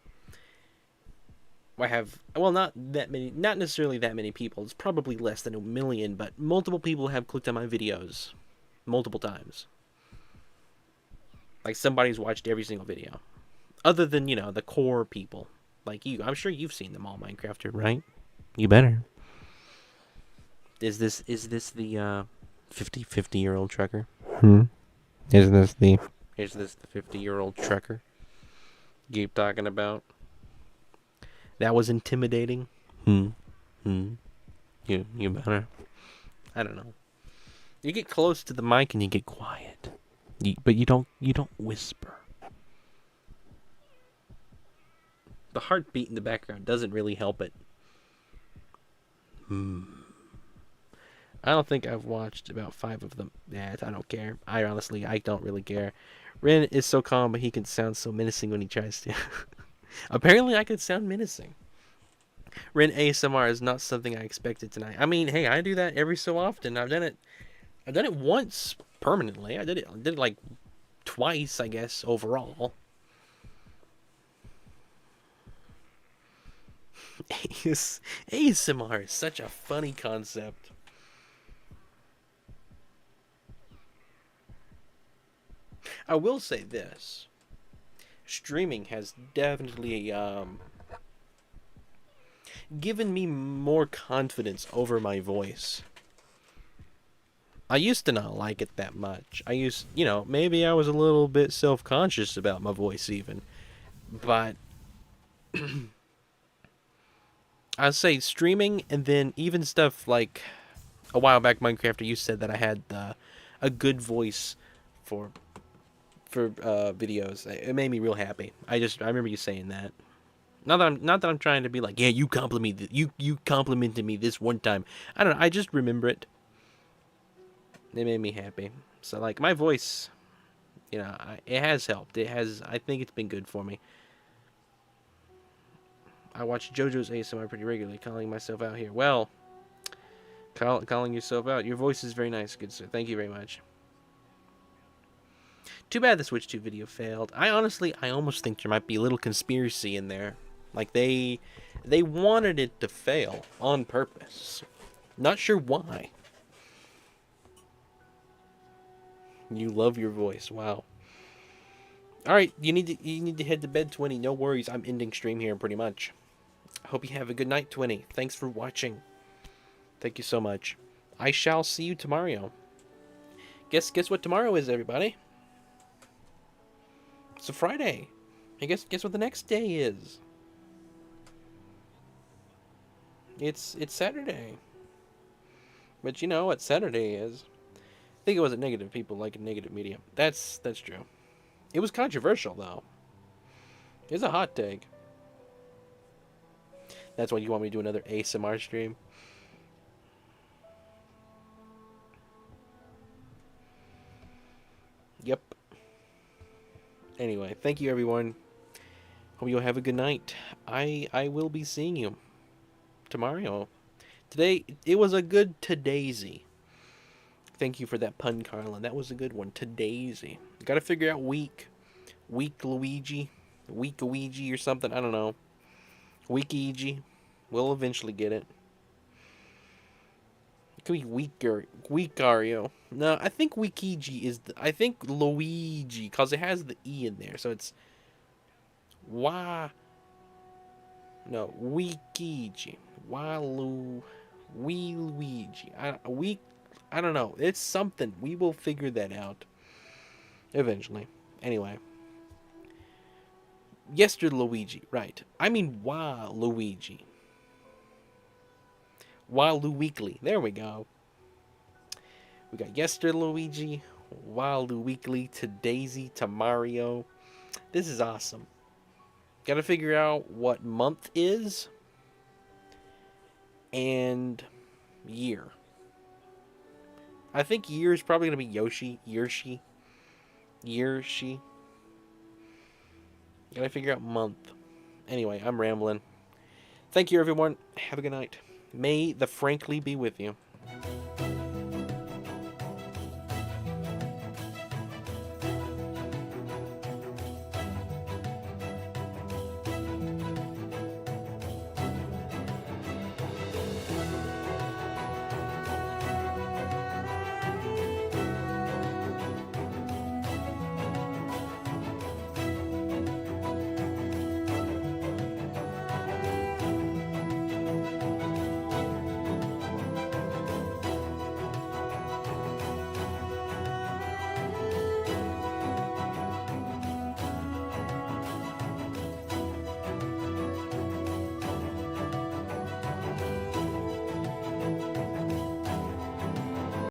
I have, well, not necessarily that many people. It's probably less than 1 million, but multiple people have clicked on my videos multiple times. Like somebody's watched every single video. Other than, the core people. Like you. I'm sure you've seen them all, Minecrafter, right? You better. Is this the 50-year-old trucker? Is this the 50-year-old trucker you keep talking about? That was intimidating. You better. I don't know. You get close to the mic and you get quiet. But you don't whisper. The heartbeat in the background doesn't really help it. I don't think I've watched about 5 of them. Yeah, I don't care. I don't really care. Ren is so calm, but he can sound so menacing when he tries to. Apparently, I could sound menacing. Ren ASMR is not something I expected tonight. I mean, hey, I do that every so often. I've done it once permanently. I did it like twice, I guess, overall. ASMR is such a funny concept. I will say this. Streaming has definitely given me more confidence over my voice. I used to not like it that much. Maybe I was a little bit self-conscious about my voice even. But I'd say streaming, and then even stuff like a while back, Minecrafter, you said that I had a good voice for videos. It made me real happy. I remember you saying that. Not that I'm trying to be like, yeah, you complimented me this one time. I don't know. I just remember it. It made me happy. So like my voice, it has helped. I think it's been good for me. I watch JoJo's ASMR pretty regularly, calling myself out here. Well, calling yourself out. Your voice is very nice, good sir. Thank you very much. Too bad the Switch 2 video failed. I almost think there might be a little conspiracy in there. Like they wanted it to fail on purpose. Not sure why. You love your voice. Wow. All right, you need to head to bed, 20. No worries. I'm ending stream here pretty much. Hope you have a good night, 20. Thanks for watching. Thank you so much. I shall see you tomorrow. Guess what tomorrow is, everybody? It's a Friday. I guess what the next day is. It's Saturday. But you know what Saturday is. I think it wasn't negative. People like negative media. That's true. It was controversial though. It's a hot take. That's why you want me to do another ASMR stream. Yep. Anyway, thank you everyone. Hope you'll have a good night. I will be seeing you tomorrow. Today it was a good Todayzy. Thank you for that pun, Carlin. That was a good one. Todayzy. Got to figure out week Luigi, week Ouija or something. I don't know. Weekeegi. We'll eventually get it. It could be Weekario. No, I think Weekeegi is. I think Luigi, cause it has the E in there, so it's Wa. No, Weekeegi. Walu. Wee Luigi. I don't know. It's something. We will figure that out eventually. Anyway. Yester Luigi, right. I mean Luigi. Weekly. There we go. We got Yester Luigi, Weekly, to Daisy, to Mario. This is awesome. Gotta figure out what month is and year. I think year is probably gonna be Yoshi. Gotta figure out month. Anyway, I'm rambling. Thank you, everyone. Have a good night. May the frankly be with you.